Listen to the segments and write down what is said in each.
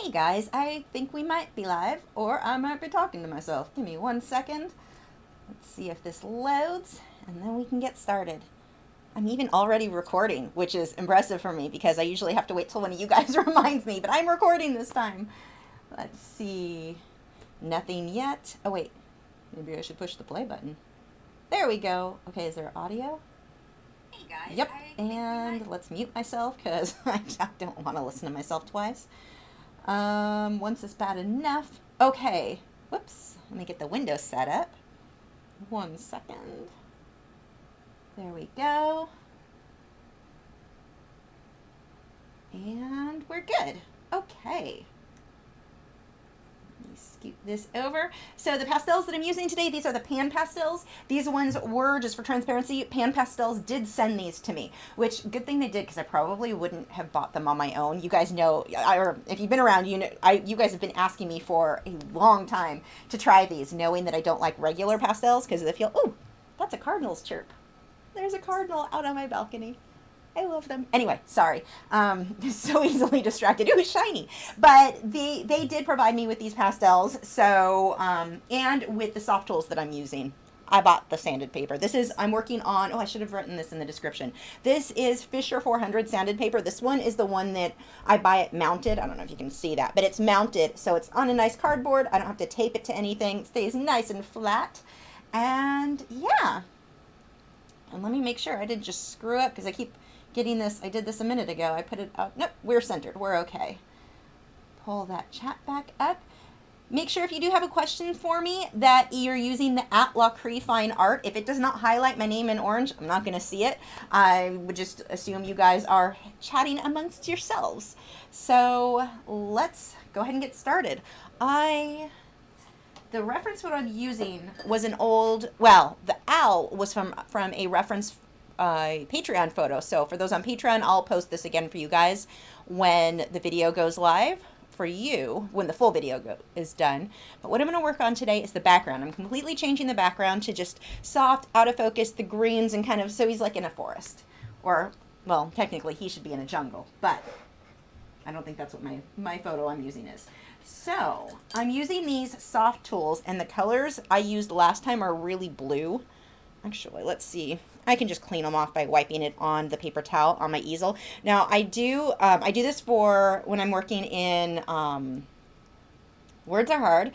Hey guys, I think we might be live, or I might be talking to myself. Give me 1 second. Let's see if this loads, and then we can get started. I'm even already recording, which is impressive for me because I usually have to wait till one of you guys reminds me, but I'm recording this time. Let's see. Nothing yet. Oh wait, maybe I should push the play button. There we go. Okay, is there audio? Hey guys. Yep, and let's mute myself because I don't want to listen to myself twice. Once is bad enough. Okay. Whoops. Let me get the window set up. 1 second. There we go. And we're good. Okay. Let me scoot this over. So the pastels that I'm using today, these are the Pan Pastels. These ones were, just for transparency, Pan Pastels did send these to me, which good thing they did because I probably wouldn't have bought them on my own. You guys know, or if you've been around, you know, you guys have been asking me for a long time to try these, knowing that I don't like regular pastels because they feel, oh, that's a cardinal's chirp. There's a cardinal out on my balcony. I love them. Anyway, sorry. So easily distracted. It was shiny. But they did provide me with these pastels. So, and with the soft tools that I'm using. I bought the sanded paper. I'm working on, I should have written this in the description. This is Fisher 400 sanded paper. This one is the one that I buy it mounted. I don't know if you can see that, but it's mounted. So it's on a nice cardboard. I don't have to tape it to anything. It stays nice and flat. And yeah. And let me make sure I didn't just screw up because I keep getting this. I did this a minute ago. I put it up. Nope, we're centered. We're okay. Pull that chat back up. Make sure if you do have a question for me that you're using the @Lachri Fine Art. If it does not highlight my name in orange, I'm not going to see it. I would just assume you guys are chatting amongst yourselves. So let's go ahead and get started. The reference what I'm using was an old, the owl was from a reference Patreon photo. So for those on Patreon, I'll post this again for you guys when the video goes live for you, when the full video is done. But what I'm going to work on today is the background. I'm completely changing the background to just soft, out of focus, the greens, and kind of, so he's like in a forest. Or, well, technically he should be in a jungle, but I don't think that's what my photo I'm using is. So I'm using these soft tools, and the colors I used last time are really blue. Actually, let's see. I can just clean them off by wiping it on the paper towel on my easel. Now I do this for when I'm working in words are hard.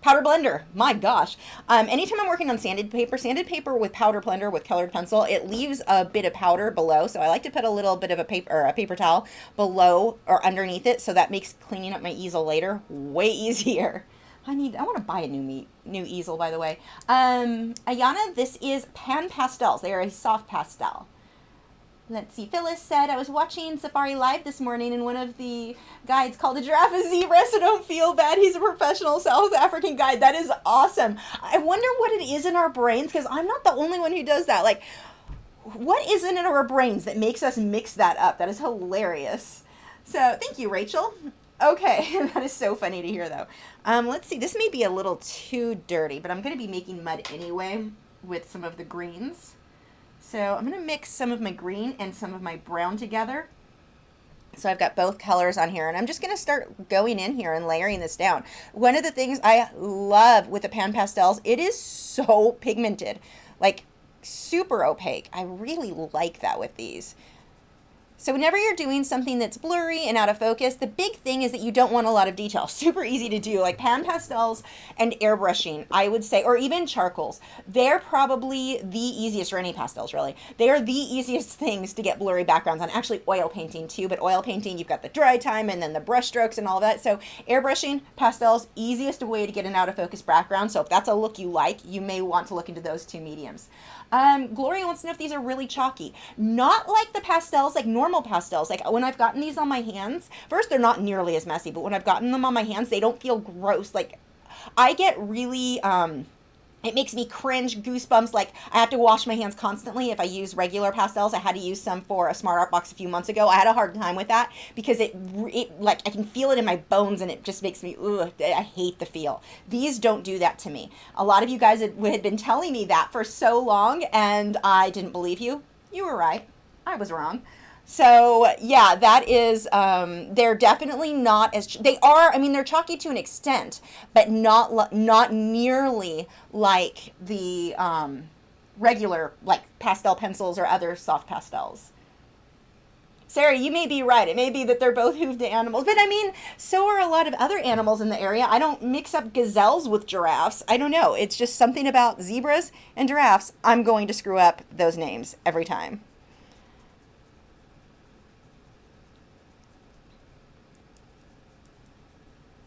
Powder blender, my gosh. Anytime I'm working on sanded paper with powder blender with colored pencil, it leaves a bit of powder below. So I like to put a little bit of a paper towel below or underneath it, so that makes cleaning up my easel later way easier. I want to buy a new easel, by the way. Ayana, this is Pan Pastels. They are a soft pastel. Let's see. Phyllis said, I was watching Safari Live this morning and one of the guides called a giraffe a zebra, so don't feel bad. He's a professional South African guide. That is awesome. I wonder what it is in our brains, because I'm not the only one who does that. Like, what is in our brains that makes us mix that up? That is hilarious. So thank you, Rachel. Okay, that is so funny to hear, though. Let's see. This may be a little too dirty, but I'm going to be making mud anyway with some of the greens. So I'm going to mix some of my green and some of my brown together. So I've got both colors on here, and I'm just going to start going in here and layering this down. One of the things I love with the Pan Pastels, it is so pigmented, like super opaque. I really like that with these. So whenever you're doing something that's blurry and out of focus, the big thing is that you don't want a lot of detail. Super easy to do, like Pan Pastels and airbrushing, I would say, or even charcoals. They're probably the easiest, or any pastels really. They are the easiest things to get blurry backgrounds on. Actually oil painting too, but oil painting, you've got the dry time and then the brush strokes and all that. So airbrushing, pastels, easiest way to get an out of focus background. So if that's a look you like, you may want to look into those two mediums. Gloria wants to know if these are really chalky. Not like the pastels, like normal pastels. Like when I've gotten these on my hands, first they're not nearly as messy, but when I've gotten them on my hands, they don't feel gross. Like I get really, it makes me cringe, goosebumps. Like I have to wash my hands constantly if I use regular pastels. I had to use some for a Smart Art box a few months ago. I had a hard time with that because it like I can feel it in my bones and it just makes me, I hate the feel. These don't do that to me. A lot of you guys had been telling me that for so long and I didn't believe you. You were right. I was wrong. So yeah, that is, they're definitely not as, they are, I mean, they're chalky to an extent, but not nearly like the regular, like pastel pencils or other soft pastels. Sarah, you may be right. It may be that they're both hooved animals, but I mean, so are a lot of other animals in the area. I don't mix up gazelles with giraffes. I don't know. It's just something about zebras and giraffes. I'm going to screw up those names every time.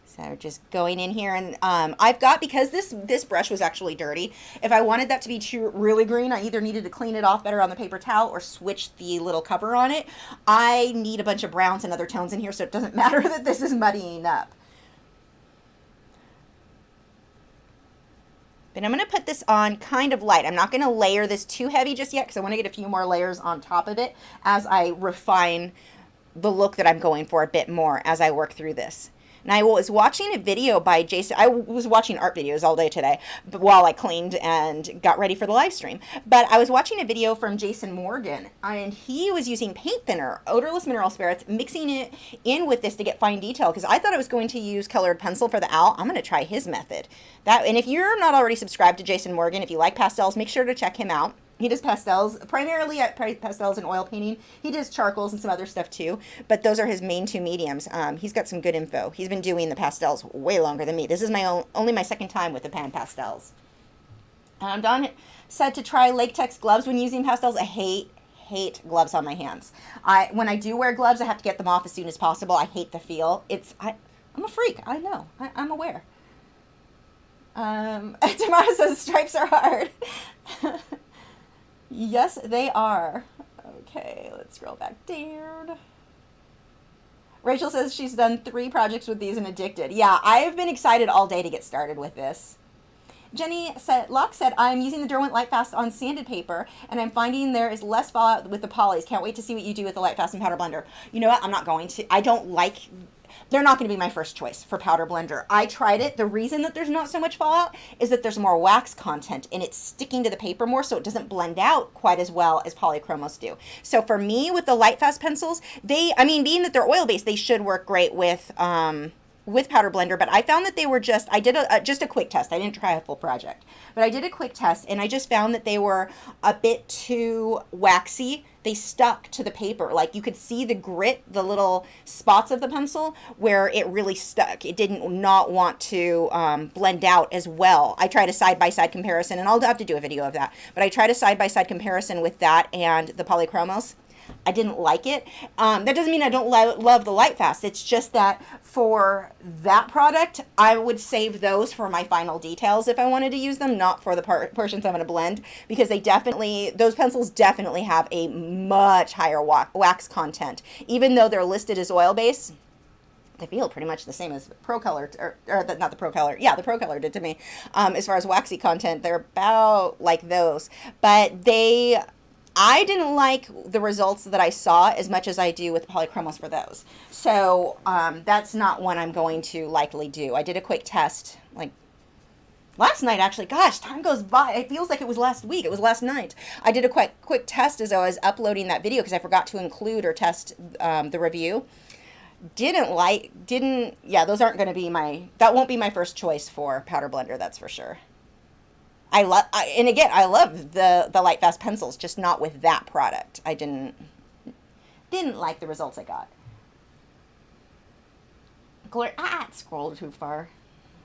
So just going in here, and I've got, because this brush was actually dirty, if I wanted that to be really green, I either needed to clean it off better on the paper towel or switch the little cover on it. I need a bunch of browns and other tones in here, so it doesn't matter that this is muddying up. But I'm going to put this on kind of light. I'm not going to layer this too heavy just yet because I want to get a few more layers on top of it as I refine the look that I'm going for a bit more as I work through this. And I was watching a video by Jason. I was watching art videos all day today while I cleaned and got ready for the live stream. But I was watching a video from Jason Morgan, and he was using paint thinner, odorless mineral spirits, mixing it in with this to get fine detail, because I thought I was going to use colored pencil for the owl. I'm going to try his method. And if you're not already subscribed to Jason Morgan, if you like pastels, make sure to check him out. He does pastels, primarily at pastels and oil painting. He does charcoals and some other stuff too, but those are his main two mediums. He's got some good info. He's been doing the pastels way longer than me. This is only my second time with the Pan Pastels. Don said to try latex gloves when using pastels. I hate gloves on my hands. When I do wear gloves, I have to get them off as soon as possible. I hate the feel. I'm a freak. I know. I'm aware. Tamara says stripes are hard. Yes, they are. Okay, let's scroll back down. Rachel says she's done 3 projects with these and addicted. Yeah, I've been excited all day to get started with this. Locke said, I'm using the Derwent Lightfast on sanded paper, and I'm finding there is less fallout with the polys. Can't wait to see what you do with the Lightfast and Powder Blender. You know what? I'm not going to. I don't like... They're not going to be my first choice for Powder Blender. I tried it. The reason that there's not so much fallout is that there's more wax content and it's sticking to the paper more, so it doesn't blend out quite as well as polychromos do. So for me, with the Lightfast pencils, being that they're oil-based, they should work great with Powder Blender, but I found that they were I did just a quick test. I didn't try a full project, but I did a quick test, and I just found that they were a bit too waxy. They stuck to the paper. Like, you could see the grit, the little spots of the pencil where it really stuck. It didn't not want to blend out as well. I tried a side-by-side comparison, and I'll have to do a video of that, but I tried a side-by-side comparison with that and the polychromos. I didn't like it. That doesn't mean I don't love the Lightfast. It's just that for that product, I would save those for my final details if I wanted to use them, not for the portions I'm going to blend, because those pencils definitely have a much higher wax content. Even though they're listed as oil-based, they feel pretty much the same as Pro Color, not the Pro Color. Yeah, the Pro Color did to me. As far as waxy content, they're about like those. But I didn't like the results that I saw as much as I do with polychromos for those. So that's not one I'm going to likely do. I did a quick test, like last night actually. Gosh, time goes by. It feels like it was last week. It was last night. I did a quick test as I was uploading that video because I forgot to include or test the review. Those aren't going to be that won't be my first choice for Powder Blender, that's for sure. I love the Lightfast pencils, just not with that product. I didn't like the results I got. It scrolled too far.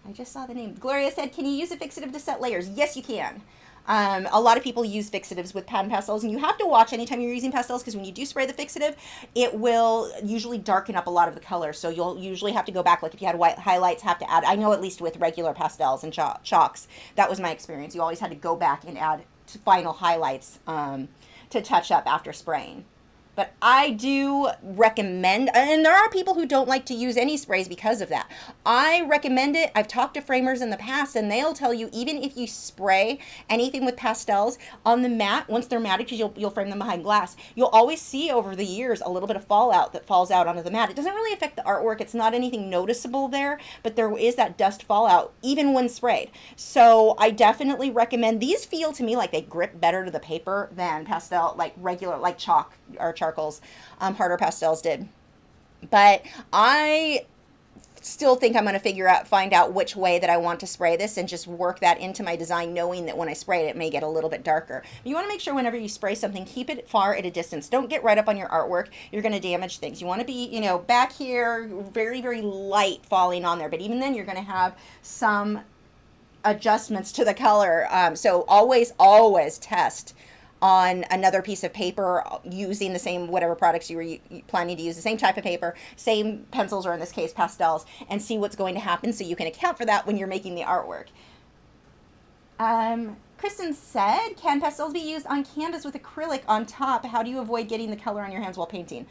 I just saw the name. Gloria said, can you use a fixative to set layers? Yes, you can. A lot of people use fixatives with Pan Pastels, and you have to watch anytime you're using pastels, because when you do spray the fixative, it will usually darken up a lot of the color. So you'll usually have to go back, like if you had white highlights, have to add, I know at least with regular pastels and chalks, that was my experience. You always had to go back and add final highlights to touch up after spraying. But I do recommend, and there are people who don't like to use any sprays because of that. I recommend it. I've talked to framers in the past, and they'll tell you, even if you spray anything with pastels on the mat, once they're matted, because you'll frame them behind glass, you'll always see over the years a little bit of fallout that falls out onto the mat. It doesn't really affect the artwork. It's not anything noticeable there, but there is that dust fallout, even when sprayed. So I definitely recommend, these feel to me like they grip better to the paper than pastel, like regular, like chalk or charcoal charcoals, harder pastels did. But I still think I'm going to find out which way that I want to spray this and just work that into my design, knowing that when I spray it, it may get a little bit darker. You want to make sure whenever you spray something, keep it far at a distance. Don't get right up on your artwork. You're going to damage things. You want to be, you know, back here, very, very light falling on there. But even then, you're going to have some adjustments to the color. So always, always test on another piece of paper using the same whatever products you were planning to use, the same type of paper, same pencils, or in this case pastels, and see what's going to happen so you can account for that when you're making the artwork. Kristen said, can pastels be used on canvas with acrylic on top? How do you avoid getting the color on your hands while painting?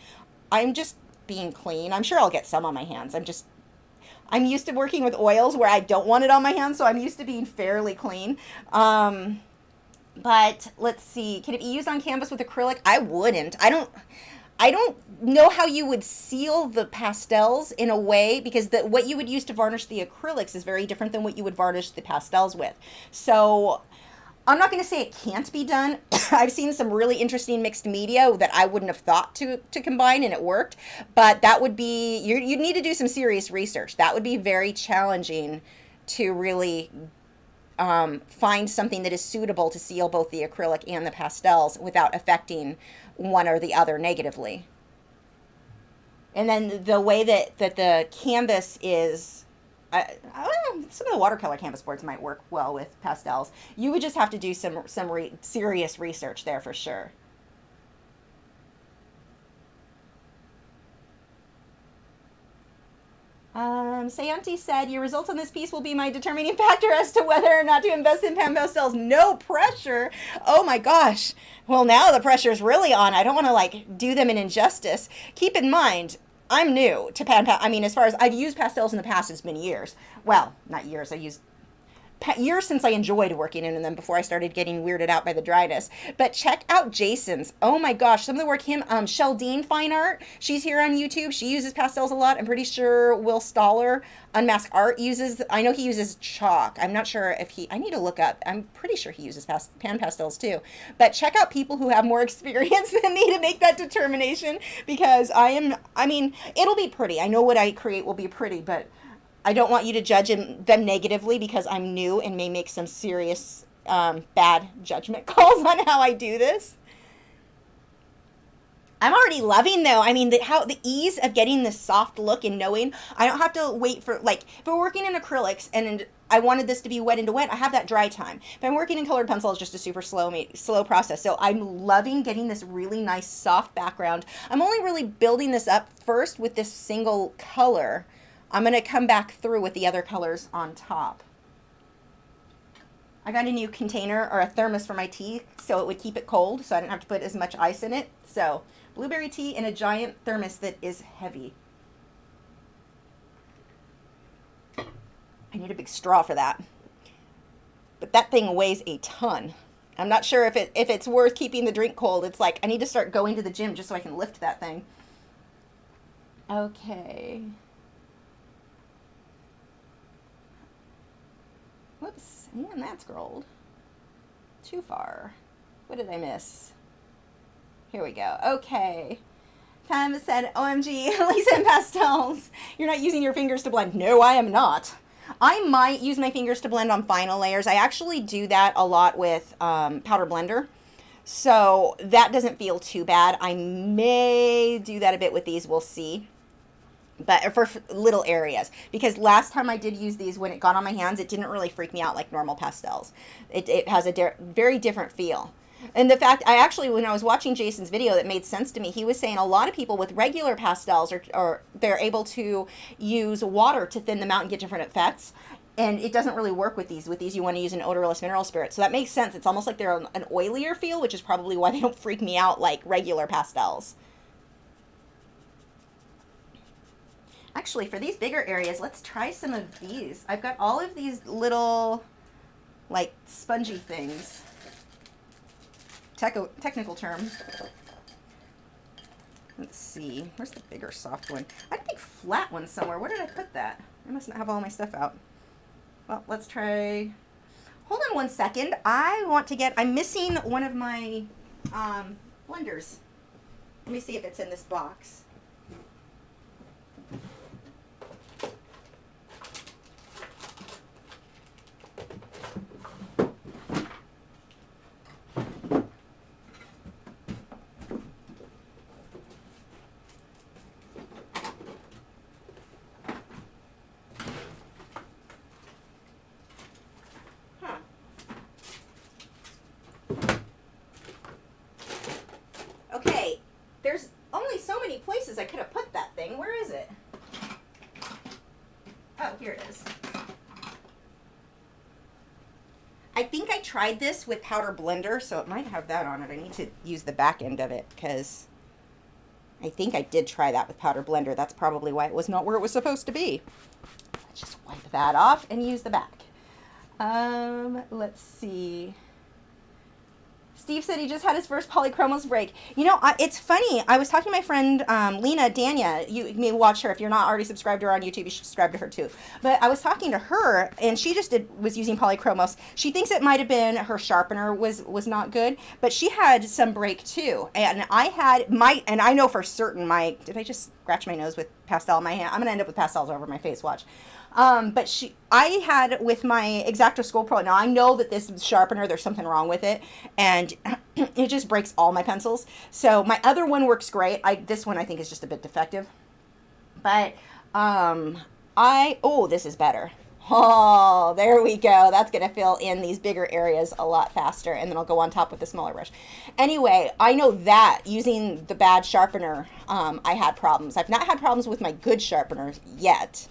I'm just being clean. I'm sure I'll get some on my hands. I'm used to working with oils where I don't want it on my hands, so I'm used to being fairly clean. But let's see, can it be used on canvas with acrylic? I wouldn't. I don't know how you would seal the pastels in a way, because what you would use to varnish the acrylics is very different than what you would varnish the pastels with. So I'm not going to say it can't be done. I've seen some really interesting mixed media that I wouldn't have thought to combine, and it worked. But that would be, you'd need to do some serious research. That would be very challenging to really find something that is suitable to seal both the acrylic and the pastels without affecting one or the other negatively. And then the way that the canvas is, I don't know, some of the watercolor canvas boards might work well with pastels. You would just have to do some serious research there for sure. Sayanti said, your results on this piece will be my determining factor as to whether or not to invest in Pan Pastels. No pressure. Oh my gosh. Well, now the pressure is really on. I don't want to like do them an injustice. Keep in mind, I'm new to I mean, as far as I've used pastels in the past, it's been years. Well, not years. I used years since I enjoyed working in them before I started getting weirded out by the dryness. But check out Jason's. Oh my gosh, some of the work Sheldine Fine Art, she's here on YouTube. She uses pastels a lot. I'm pretty sure Will Stoller, Unmasked Art, I know he uses chalk. I'm not sure if I need to look up. I'm pretty sure he uses pan pastels too. But check out people who have more experience than me to make that determination, because I mean, it'll be pretty. I know what I create will be pretty, but I don't want you to judge them negatively because I'm new and may make some serious bad judgment calls on how I do this. I'm already loving, though, I mean, the ease of getting this soft look and knowing I don't have to wait for, like, if we're working in acrylics and I wanted this to be wet into wet, I have that dry time. If I'm working in colored pencil, it's just a super slow process. So I'm loving getting this really nice soft background. I'm only really building this up first with this single color. I'm going to come back through with the other colors on top. I got a new container or a thermos for my tea so it would keep it cold so I didn't have to put as much ice in it. So blueberry tea in a giant thermos that is heavy. I need a big straw for that. But that thing weighs a ton. I'm not sure if it's worth keeping the drink cold. It's like I need to start going to the gym just so I can lift that thing. Okay. Whoops, and that scrolled too far. What did I miss? Here we go. Okay. Pam said, OMG, Lisa and Pastels, you're not using your fingers to blend. No, I am not. I might use my fingers to blend on final layers. I actually do that a lot with Powder Blender. So that doesn't feel too bad. I may do that a bit with these. We'll see. But for little areas, because last time I did use these, when it got on my hands, it didn't really freak me out like normal pastels. It has a very different feel. And the fact, when I was watching Jason's video, that made sense to me. He was saying a lot of people with regular pastels or they're able to use water to thin them out and get different effects. And it doesn't really work with these. With these, you want to use an odorless mineral spirit. So that makes sense. It's almost like they're an oilier feel, which is probably why they don't freak me out like regular pastels. Actually, for these bigger areas, let's try some of these. I've got all of these little, like, spongy things. Technical term. Let's see. Where's the bigger soft one? I had a big flat one somewhere. Where did I put that? I must not have all my stuff out. Well, let's try. Hold on one second. I'm missing one of my blenders. Let me see if it's in this box. Okay, there's only so many places I could have put that thing. Where is it? Oh, here it is. I think I tried this with powder blender, so it might have that on it. I need to use the back end of it because I think I did try that with powder blender. That's probably why it was not where it was supposed to be. Let's just wipe that off and use the back. Let's see. Steve said he just had his first polychromos break. You know, it's funny. I was talking to my friend Lena Dania. You may watch her. If you're not already subscribed to her on YouTube, you should subscribe to her too. But I was talking to her, and she just was using polychromos. She thinks it might have been her sharpener was not good, but she had some break too. And I had and I know for certain did I just scratch my nose with pastel in my hand? I'm gonna end up with pastels all over my face. Watch. But I had with my X-Acto School Pro. Now I know that this sharpener, there's something wrong with it, and it just breaks all my pencils. So my other one works great. This one I think is just a bit defective. But this is better. Oh, there we go. That's going to fill in these bigger areas a lot faster, and then I'll go on top with the smaller brush. Anyway, I know that using the bad sharpener, I had problems. I've not had problems with my good sharpeners yet.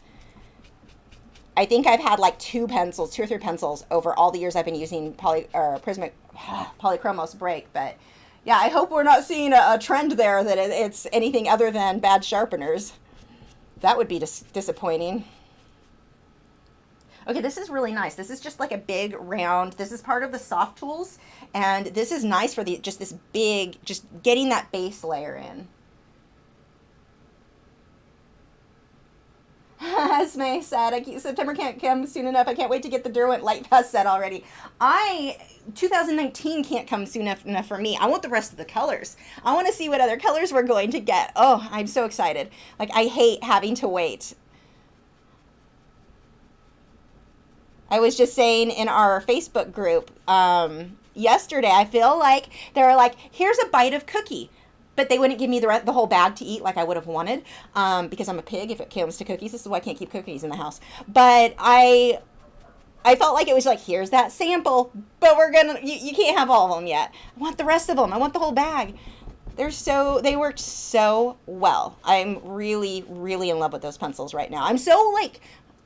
I think I've had like 2 or 3 pencils over all the years I've been using polychromos break. But yeah, I hope we're not seeing a trend there that it's anything other than bad sharpeners. That would be disappointing. Okay, this is really nice. This is just like a big round. This is part of the soft tools, and this is nice for just getting that base layer in. As May said, September can't come soon enough. I can't wait to get the Derwent Light Fast set already. 2019 can't come soon enough for me. I want the rest of the colors. I want to see what other colors we're going to get. Oh, I'm so excited. Like, I hate having to wait. I was just saying in our Facebook group yesterday, I feel like they were like, here's a bite of cookie. But they wouldn't give me the whole bag to eat like I would have wanted because I'm a pig if it comes to cookies. This is why I can't keep cookies in the house. But I felt like it was like, here's that sample, but you can't have all of them yet. I want the rest of them. I want the whole bag. They worked so well. I'm really, really in love with those pencils right now. I'm so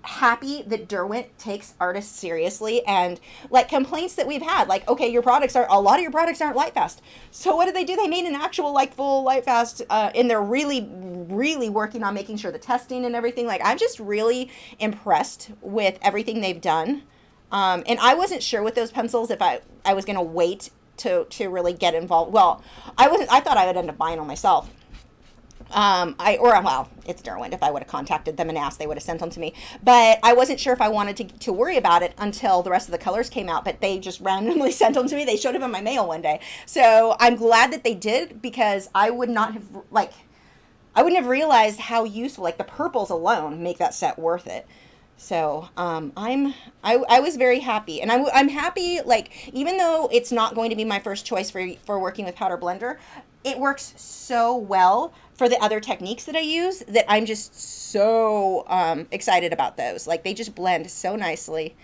happy that Derwent takes artists seriously, and complaints that we've had, okay, a lot of your products aren't light fast. So what did they do? They made an actual full light fast, and they're really, really working on making sure the testing and everything. I'm just really impressed with everything they've done. And I wasn't sure with those pencils if I was going to wait to really get involved. Well, I thought I would end up buying them myself. It's Derwent. If I would have contacted them and asked, they would have sent them to me. But I wasn't sure if I wanted to worry about it until the rest of the colors came out. But they just randomly sent them to me. They showed up in my mail one day. So I'm glad that they did, because I wouldn't have realized how useful, the purples alone make that set worth it. So I was very happy, and I'm happy, even though it's not going to be my first choice for working with powder blender, it works so well for the other techniques that I use that I'm just so excited about those. They just blend so nicely.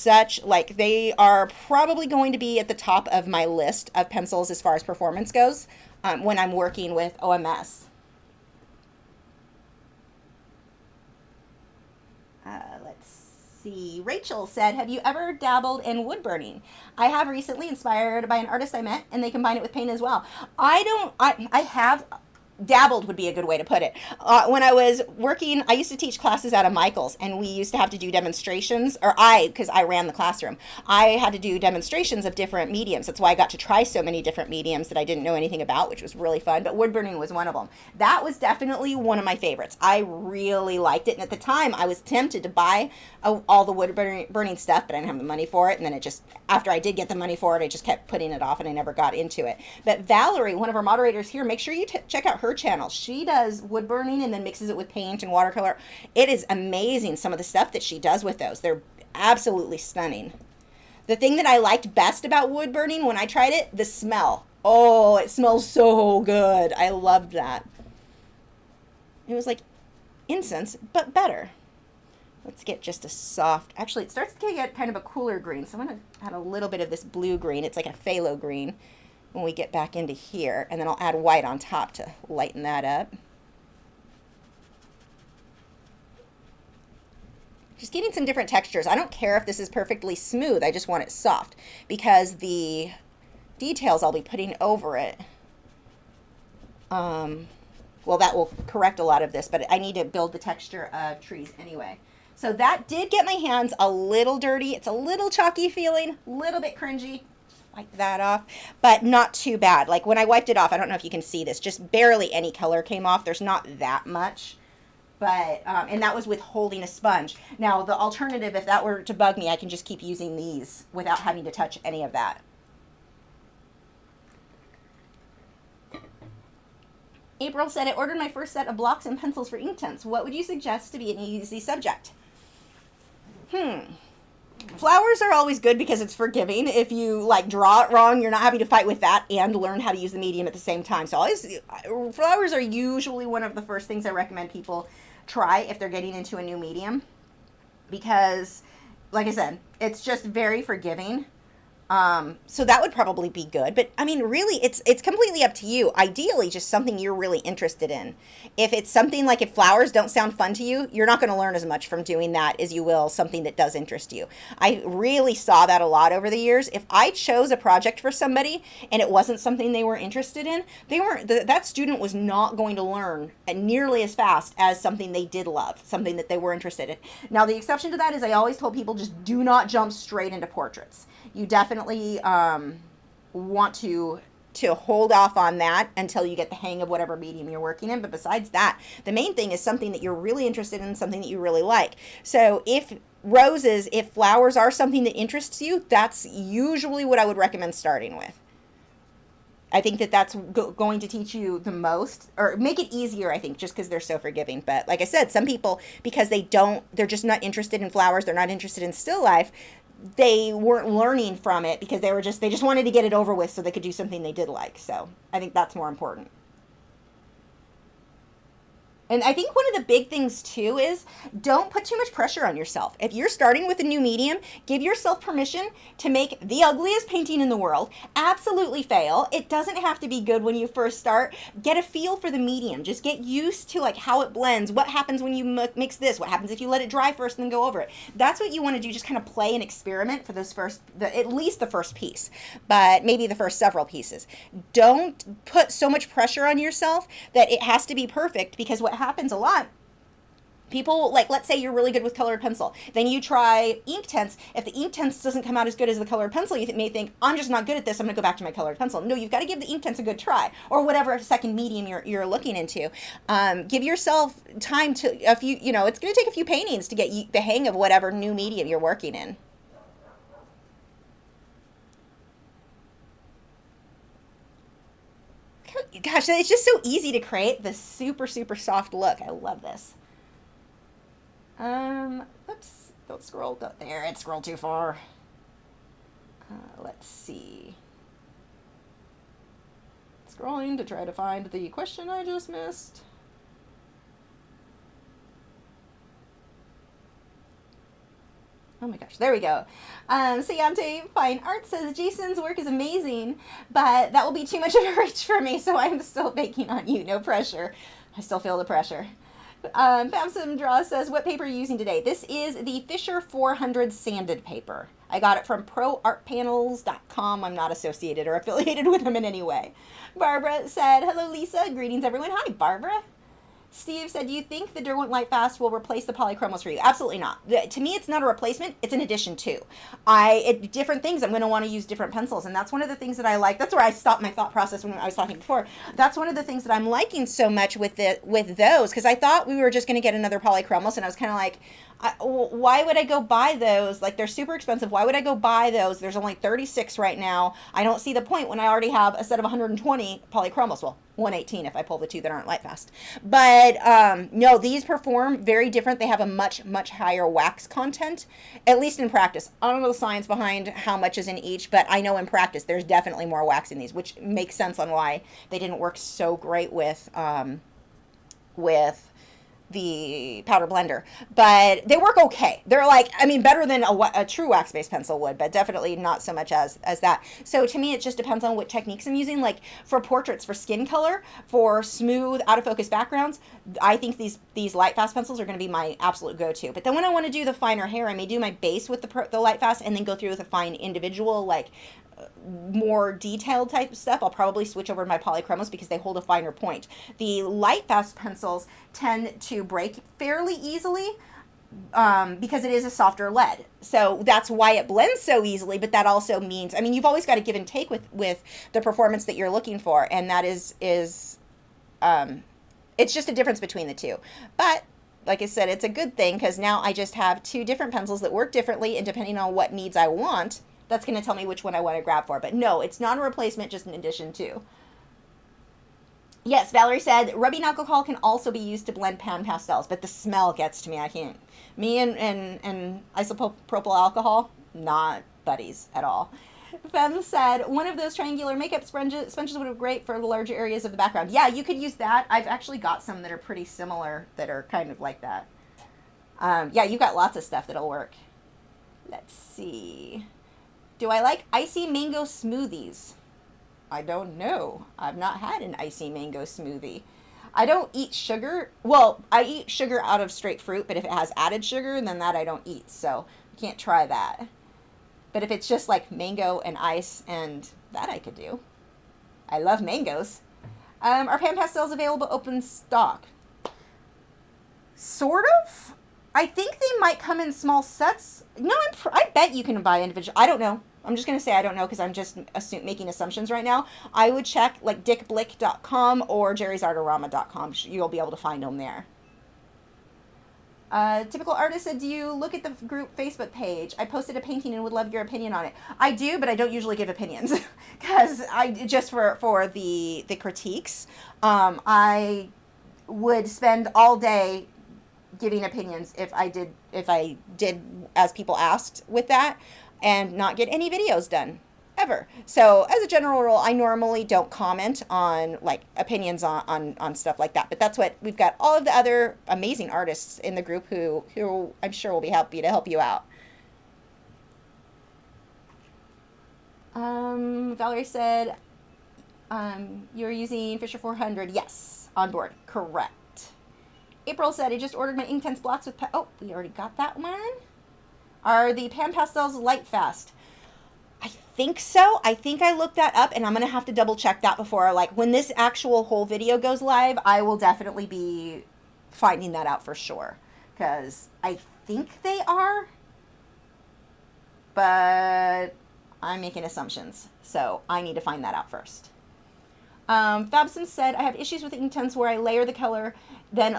They are probably going to be at the top of my list of pencils as far as performance goes when I'm working with OMS. Let's see. Rachel said, have you ever dabbled in wood burning? I have recently, inspired by an artist I met, and they combine it with paint as well. I have Dabbled would be a good way to put it. When I was working, I used to teach classes out of Michael's, and we used to have to do demonstrations, because I ran the classroom, I had to do demonstrations of different mediums. That's why I got to try so many different mediums that I didn't know anything about, which was really fun, but wood burning was one of them. That was definitely one of my favorites. I really liked it, and at the time, I was tempted to buy all the wood burning stuff, but I didn't have the money for it, and then it just, after I did get the money for it, I just kept putting it off, and I never got into it. But Valerie, one of our moderators here, make sure you check out her channel. She does wood burning and then mixes it with paint and watercolor. It is amazing, some of the stuff that she does with those. They're absolutely stunning. The thing that I liked best about wood burning when I tried it, the smell. Oh, it smells so good. I loved that. It was like incense, but better. Let's get just a soft, actually it starts to get kind of a cooler green, so I'm going to add a little bit of this blue green. It's like a phthalo green when we get back into here, and then I'll add white on top to lighten that up. Just getting some different textures. I don't care if this is perfectly smooth, I just want it soft, because the details I'll be putting over it, well, that will correct a lot of this, but I need to build the texture of trees anyway. So that did get my hands a little dirty. It's a little chalky feeling, a little bit cringy. Wipe that off, but not too bad. Like when I wiped it off, I don't know if you can see this, just barely any color came off. There's not that much, but, and that was with holding a sponge. Now the alternative, if that were to bug me, I can just keep using these without having to touch any of that. April said, I ordered my first set of blocks and pencils for Inktense. What would you suggest to be an easy subject? Flowers are always good because it's forgiving. If you like draw it wrong, you're not having to fight with that and learn how to use the medium at the same time. So flowers are usually one of the first things I recommend people try if they're getting into a new medium, because like I said, it's just very forgiving. So that would probably be good. But I mean, really, it's completely up to you. Ideally, just something you're really interested in. If it's something like, if flowers don't sound fun to you, you're not going to learn as much from doing that as you will something that does interest you. I really saw that a lot over the years. If I chose a project for somebody and it wasn't something they were interested in, that student was not going to learn nearly as fast as something they did love, something that they were interested in. Now, the exception to that is I always told people, just do not jump straight into portraits. You definitely want to hold off on that until you get the hang of whatever medium you're working in. But besides that, the main thing is something that you're really interested in, something that you really like. So if flowers are something that interests you, that's usually what I would recommend starting with. I think that's going to teach you the most, or make it easier, I think, just because they're so forgiving. But like I said, some people, because they're just not interested in flowers, they're not interested in still life, they weren't learning from it because they just wanted to get it over with so they could do something they did like. So I think that's more important. And I think one of the big things too is don't put too much pressure on yourself. If you're starting with a new medium, give yourself permission to make the ugliest painting in the world. Absolutely fail. It doesn't have to be good when you first start. Get a feel for the medium. Just get used to like how it blends. What happens when you mix this? What happens if you let it dry first and then go over it? That's what you want to do. Just kind of play and experiment for those at least the first piece, but maybe the first several pieces. Don't put so much pressure on yourself that it has to be perfect, because what happens a lot, people, like, let's say you're really good with colored pencil, then you try Inktense. If the Inktense doesn't come out as good as the colored pencil, you may think, I'm just not good at this, I'm gonna go back to my colored pencil. No, you've got to give the Inktense a good try, or whatever second medium you're looking into. Give yourself time to it's gonna take a few paintings to get the hang of whatever new medium you're working in. Gosh, it's just so easy to create this super, super soft look. I love this. Oops, don't scroll. There, it scrolled too far. Let's see. Scrolling to try to find the question I just missed. Oh my gosh, there we go. Sayante Fine Art says, Jason's work is amazing, but that will be too much of a reach for me, so I'm still baking on you. No pressure. I still feel the pressure. Famsum Draw says, what paper are you using today? This is the Fisher 400 sanded paper. I got it from proartpanels.com. I'm not associated or affiliated with them in any way. Barbara said, hello, Lisa. Greetings, everyone. Hi, Barbara. Steve said, do you think the Derwent Lightfast will replace the polychromos for you? Absolutely not. To me, it's not a replacement. It's an addition to. Different things, I'm going to want to use different pencils. And that's one of the things that I like. That's where I stopped my thought process when I was talking before. That's one of the things that I'm liking so much with those, because I thought we were just going to get another polychromos. And I was kind of like, why would I go buy those? Like, they're super expensive. Why would I go buy those? There's only 36 right now. I don't see the point when I already have a set of 120 polychromos. Well, 118 if I pull the two that aren't Lightfast. But no, these perform very different. They have a much, much higher wax content, at least in practice. I don't know the science behind how much is in each, but I know in practice there's definitely more wax in these, which makes sense on why they didn't work so great with the powder blender, but they work okay. They're like, I mean, better than a true wax-based pencil would, but definitely not so much as that. So to me, it just depends on what techniques I'm using. Like for portraits, for skin color, for smooth, out of focus backgrounds, I think these Lightfast pencils are going to be my absolute go-to. But then when I want to do the finer hair, I may do my base with the Lightfast and then go through with a fine individual, like more detailed type of stuff. I'll probably switch over to my polychromos because they hold a finer point. The Lightfast pencils tend to break fairly easily because it is a softer lead. So that's why it blends so easily, but that also means, I mean, you've always got to give and take with the performance that you're looking for, and that is it's just a difference between the two. But like I said, it's a good thing because now I just have two different pencils that work differently, and depending on what needs I want, that's going to tell me which one I want to grab for. But no, it's not a replacement, just an addition to. Yes, Valerie said, rubbing alcohol can also be used to blend Pan Pastels, but the smell gets to me. I can't. Me and isopropyl alcohol, not buddies at all. Fem said, one of those triangular makeup sponges would be great for the larger areas of the background. Yeah, you could use that. I've actually got some that are pretty similar that are kind of like that. Yeah, you've got lots of stuff that'll work. Let's see. Do I like icy mango smoothies? I don't know. I've not had an icy mango smoothie. I don't eat sugar. Well, I eat sugar out of straight fruit, but if it has added sugar, then that I don't eat. So I can't try that. But if it's just like mango and ice, and that I could do. I love mangoes. Are Pan Pastels available open stock? Sort of. I think they might come in small sets. No, I bet you can buy individual. I don't know. I'm just going to say I don't know because I'm just making assumptions right now. I would check like dickblick.com or jerrysartorama.com. You'll be able to find them there. Typical Artist said, do you look at the group Facebook page? I posted a painting and would love your opinion on it. I do, but I don't usually give opinions because I just for the critiques. I would spend all day giving opinions if I did as people asked with that, and not get any videos done ever. So as a general rule, I normally don't comment on like opinions on stuff like that. But that's what we've got. All of the other amazing artists in the group who I'm sure will be happy to help you out. Valerie said, you're using Fisher 400. Yes, on board. Correct. April said, I just ordered my Inktense blocks with... Oh, we already got that one. Are the Pan Pastels Lightfast? I think so. I think I looked that up, and I'm going to have to double check that before. Like, when this actual whole video goes live, I will definitely be finding that out for sure. Because I think they are. But I'm making assumptions. So I need to find that out first. Fabson said, I have issues with Inktense where I layer the color, then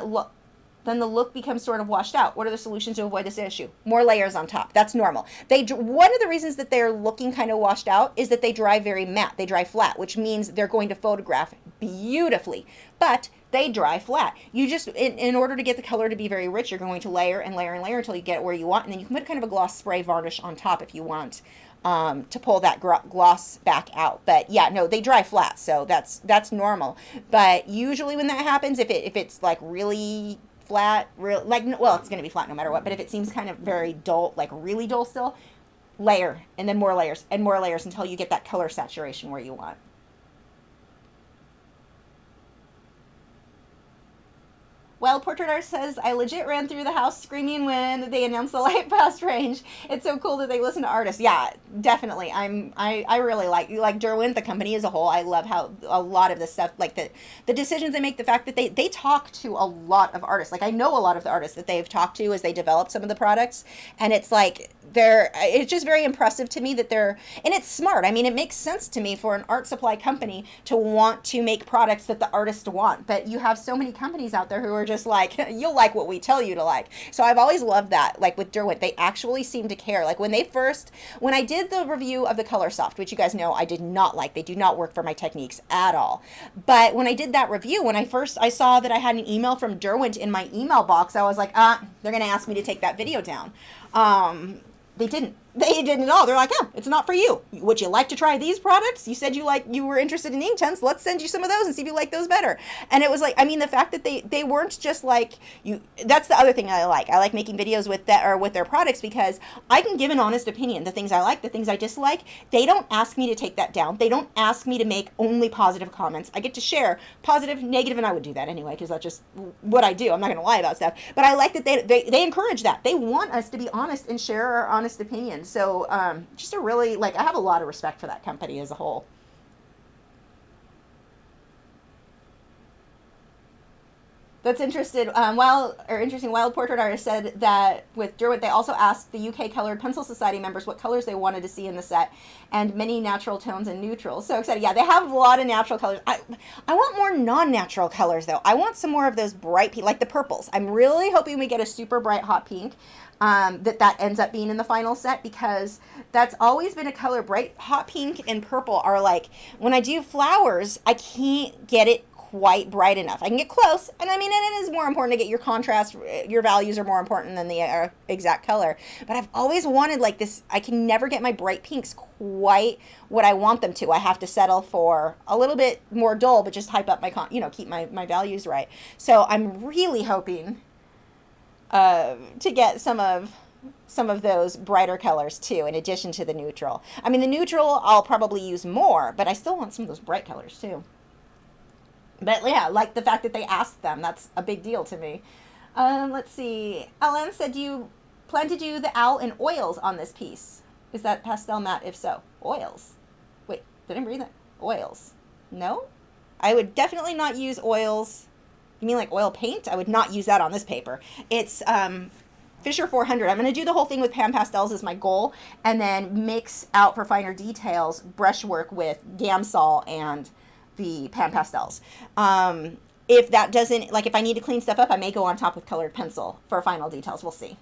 the look becomes sort of washed out. What are the solutions to avoid this issue? More layers on top. That's normal. One of the reasons that they're looking kind of washed out is that they dry very matte. They dry flat, which means they're going to photograph beautifully, but they dry flat. You just, in order to get the color to be very rich, you're going to layer and layer and layer until you get it where you want, and then you can put kind of a gloss spray varnish on top if you want to pull that gloss back out. But yeah, no, they dry flat, so that's normal. But usually when that happens, if it's like really flat, well, it's going to be flat no matter what, but if it seems kind of very dull, like really dull still, layer, and then more layers, and more layers until you get that color saturation where you want. Wild Portrait Art says, I legit ran through the house screaming when they announced the Light Fast range. It's so cool that they listen to artists. Yeah, definitely. I really like Derwent, the company as a whole. I love how a lot of this stuff, like the decisions they make, the fact that they talk to a lot of artists. Like, I know a lot of the artists that they've talked to as they develop some of the products, and it's like it's just very impressive to me that and it's smart. I mean, it makes sense to me for an art supply company to want to make products that the artists want, but you have so many companies out there who are just like, you'll like what we tell you to like. So I've always loved that. Like with Derwent, they actually seem to care. Like when I did the review of the Color Soft, which you guys know I did not like, they do not work for my techniques at all. But when I did that review, when I saw that I had an email from Derwent in my email box, I was like, they're going to ask me to take that video down. They didn't. They didn't at all. They're like, oh, it's not for you. Would you like to try these products? You said you were interested in Inktense. Let's send you some of those and see if you like those better. And it was like, I mean, the fact that they weren't just like you. That's the other thing I like. I like making videos with their products because I can give an honest opinion. The things I like, the things I dislike. They don't ask me to take that down. They don't ask me to make only positive comments. I get to share positive, negative, and I would do that anyway because that's just what I do. I'm not going to lie about stuff. But I like that they encourage that. They want us to be honest and share our honest opinions. So just a really, like, I have a lot of respect for that company as a whole. That's interesting. Wild Portrait Artist said that with Derwent, they also asked the UK Colored Pencil Society members what colors they wanted to see in the set, and many natural tones and neutrals. So excited. Yeah, they have a lot of natural colors. I want more non-natural colors, though. I want some more of those bright pink, like the purples. I'm really hoping we get a super bright hot pink. That ends up being in the final set, because that's always been a color. Bright hot pink and purple are like, when I do flowers, I can't get it quite bright enough. I can get close, and I mean, it is more important to get your contrast. Your values are more important than the exact color. But I've always wanted like this. I can never get my bright pinks quite what I want them to. I have to settle for a little bit more dull, but just hype up my keep my values right. So I'm really hoping to get some of those brighter colors too, in addition to the neutral. I mean, the neutral I'll probably use more, but I still want some of those bright colors too. But yeah, like the fact that they asked them, that's a big deal to me. Let's see. Ellen said, do you plan to do the owl in oils on this piece? Is that pastel matte? If so, oils. Wait, did I read that? Oils. No? I would definitely not use oils. You mean like oil paint? I would not use that on this paper. It's Fisher 400. I'm going to do the whole thing with Pan Pastels as my goal, and then mix out for finer details brushwork with Gamsol and the Pan Pastels. If that doesn't, like if I need to clean stuff up, I may go on top with colored pencil for final details. We'll see.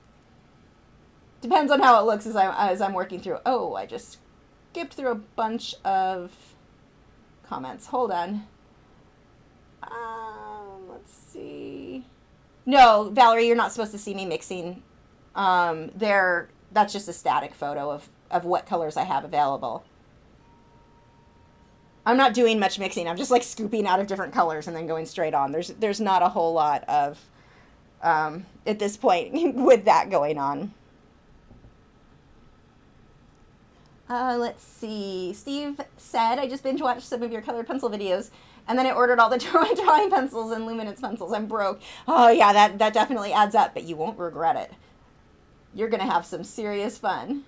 Depends on how it looks as I'm working through. Oh, I just skipped through a bunch of comments. Hold on. Let's see. No, Valerie, you're not supposed to see me mixing. That's just a static photo of what colors I have available. I'm not doing much mixing. I'm just like scooping out of different colors and then going straight on. There's not a whole lot of at this point with that going on. Let's see. Steve said, I just binge watched some of your colored pencil videos, and then I ordered all the drawing pencils and luminance pencils. I'm broke. Oh yeah, that definitely adds up, but you won't regret it. You're gonna have some serious fun.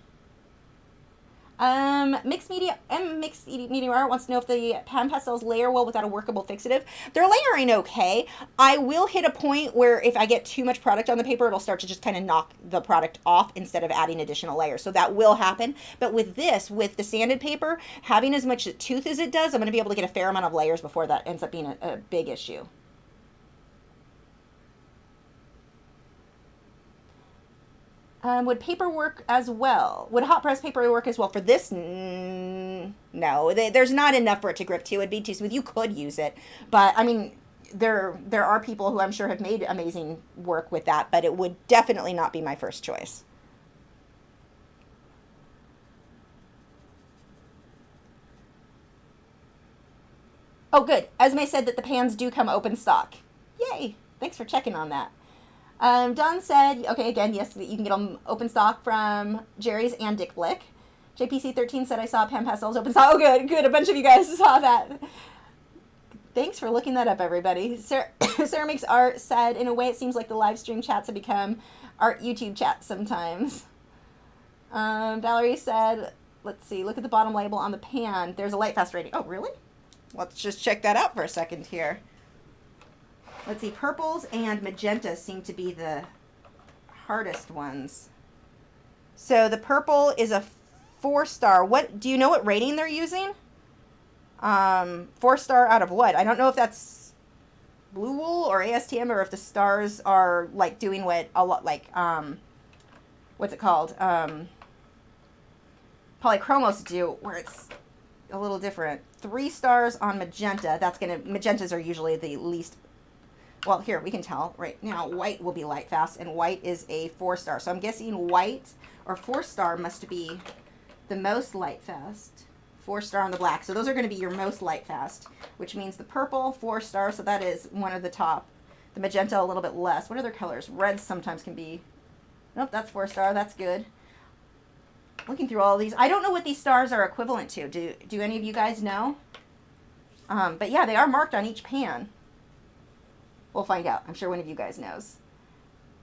Mixed Media Art wants to know if the Pan Pastels layer well without a workable fixative. They're layering okay. I will hit a point where if I get too much product on the paper, it'll start to just kind of knock the product off instead of adding additional layers. So that will happen. But with the sanded paper, having as much tooth as it does, I'm going to be able to get a fair amount of layers before that ends up being a big issue. Would paper work as well? Would hot press paper work as well for this? No, there's not enough for it to grip to. It'd be too smooth. You could use it, but I mean, there are people who I'm sure have made amazing work with that, but it would definitely not be my first choice. Oh, good. Esme said that the pans do come open stock. Yay! Thanks for checking on that. Don said, okay, again, yes, you can get them open stock from Jerry's and Dick Blick. JPC13 said, I saw Pan Pastels open stock. Oh, good. A bunch of you guys saw that. Thanks for looking that up, everybody. Ceramics Art said, in a way, it seems like the live stream chats have become art YouTube chats sometimes. Valerie said, let's see, look at the bottom label on the pan. There's a light fast rating. Oh, really? Let's just check that out for a second here. Let's see, purples and magentas seem to be the hardest ones. So the purple is a 4-star. What, do you know what rating they're using? 4-star out of what? I don't know if that's Blue Wool or ASTM, or if the stars are like doing what a lot, like, what's it called? Polychromos do, where it's a little different. 3 stars on magenta. Magentas are usually the least. Well, here we can tell right now. White will be light fast, and white is a 4-star. So I'm guessing white or 4-star must be the most light fast. 4-star on the black. So those are going to be your most light fast, which means the purple 4-star. So that is one of the top. The magenta a little bit less. What other colors? Reds sometimes can be. Nope, that's 4-star. That's good. Looking through all of these, I don't know what these stars are equivalent to. Do any of you guys know? But yeah, they are marked on each pan. We'll find out. I'm sure one of you guys knows.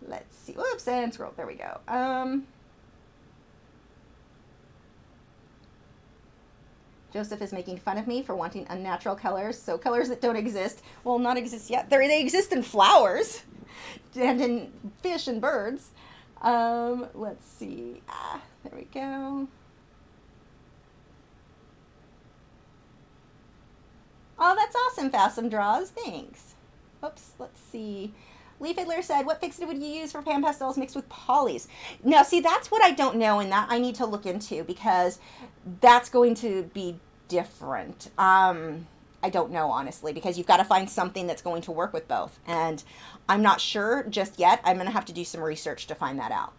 Let's see. Whoops, and scroll. There we go. Joseph is making fun of me for wanting unnatural colors. So colors that don't exist, well, not exist yet. They exist in flowers and in fish and birds. Let's see. There we go. Oh, that's awesome, Fassum Draws. Thanks. Oops, let's see. Lee Fiddler said, what fixative would you use for Pan Pastels mixed with polys? Now, see, that's what I don't know, and that I need to look into, because that's going to be different. I don't know, honestly, because you've got to find something that's going to work with both. And I'm not sure just yet. I'm going to have to do some research to find that out.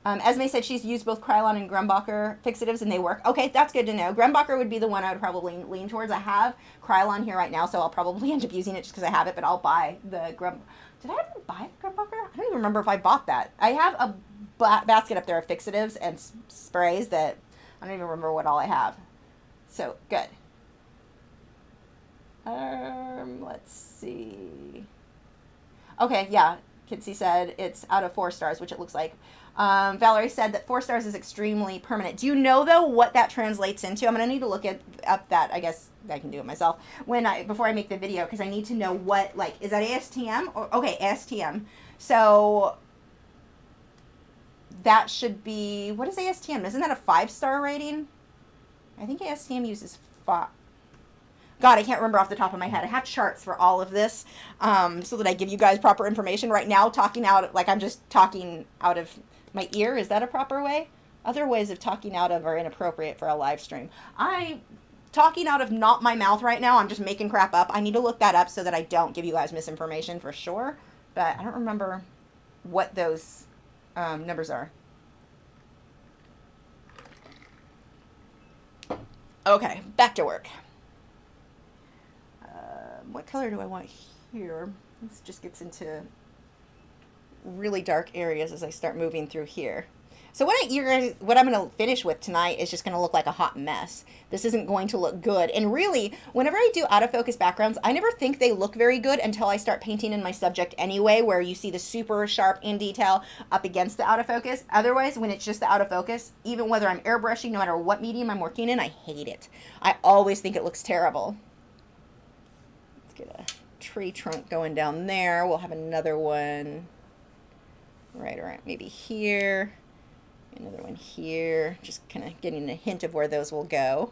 Esme said she's used both Krylon and Grumbacher fixatives and they work. Okay, that's good to know. Grumbacher would be the one I would probably lean towards. I have Krylon here right now, so I'll probably end up using it just because I have it, but I'll buy the Did I ever buy the Grumbacher? I don't even remember if I bought that. I have a basket up there of fixatives and sprays that I don't even remember what all I have. So, good. Let's see. Okay, yeah. Kitsy said it's out of 4 stars, which it looks like. Valerie said that 4 stars is extremely permanent. Do you know, though, what that translates into? I'm going to need to look up that. I guess I can do it myself before I make the video, because I need to know what, like, is that ASTM? Okay, ASTM. So that should be, what is ASTM? Isn't that a 5-star rating? I think ASTM uses 5. God, I can't remember off the top of my head. I have charts for all of this so that I give you guys proper information. Right now, talking out, like I'm just talking out of my ear. Is that a proper way? Other ways of talking out of are inappropriate for a live stream. Talking out of not my mouth right now. I'm just making crap up. I need to look that up so that I don't give you guys misinformation for sure. But I don't remember what those numbers are. Okay, back to work. What color do I want here? This just gets into really dark areas as I start moving through here. So what I'm going to finish with tonight is just going to look like a hot mess. This isn't going to look good. And really, whenever I do out of focus backgrounds, I never think they look very good until I start painting in my subject anyway, where you see the super sharp in detail up against the out of focus. Otherwise, when it's just the out of focus, even whether I'm airbrushing, no matter what medium I'm working in, I hate it. I always think it looks terrible. Let's get a tree trunk going down there. We'll have another one right around maybe here. Another one here, just kind of getting a hint of where those will go.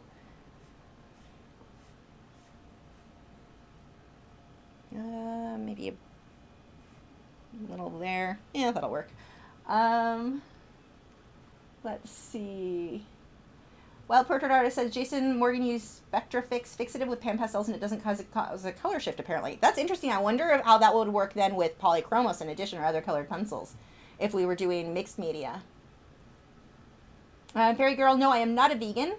Maybe a little there. Yeah, that'll work. Let's see. Wild Portrait Artist says, Jason Morgan used Spectrafix fixative with Pan Pastels and it doesn't cause a color shift, apparently. That's interesting. I wonder how that would work then with Polychromos in addition, or other colored pencils, if we were doing mixed media. Fairy Girl, no, I am not a vegan.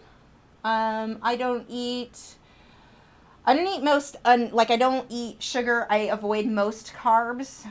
I don't eat most, I don't eat sugar. I avoid most carbs,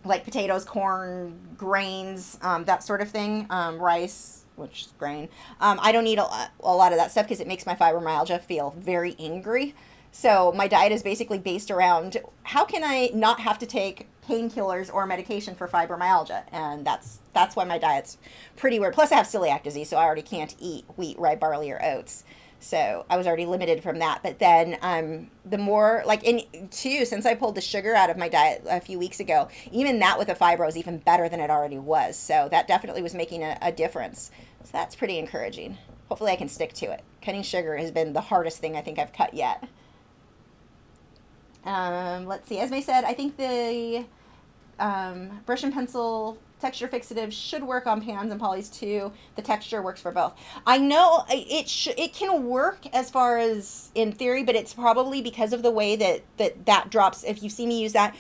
like potatoes, corn, grains, that sort of thing. Rice, which is grain. I don't need a lot of that stuff because it makes my fibromyalgia feel very angry. So my diet is basically based around how can I not have to take painkillers or medication for fibromyalgia, and that's why my diet's pretty weird. Plus I have celiac disease, so I already can't eat wheat, rye, barley, or oats. So I was already limited from that. But then the more, like, since I pulled the sugar out of my diet a few weeks ago, even that with a fibro is even better than it already was. So that definitely was making a difference. So that's pretty encouraging. Hopefully I can stick to it. Cutting sugar has been the hardest thing I think I've cut yet. Let's see. As May said, I think the brush and pencil texture fixative should work on pans and polys too. The texture works for both. I know it can work as far as in theory, but it's probably because of the way that drops. If you see me use that,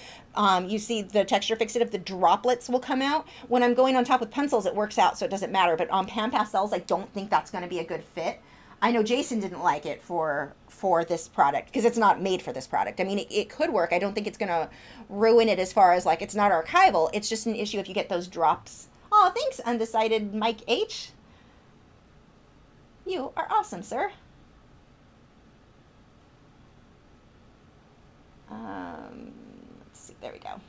you see the texture fixative, the droplets will come out. When I'm going on top with pencils, it works out, so it doesn't matter. But on Pan Pastels, I don't think that's going to be a good fit. I know Jason didn't like it for this product because it's not made for this product. I mean, it could work. I don't think it's going to ruin it as far as, like, it's not archival. It's just an issue if you get those drops. Oh, thanks, Undecided Mike H. You are awesome, sir. Let's see. There we go.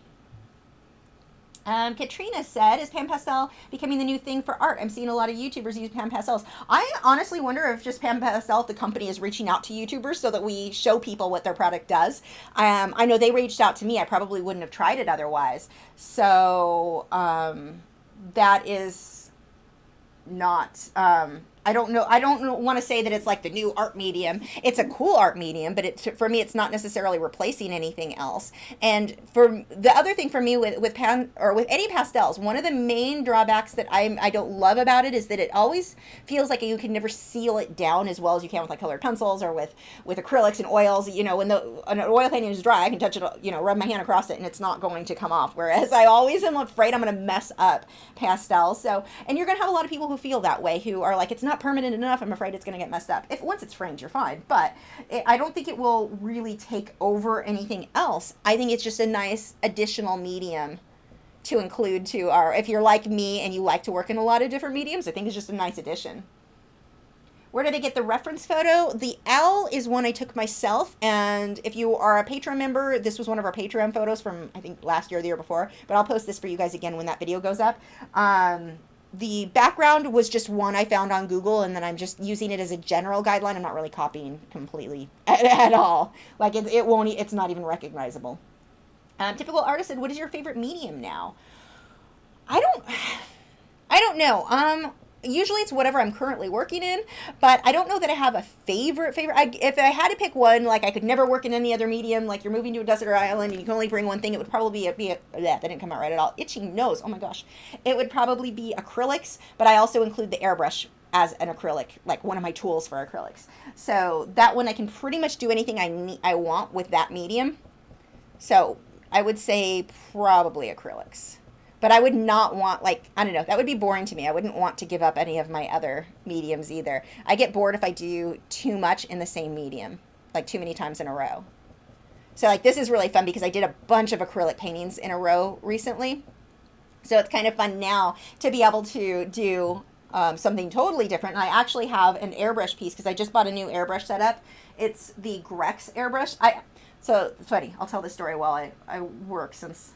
Katrina said, is Pan Pastel becoming the new thing for art? I'm seeing a lot of YouTubers use Pan Pastels. I honestly wonder if just Pan Pastel, the company, is reaching out to YouTubers so that we show people what their product does. I know they reached out to me. I probably wouldn't have tried it otherwise. So that is not... I don't know. I don't want to say that it's like the new art medium. It's a cool art medium, but for me, it's not necessarily replacing anything else. And for the other thing for me with pan or with any pastels, one of the main drawbacks that I don't love about it is that it always feels like you can never seal it down as well as you can with like colored pencils or with acrylics and oils. You know, when an oil painting is dry, I can touch it, you know, rub my hand across it, and it's not going to come off. Whereas I always am afraid I'm going to mess up pastels. So, and you're going to have a lot of people who feel that way, who are like, it's not permanent enough, I'm afraid it's going to get messed up. Once it's framed, you're fine, but I don't think it will really take over anything else. I think it's just a nice additional medium to include to our, if you're like me and you like to work in a lot of different mediums, I think it's just a nice addition. Where did I get the reference photo? The L is one I took myself, and if you are a Patreon member, this was one of our Patreon photos from, I think, last year or the year before, but I'll post this for you guys again when that video goes up. The background was just one I found on Google, and then I'm just using it as a general guideline. I'm not really copying completely at all. Like, it's not even recognizable. Typical artist said, what is your favorite medium now? I don't know. Usually it's whatever I'm currently working in, but I don't know that I have a favorite. If I had to pick one, like I could never work in any other medium, like you're moving to a desert or island and you can only bring one thing, it would probably be that didn't come out right at all. Itching nose, oh my gosh. It would probably be acrylics, but I also include the airbrush as an acrylic, like one of my tools for acrylics. So that one I can pretty much do anything I want with that medium. So I would say probably acrylics. But I would not want, like, I don't know, that would be boring to me. I wouldn't want to give up any of my other mediums either. I get bored if I do too much in the same medium, like too many times in a row. So, like, this is really fun because I did a bunch of acrylic paintings in a row recently. So it's kind of fun now to be able to do something totally different. And I actually have an airbrush piece because I just bought a new airbrush setup. It's the Grex airbrush. So it's funny. I'll tell this story while I work, since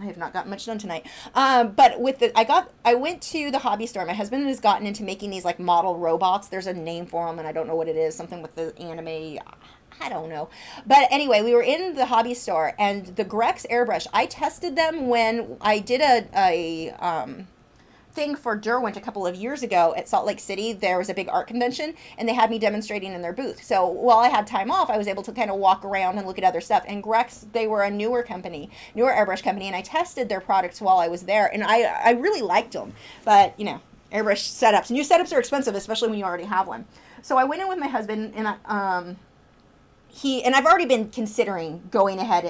I have not gotten much done tonight. But with I went to the hobby store. My husband has gotten into making these like model robots. There's a name for them, and I don't know what it is. Something with the anime. I don't know. But anyway, we were in the hobby store, and the Grex airbrush, I tested them when I did a thing for Derwent a couple of years ago at Salt Lake City. There was a big art convention, and they had me demonstrating in their booth. So while I had time off, I was able to kind of walk around and look at other stuff. And Grex, they were a newer airbrush company, and I tested their products while I was there, and I really liked them. But, you know, airbrush setups. New setups are expensive, especially when you already have one. So I went in with my husband, and I've already been considering going ahead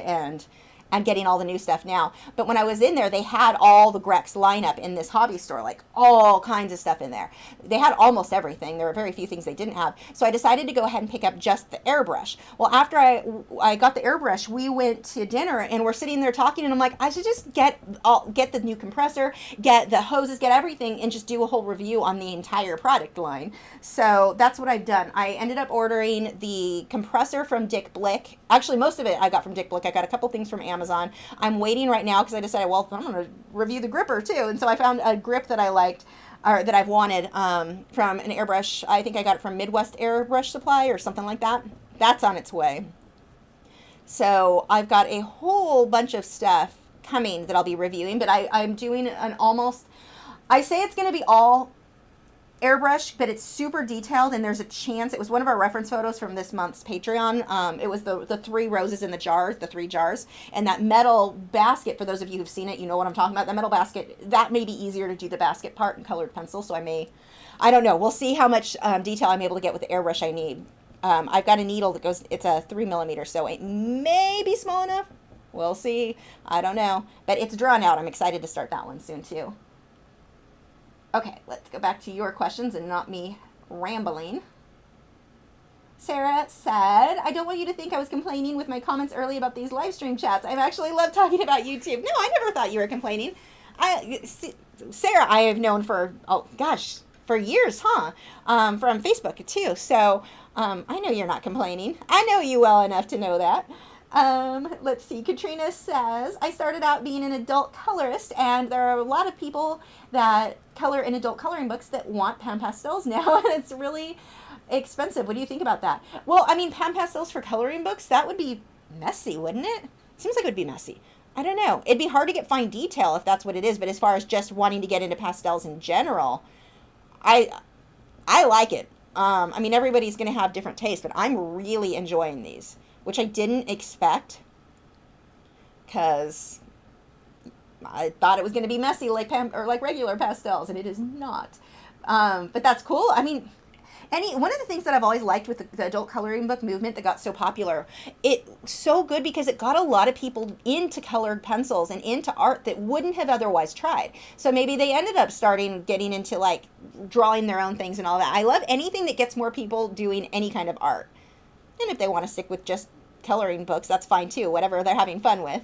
I'm getting all the new stuff now. But when I was in there, they had all the Grex lineup in this hobby store, like all kinds of stuff in there. They had almost everything. There were very few things they didn't have. So I decided to go ahead and pick up just the airbrush. Well, after I got the airbrush, we went to dinner and we're sitting there talking, and I'm like, I should just get the new compressor, get the hoses, get everything, and just do a whole review on the entire product line. So that's what I've done. I ended up ordering the compressor from Dick Blick. Actually, most of it I got from Dick Blick. I got a couple things from Amazon. I'm waiting right now because I decided, well, I'm going to review the gripper too. And so I found a grip that I liked, or that I've wanted, from an airbrush. I think I got it from Midwest Airbrush Supply or something like that. That's on its way. So I've got a whole bunch of stuff coming that I'll be reviewing, but I'm doing an almost, I say it's going to be all airbrush, but it's super detailed, and there's a chance, it was one of our reference photos from this month's Patreon. It was the 3 roses in the jars, the 3 jars, and that metal basket, for those of you who've seen it, you know what I'm talking about. That metal basket, that may be easier to do the basket part in colored pencil, so I don't know. We'll see how much detail I'm able to get with the airbrush I need. I've got a needle that goes, it's a 3mm, so it may be small enough. We'll see. I don't know, but it's drawn out. I'm excited to start that one soon too. Okay, let's go back to your questions and not me rambling. Sarah said, I don't want you to think I was complaining with my comments early about these live stream chats. I've actually loved talking about YouTube. No, I never thought you were complaining. Sarah, I have known for, oh gosh, for years, huh? From Facebook too. So I know you're not complaining. I know you well enough to know that. Let's see. Katrina says, I started out being an adult colorist, and there are a lot of people that color in adult coloring books that want Pan Pastels now, and it's really expensive. What do you think about that? Well, I mean, Pan Pastels for coloring books, that would be messy, wouldn't it? Seems like it would be messy. I don't know. It'd be hard to get fine detail if that's what it is, but as far as just wanting to get into pastels in general, I like it. I mean, everybody's going to have different tastes, but I'm really enjoying these, which I didn't expect, because I thought it was going to be messy like regular pastels, and it is not. But that's cool. I mean, one of the things that I've always liked with the adult coloring book movement that got so popular, it's so good because it got a lot of people into colored pencils and into art that wouldn't have otherwise tried. So maybe they ended up getting into like drawing their own things and all that. I love anything that gets more people doing any kind of art. And if they want to stick with just coloring books, that's fine too, whatever they're having fun with.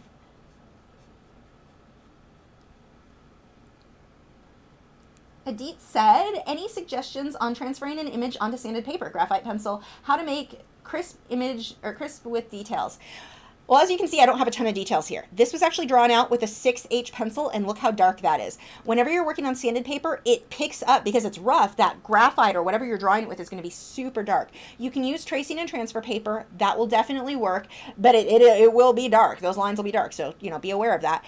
Adit said, any suggestions on transferring an image onto sanded paper, graphite pencil, how to make crisp image or crisp with details? Well, as you can see, I don't have a ton of details here. This was actually drawn out with a 6H pencil, and look how dark that is. Whenever you're working on sanded paper, it picks up, because it's rough, that graphite or whatever you're drawing it with is going to be super dark. You can use tracing and transfer paper. That will definitely work, but it will be dark. Those lines will be dark, so, be aware of that.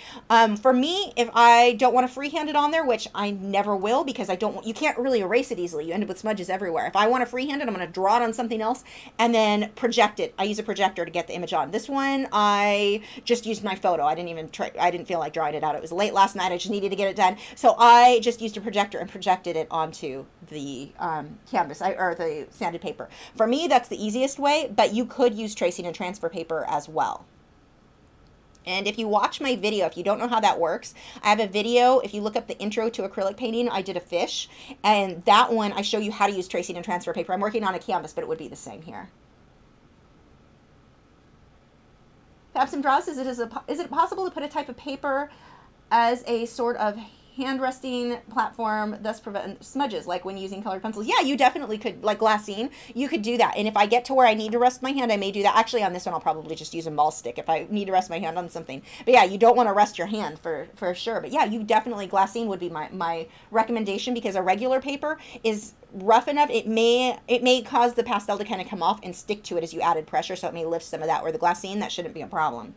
For me, if I don't want to freehand it on there, which I never will, because you can't really erase it easily. You end up with smudges everywhere. If I want to freehand it, I'm going to draw it on something else and then project it. I use a projector to get the image on. This one, I just used my photo. I didn't feel like drawing it out. It was late last night. I just needed to get it done. So I just used a projector and projected it onto the canvas, or the sanded paper. For me, that's the easiest way, but you could use tracing and transfer paper as well. And if you watch my video, if you don't know how that works, I have a video. If you look up the intro to acrylic painting, I did a fish, and that one I show you how to use tracing and transfer paper. I'm working on a canvas, but it would be the same here. Tabs and Draws says, is it possible to put a type of paper as a sort of hand resting platform, thus prevent smudges, like when using colored pencils? Yeah, you definitely could, like glassine, you could do that. And if I get to where I need to rest my hand, I may do that. Actually, on this one, I'll probably just use a mall stick if I need to rest my hand on something. But yeah, you don't want to rest your hand for sure. But yeah, you definitely, glassine would be my recommendation, because a regular paper is rough enough. It may cause the pastel to kind of come off and stick to it as you added pressure, so it may lift some of that, where the glassine, that shouldn't be a problem.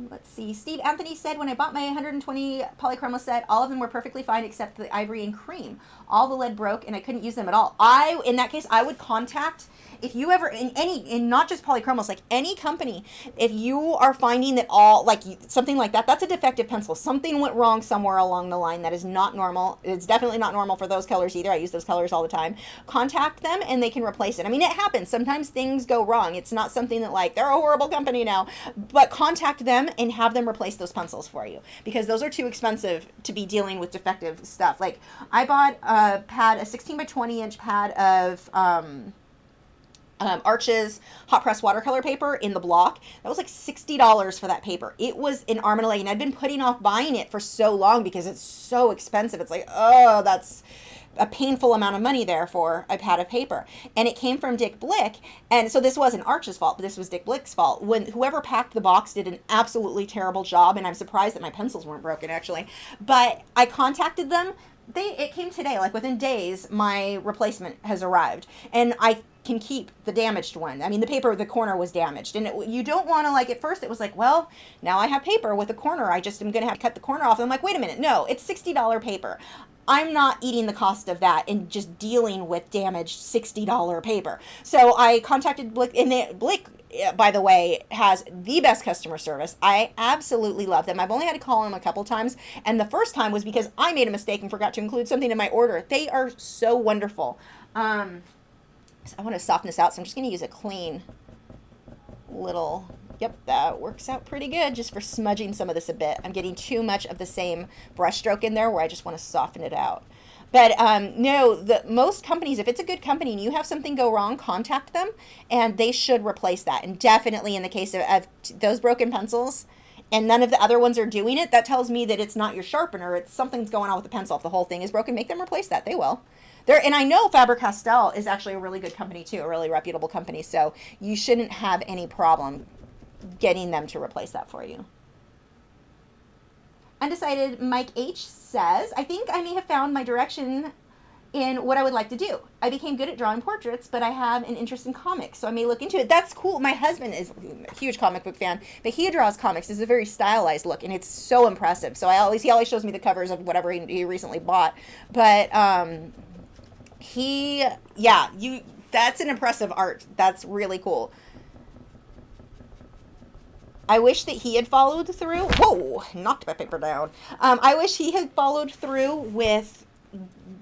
Let's see. Steve Anthony said, when I bought my 120 polychroma set, all of them were perfectly fine except the ivory and cream. All the lead broke and I couldn't use them at all. In that case, I would contact if you ever, in not just polychromos, like any company, if you are finding that all, like something like that, that's a defective pencil. Something went wrong somewhere along the line that is not normal. It's definitely not normal for those colors either. I use those colors all the time. Contact them and they can replace it. I mean, it happens. Sometimes things go wrong. It's not something that like, they're a horrible company now, but contact them and have them replace those pencils for you, because those are too expensive to be dealing with defective stuff. Like I bought a pad, a 16 by 20 inch pad of Arches hot press watercolor paper in the block. That was like $60 for that paper. It was an arm and a leg, and I'd been putting off buying it for so long because it's so expensive. It's like, oh, that's a painful amount of money there for a pad of paper. And it came from Dick Blick, and so this wasn't Arch's fault, but this was Dick Blick's fault. When whoever packed the box did an absolutely terrible job, and I'm surprised that my pencils weren't broken actually. But I contacted them. It came today, like within days, my replacement has arrived, and I can keep the damaged one. I mean, the paper, the corner was damaged, and you don't want to, like, at first it was like, well, now I have paper with a corner, I just am going to have to cut the corner off. And I'm like, wait a minute, no, it's $60 paper. I'm not eating the cost of that and just dealing with damaged $60 paper. So I contacted Blick, and Blick, by the way, has the best customer service. I absolutely love them. I've only had to call them a couple times, and the first time was because I made a mistake and forgot to include something in my order. They are so wonderful. So I want to soften this out, so I'm just going to use a clean little, yep, that works out pretty good just for smudging some of this a bit. I'm getting too much of the same brush stroke in there where I just want to soften it out. But no, most companies, if it's a good company and you have something go wrong, contact them and they should replace that. And definitely in the case of those broken pencils, and none of the other ones are doing it, that tells me that it's not your sharpener, it's something's going on with the pencil. If the whole thing is broken, make them replace that. They will. And I know Faber-Castell is actually a really good company too, a really reputable company, so you shouldn't have any problem getting them to replace that for you. Undecided Mike H says, I think I may have found my direction in what I would like to do. I became good at drawing portraits, but I have an interest in comics, so I may look into it. That's cool. My husband is a huge comic book fan, but he draws comics. It's a very stylized look, and it's so impressive. So he always shows me the covers of whatever he recently bought. But that's an impressive art. That's really cool. I wish that he had followed through. Whoa, knocked my paper down. I wish he had followed through with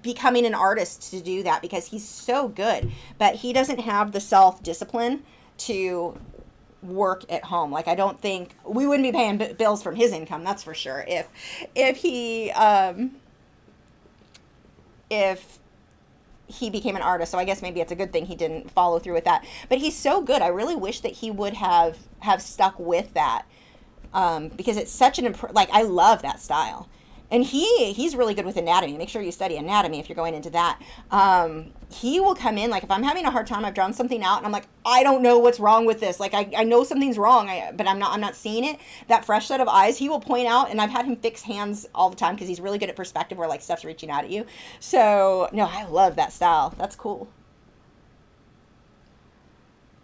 becoming an artist to do that, because he's so good, but he doesn't have the self-discipline to work at home. Like, I don't think we wouldn't be paying bills from his income, that's for sure, if he became an artist. So I guess maybe it's a good thing he didn't follow through with that. But he's so good. I really wish that he would have stuck with that, because it's such an like, I love that style. And he's really good with anatomy. Make sure you study anatomy if you're going into that. He will come in, like, if I'm having a hard time, I've drawn something out and I'm like, I don't know what's wrong with this. Like, I know something's wrong, but I'm not seeing it. That fresh set of eyes, he will point out, and I've had him fix hands all the time because he's really good at perspective where, like, stuff's reaching out at you. So, no, I love that style. That's cool.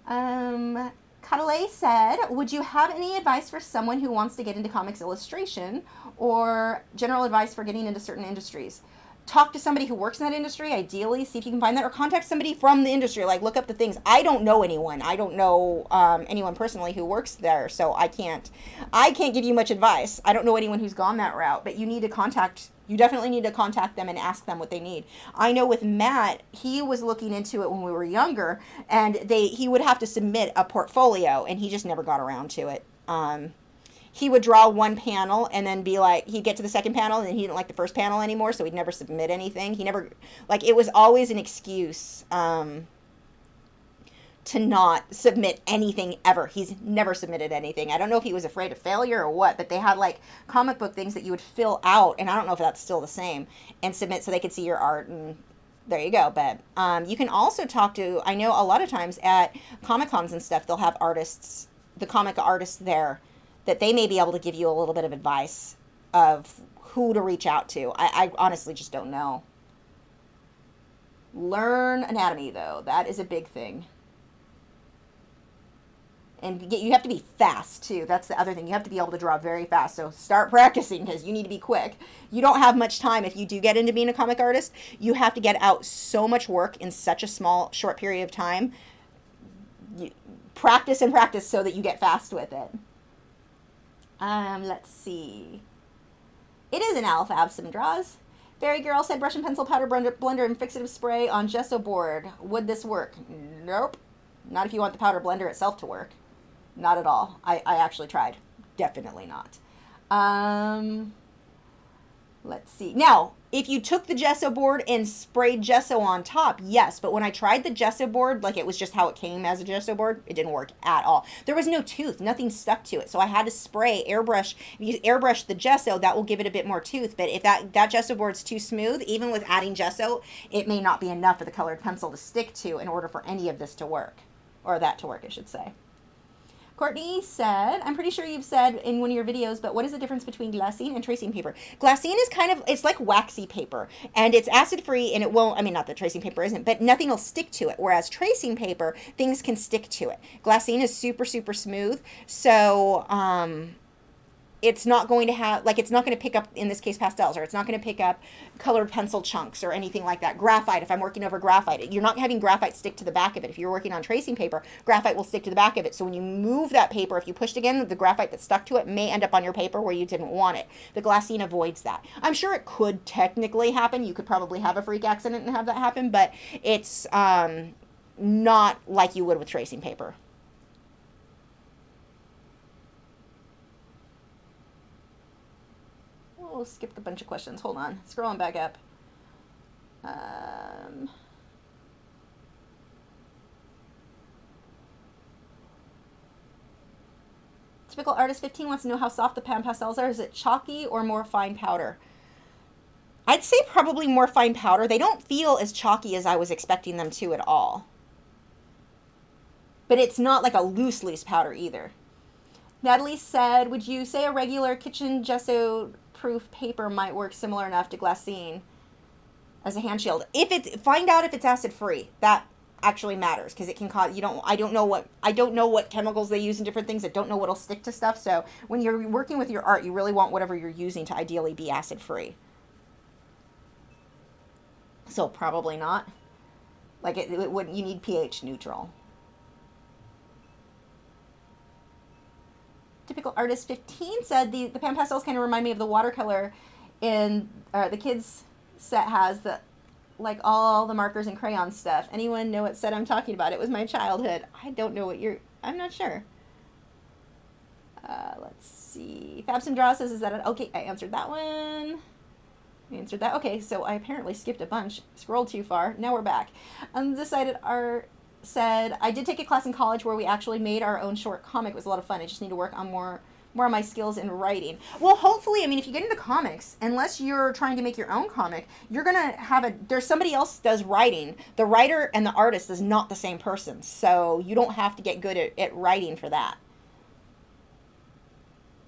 Cuddle said, would you have any advice for someone who wants to get into comics illustration, or general advice for getting into certain industries? Talk to somebody who works in that industry, ideally, see if you can find that, or contact somebody from the industry, like look up the things. I don't know anyone. I don't know anyone personally who works there, so I can't give you much advice. I don't know anyone who's gone that route, but you definitely need to contact them and ask them what they need. I know with Matt, he was looking into it when we were younger, and he would have to submit a portfolio, and he just never got around to it. He would draw one panel and then be like, he'd get to the second panel and then he didn't like the first panel anymore, so he'd never submit anything. He never, like, it was always an excuse to not submit anything ever. He's never submitted anything. I don't know if he was afraid of failure or what, but they had like comic book things that you would fill out, and I don't know if that's still the same, and submit so they could see your art, and there you go. But you can also talk to, I know a lot of times at Comic-Cons and stuff, they'll have artists, the comic artists there, that they may be able to give you a little bit of advice of who to reach out to. I honestly just don't know. Learn anatomy, though. That is a big thing. And you have to be fast, too. That's the other thing. You have to be able to draw very fast. So start practicing, because you need to be quick. You don't have much time if you do get into being a comic artist. You have to get out so much work in such a short period of time. practice and practice so that you get fast with it. Let's see. It is an alfab, some draws. Fairy Girl said brush and pencil, powder blender, and fixative spray on gesso board. Would this work? Nope. Not if you want the powder blender itself to work. Not at all. I actually tried. Definitely not. Let's see. Now, if you took the gesso board and sprayed gesso on top, yes. But when I tried the gesso board, like it was just how it came as a gesso board, it didn't work at all. There was no tooth. Nothing stuck to it. So I had to spray, airbrush. If you airbrush the gesso, that will give it a bit more tooth. But if that gesso board's too smooth, even with adding gesso, it may not be enough for the colored pencil to stick to in order for any of this to work. Or that to work, I should say. Courtney said, I'm pretty sure you've said in one of your videos, but what is the difference between glassine and tracing paper? Glassine is kind of, it's like waxy paper, and it's acid-free, and it won't, I mean, not that tracing paper isn't, but nothing will stick to it, whereas tracing paper, things can stick to it. Glassine is super, super smooth, so, it's not going to have, like, it's not going to pick up, in this case, pastels, or it's not going to pick up colored pencil chunks or anything like that. Graphite, if I'm working over graphite, you're not having graphite stick to the back of it. If you're working on tracing paper, graphite will stick to the back of it. So when you move that paper, if you pushed again, the graphite that's stuck to it may end up on your paper where you didn't want it. The glassine avoids that. I'm sure it could technically happen. You could probably have a freak accident and have that happen, but it's not like you would with tracing paper. We'll skip a bunch of questions. Hold on. Scrolling back up. Typical Artist 15 wants to know how soft the Pan Pastels are. Is it chalky or more fine powder? I'd say probably more fine powder. They don't feel as chalky as I was expecting them to at all. But it's not like a loose powder either. Natalie said, would you say a regular kitchen gesso proof paper might work similar enough to glassine as a hand shield? Find out if it's acid free. That actually matters, because it can cause, I don't know what chemicals they use in different things. I don't know what'll stick to stuff. So when you're working with your art, you really want whatever you're using to ideally be acid free. So probably not. Like it wouldn't, you need pH neutral. Typical Artist 15 said the Pan Pastels kind of remind me of the watercolor in the kids set has the, like, all the markers and crayon stuff. Anyone know what set I'm talking about? It was my childhood. I don't know what I'm not sure. Let's see. Fabs and Draw says, is that it? Okay, I answered that one. I answered that. Okay, so I apparently skipped a bunch. Scrolled too far. Now we're back. Undecided Art said, I did take a class in college where we actually made our own short comic. It was a lot of fun. I just need to work on more of my skills in writing. Well, hopefully, I mean, if you get into comics, unless you're trying to make your own comic, you're going to have there's somebody else does writing. The writer and the artist is not the same person. So you don't have to get good at writing for that.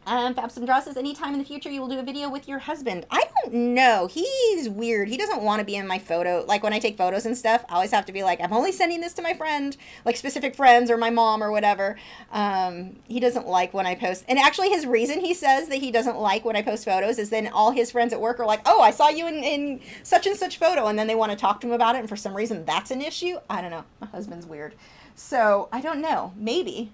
Fabs Draw says, anytime in the future you will do a video with your husband. I don't know. He's weird. He doesn't want to be in my photo. Like when I take photos and stuff, I always have to be like, I'm only sending this to my friend, like specific friends or my mom or whatever. He doesn't like when I post. And actually his reason he says that he doesn't like when I post photos is then all his friends at work are like, oh, I saw you in such and such photo. And then they want to talk to him about it. And for some reason that's an issue. I don't know. My husband's weird. So I don't know. Maybe.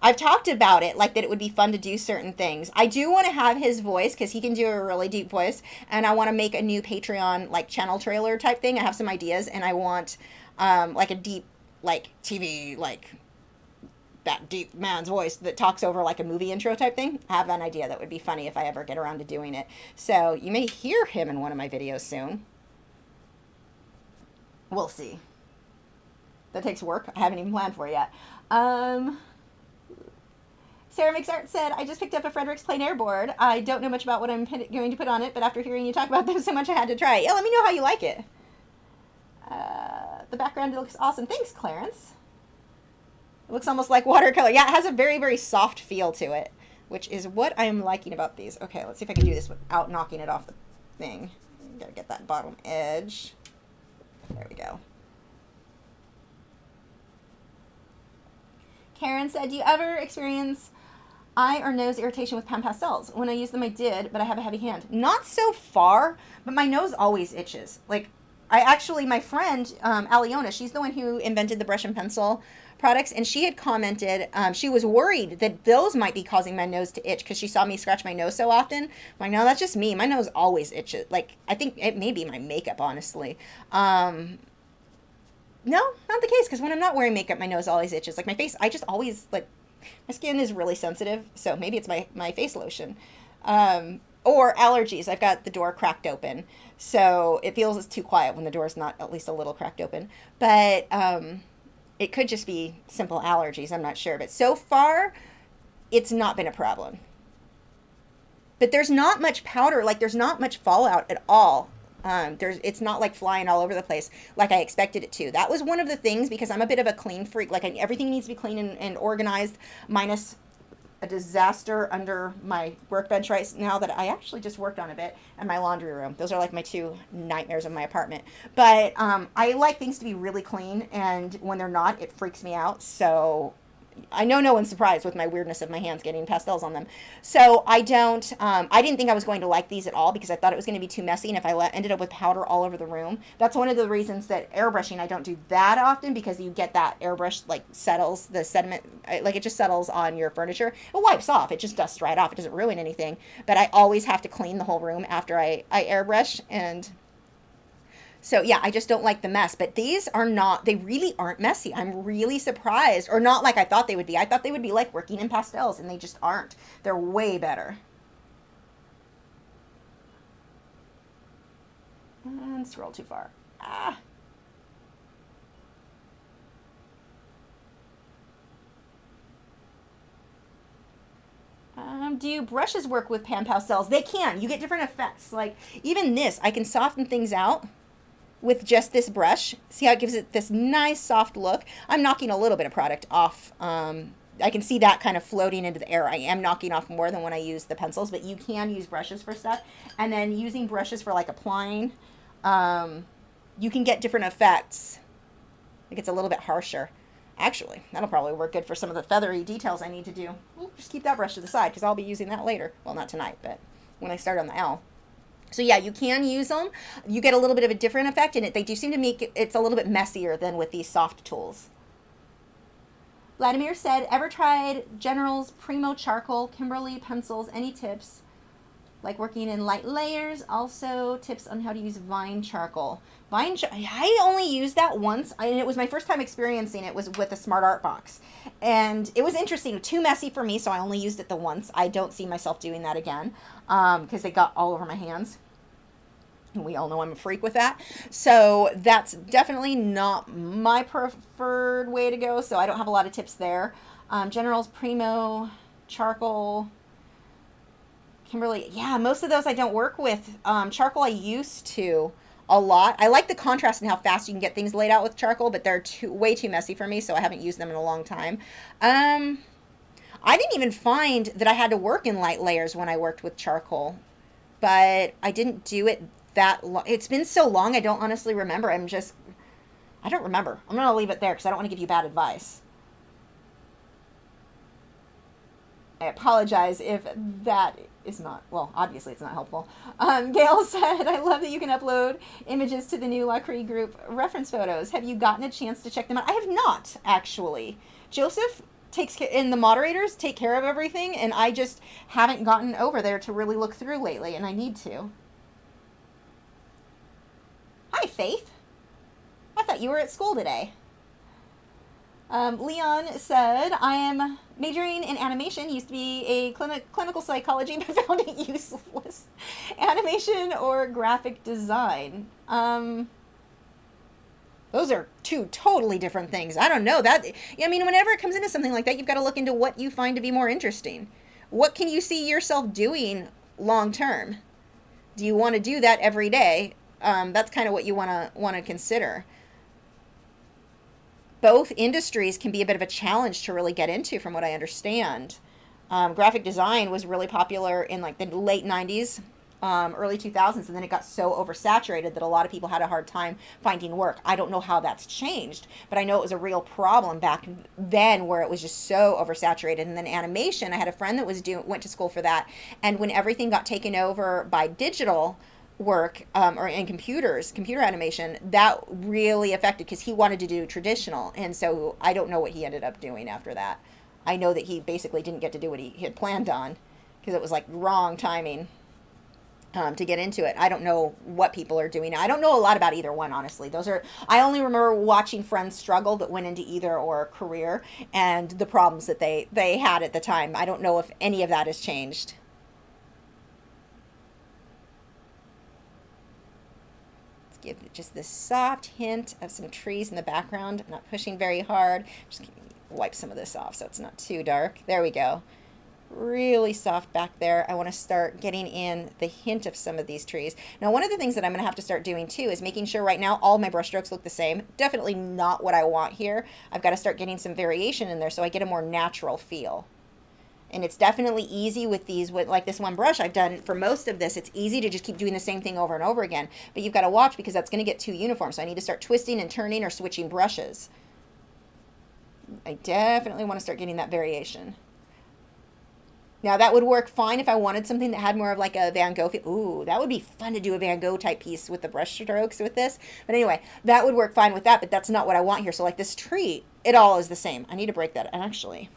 I've talked about it, like that it would be fun to do certain things. I do want to have his voice because he can do a really deep voice, and I want to make a new Patreon like channel trailer type thing. I have some ideas, and I want like a deep like TV like that deep man's voice that talks over like a movie intro type thing. I have an idea that would be funny if I ever get around to doing it. So you may hear him in one of my videos soon. We'll see. That takes work. I haven't even planned for it yet. Sarah Makes Art said, I just picked up a Frederick's plein air board. I don't know much about what I'm going to put on it, but after hearing you talk about them so much, I had to try it. Yeah, let me know how you like it. The background looks awesome. Thanks, Clarence. It looks almost like watercolor. Yeah, it has a very, very soft feel to it, which is what I'm liking about these. Okay, let's see if I can do this without knocking it off the thing. Gotta get that bottom edge. There we go. Karen said, do you ever experience eye or nose irritation with Pan Pastels? When I use them, I did, but I have a heavy hand. Not so far, but my nose always itches. Like, I actually, my friend, Aliona, she's the one who invented the brush and pencil products, and she had commented, she was worried that those might be causing my nose to itch because she saw me scratch my nose so often. I'm like, no, that's just me. My nose always itches. Like, I think it may be my makeup, honestly. No, not the case, because when I'm not wearing makeup, my nose always itches. Like, my face, I just always, like, my skin is really sensitive, so maybe it's my face lotion. Or allergies. I've got the door cracked open, so it feels it's too quiet when the door's not at least a little cracked open. But it could just be simple allergies. I'm not sure. But so far, it's not been a problem. But there's not much powder. Like, there's not much fallout at all. It's not like flying all over the place like I expected it to. That was one of the things, because I'm a bit of a clean freak. Like, everything needs to be clean and organized, minus a disaster under my workbench right now that I actually just worked on a bit, and my laundry room. Those are like my two nightmares of my apartment. But I like things to be really clean, and when they're not, it freaks me out. So I know no one's surprised with my weirdness of my hands getting pastels on them. So I didn't think I was going to like these at all, because I thought it was going to be too messy, and if I ended up with powder all over the room. That's one of the reasons that airbrushing I don't do that often, because you get that airbrush, like, settles the sediment, like, it just settles on your furniture. It wipes off, it just dusts right off, it doesn't ruin anything. But I always have to clean the whole room after I airbrush, and so yeah, I just don't like the mess. But these are not, they really aren't messy. I'm really surprised. Or not like I thought they would be. I thought they would be like working in pastels, and they just aren't. They're way better. And scroll too far. Ah. Do brushes work with Pan Pastels? They can. You get different effects. Like, even this, I can soften things out with just this brush. See how it gives it this nice soft look? I'm knocking a little bit of product off. I can see that kind of floating into the air. I am knocking off more than when I use the pencils, but you can use brushes for stuff. And then using brushes for, like, applying, you can get different effects. It gets a little bit harsher. Actually, that'll probably work good for some of the feathery details I need to do. We'll just keep that brush to the side, because I'll be using that later. Well, not tonight, but when I start on the L. So yeah, you can use them. You get a little bit of a different effect in it. They do seem to make it's a little bit messier than with these soft tools. Vladimir said, ever tried General's Primo Charcoal, Kimberly pencils, any tips? Like working in light layers, also tips on how to use Vine Charcoal. I only used that once, and it was my first time experiencing it was with a Smart Art box. And it was interesting, too messy for me, so I only used it the once. I don't see myself doing that again, because they got all over my hands. We all know I'm a freak with that. So that's definitely not my preferred way to go. So I don't have a lot of tips there. General's Primo, Charcoal, Kimberly. Yeah, most of those I don't work with. Charcoal I used to a lot. I like the contrast and how fast you can get things laid out with charcoal, but they're way too messy for me, so I haven't used them in a long time. I didn't even find that I had to work in light layers when I worked with charcoal, but I didn't do it that long. It's been so long, I don't honestly remember. I don't remember. I'm going to leave it there because I don't want to give you bad advice. I apologize if that is not, well, obviously it's not helpful. Gail said, I love that you can upload images to the new Lachri group reference photos. Have you gotten a chance to check them out? I have not, actually. Joseph takes care, and the moderators take care of everything, and I just haven't gotten over there to really look through lately, and I need to. Hi, Faith. I thought you were at school today. Leon said, I am majoring in animation. Used to be a clinical psychology, but found it useless. Animation or graphic design. Those are two totally different things. I don't know. I mean, whenever it comes into something like that, you've got to look into what you find to be more interesting. What can you see yourself doing long term? Do you want to do that every day? That's kind of what you want to consider. Both industries can be a bit of a challenge to really get into, from what I understand. Graphic design was really popular in like the late 90s, early 2000s, and then it got so oversaturated that a lot of people had a hard time finding work. I don't know how that's changed, but I know it was a real problem back then where it was just so oversaturated. And then animation, I had a friend that went to school for that, and when everything got taken over by digital, work or in computer animation, that really affected, because he wanted to do traditional. And so I don't know what he ended up doing after that. I know that he basically didn't get to do what he had planned on, because it was like wrong timing to get into it. I don't know what people are doing. I don't know a lot about either one, honestly. I only remember watching friends struggle that went into either or career, and the problems that they had at the time. I don't know if any of that has changed. Let's give just this soft hint of some trees in the background. I'm not pushing very hard. Just wipe some of this off so it's not too dark. There we go. Really soft back there. I want to start getting in the hint of some of these trees. Now, one of the things that I'm going to have to start doing too is making sure right now all my brush strokes look the same. Definitely not what I want here. I've got to start getting some variation in there so I get a more natural feel. And it's definitely easy with these, with like this one brush I've done for most of this, it's easy to just keep doing the same thing over and over again. But you've got to watch, because that's going to get too uniform. So I need to start twisting and turning or switching brushes. I definitely want to start getting that variation. Now, that would work fine if I wanted something that had more of like a Van Gogh feel. Ooh, that would be fun to do a Van Gogh type piece with the brush strokes with this. But anyway, that would work fine with that, but that's not what I want here. So like this tree, it all is the same. I need to break that. And actually,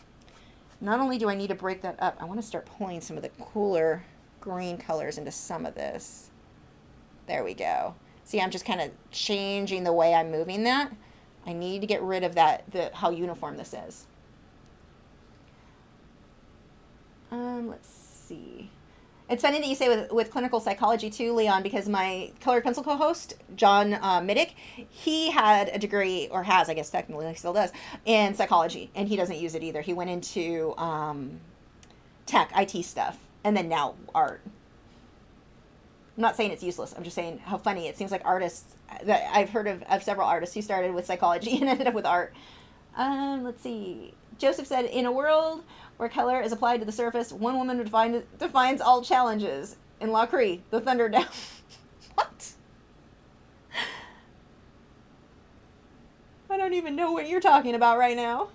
not only do I need to break that up, I want to start pulling some of the cooler green colors into some of this. There we go. See, I'm just kind of changing the way I'm moving that. I need to get rid of that, how uniform this is. Let's see. It's funny that you say with clinical psychology too, Leon, because my colored pencil co-host, John Middick, he had a degree, or has, I guess technically, he still does, in psychology, and he doesn't use it either. He went into tech, IT stuff, and then now art. I'm not saying it's useless. I'm just saying how funny. It seems like artists, that I've heard of several artists who started with psychology and ended up with art. Let's see. Joseph said, in a world where color is applied to the surface, one woman defines all challenges. In Lachri, the thunder down. What? I don't even know what you're talking about right now.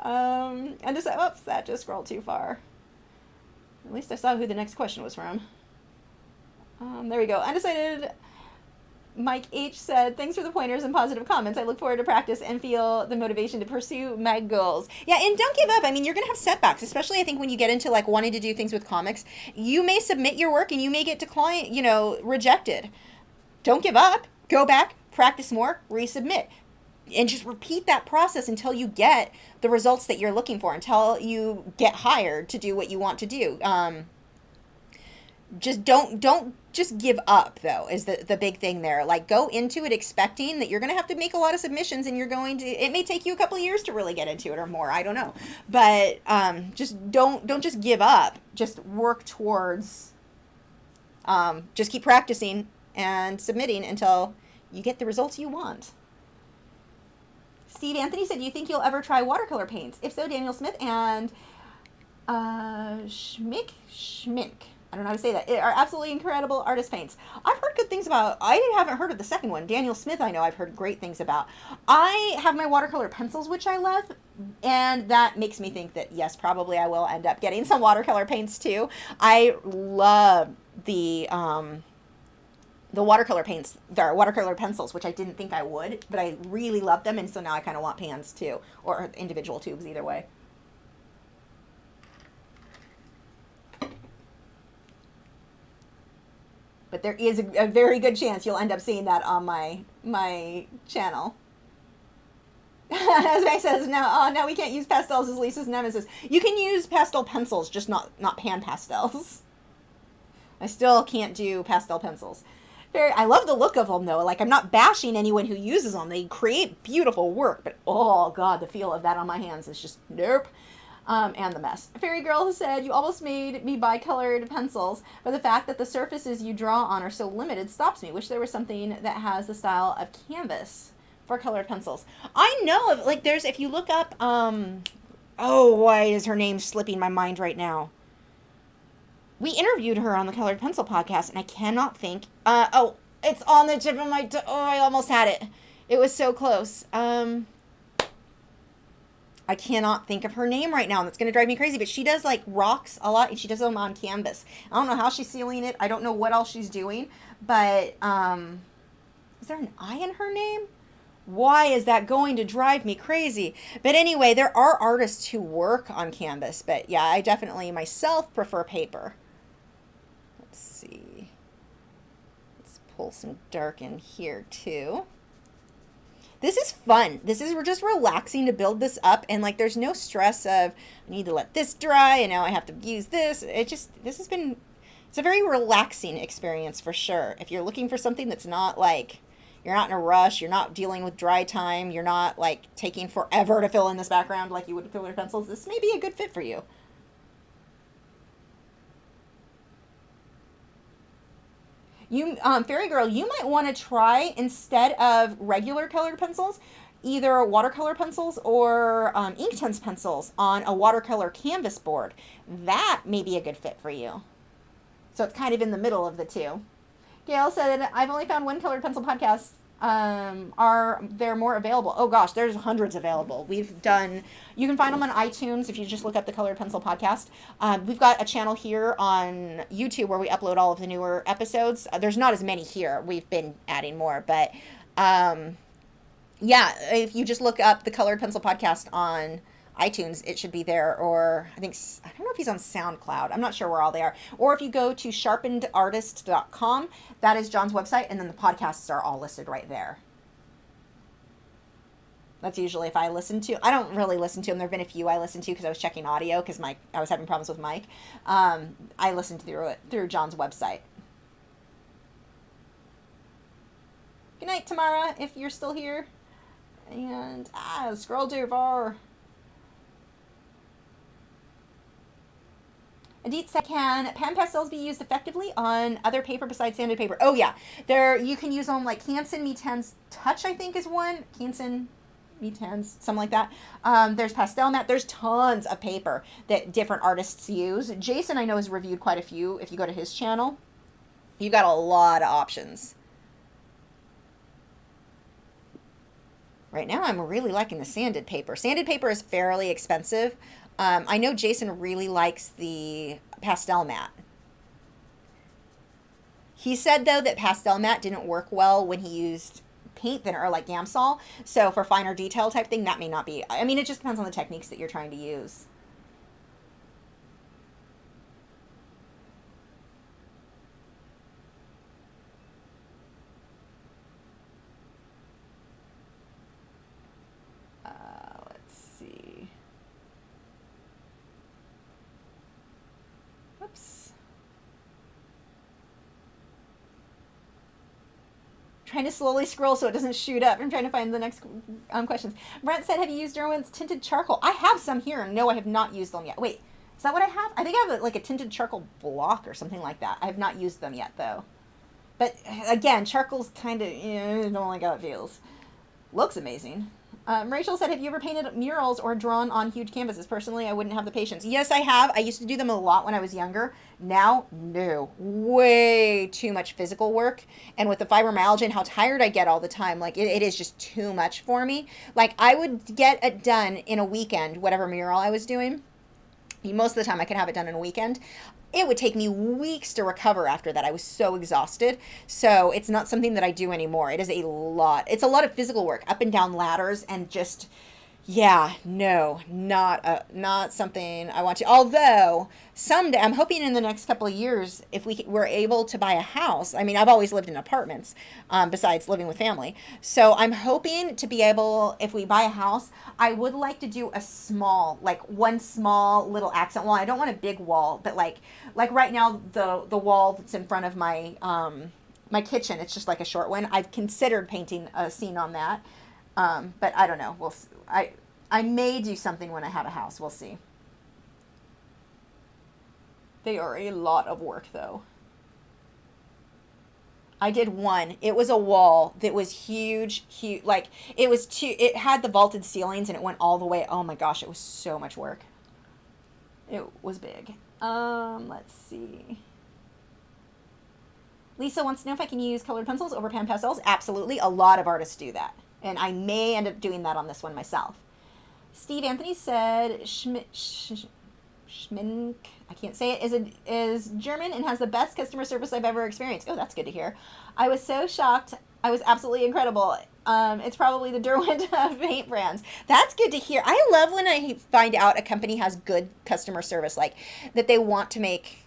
And just, oops, that just scrolled too far. At least I saw who the next question was from. There we go. Undecided Mike H said, thanks for the pointers and positive comments. I look forward to practice and feel the motivation to pursue my goals. Yeah, and don't give up. I mean, you're going to have setbacks, especially I think when you get into like wanting to do things with comics. You may submit your work and you may get declined, rejected. Don't give up. Go back, practice more, resubmit. And just repeat that process until you get the results that you're looking for, until you get hired to do what you want to do. Just don't just give up, though, is the big thing there. Like, go into it expecting that you're going to have to make a lot of submissions, and it may take you a couple of years to really get into it, or more, I don't know. But just don't just give up. Just work towards, just keep practicing and submitting until you get the results you want. Steve Anthony said, do you think you'll ever try watercolor paints? If so, Daniel Smith and Schmink, I don't know how to say that, are absolutely incredible artist paints. I've heard good things about, I haven't heard of the second one. Daniel Smith, I know I've heard great things about. I have my watercolor pencils, which I love, and that makes me think that, yes, probably I will end up getting some watercolor paints too. I love the watercolor paints, the watercolor pencils, which I didn't think I would, but I really love them, and so now I kind of want pans too, or individual tubes, either way. But there is a very good chance you'll end up seeing that on my channel. As May says, now we can't use pastels as Lisa's nemesis. You can use pastel pencils, just not pan pastels. I still can't do pastel pencils. I love the look of them, though. Like, I'm not bashing anyone who uses them. They create beautiful work, but oh god, the feel of that on my hands is just nope. And the mess. Fairy Girl said, you almost made me buy colored pencils, but the fact that the surfaces you draw on are so limited stops me. Wish there was something that has the style of canvas for colored pencils. I know of, like, if you look up, oh, why is her name slipping my mind right now? We interviewed her on the Colored Pencil podcast, and I cannot think, it's on the tip of my, I almost had it. It was so close. I cannot think of her name right now, and that's going to drive me crazy, but she does like rocks a lot, and she does them on canvas. I don't know how she's sealing it. I don't know what else she's doing, but is there an I in her name? Why is that going to drive me crazy? But anyway, there are artists who work on canvas, but yeah, I definitely myself prefer paper. Let's see. Let's pull some dark in here too. This is fun. This is just relaxing to build this up, and like there's no stress of I need to let this dry and now I have to use this. It's a very relaxing experience for sure. If you're looking for something that's not like you're not in a rush, you're not dealing with dry time, you're not like taking forever to fill in this background like you would with filler pencils, this may be a good fit for you. You, Fairy Girl, you might want to try, instead of regular colored pencils, either watercolor pencils or Inktense pencils on a watercolor canvas board. That may be a good fit for you. So it's kind of in the middle of the two. Gail said, I've only found one colored pencil podcast. Are there more available? Oh gosh, there's hundreds available. You can find them on iTunes if you just look up the Colored Pencil podcast. We've got a channel here on YouTube where we upload all of the newer episodes. There's not as many here. We've been adding more, but yeah, if you just look up the Colored Pencil podcast on iTunes, it should be there, or I don't know if he's on SoundCloud. I'm not sure where all they are. Or if you go to sharpenedartist.com, that is John's website, and then the podcasts are all listed right there. That's usually if I listen to. I don't really listen to them. There have been a few I listened to because I was checking audio because I was having problems with Mike. I listened through John's website. Good night, Tamara, if you're still here. And scroll too far. Adit said, can Pan Pastels be used effectively on other paper besides sanded paper? Oh, yeah. You can use them like Canson Me10's Touch, I think, is one. Canson Me10's, something like that. There's Pastel Mat. There's tons of paper that different artists use. Jason, I know, has reviewed quite a few. If you go to his channel, you've got a lot of options. Right now, I'm really liking the sanded paper. Sanded paper is fairly expensive. I know Jason really likes the Pastel Mat. He said, though, that Pastel Mat didn't work well when he used paint thinner or like Gamsol. So for finer detail type thing, that may not be. I mean, it just depends on the techniques that you're trying to use. Let's see. Whoops. Trying to slowly scroll so it doesn't shoot up. I'm trying to find the next questions. Brent said, have you used Derwent's tinted charcoal? I have some here. No, I have not used them yet. Wait, is that what I have? I think I have like a tinted charcoal block or something like that. I have not used them yet, though. But again, charcoal's kind of, I don't like how it feels. Looks amazing. Rachel said, have you ever painted murals or drawn on huge canvases? Personally, I wouldn't have the patience. Yes, I have. I used to do them a lot when I was younger. Now, no. Way too much physical work. And with the fibromyalgia and how tired I get all the time, like, it is just too much for me. Like, I would get it done in a weekend, whatever mural I was doing. Most of the time, I could have it done in a weekend. It would take me weeks to recover after that. I was so exhausted. So it's not something that I do anymore. It is a lot. It's a lot of physical work, up and down ladders, and just, yeah, no, not something I want to. Although someday, I'm hoping in the next couple of years, if we're able to buy a house. I mean, I've always lived in apartments, besides living with family. So I'm hoping to be able, if we buy a house, I would like to do a small, like one small little accent wall. I don't want a big wall, but like right now, the wall that's in front of my my kitchen, it's just like a short one. I've considered painting a scene on that, but I don't know. I may do something when I have a house. We'll see. They are a lot of work, though. I did one. It was a wall that was huge. Like, it had the vaulted ceilings and it went all the way. Oh my gosh, it was so much work. It was big. Let's see. Lisa wants to know if I can use colored pencils over Pan Pastels. Absolutely. A lot of artists do that. And I may end up doing that on this one myself. Steve Anthony said Schmink, I can't say it, is German and has the best customer service I've ever experienced. Oh, that's good to hear. I was so shocked. I was absolutely incredible. It's probably the Derwent paint brands. That's good to hear. I love when I find out a company has good customer service, like that they want to make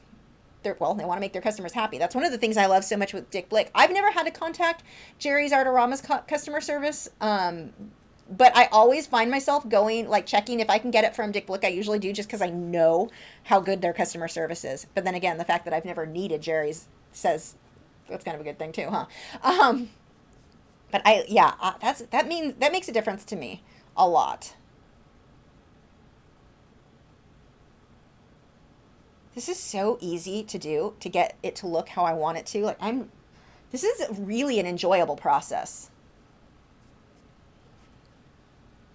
they want to make their customers happy. That's one of the things I love so much with Dick Blick. I've never had to contact Jerry's Artorama's customer service, but I always find myself going, like, checking if I can get it from Dick Blick. I usually do, just because I know how good their customer service is. But then again, the fact that I've never needed Jerry's says that's kind of a good thing too, huh? But that makes a difference to me a lot. This is so easy to do, to get it to look how I want it to. Like, this is really an enjoyable process.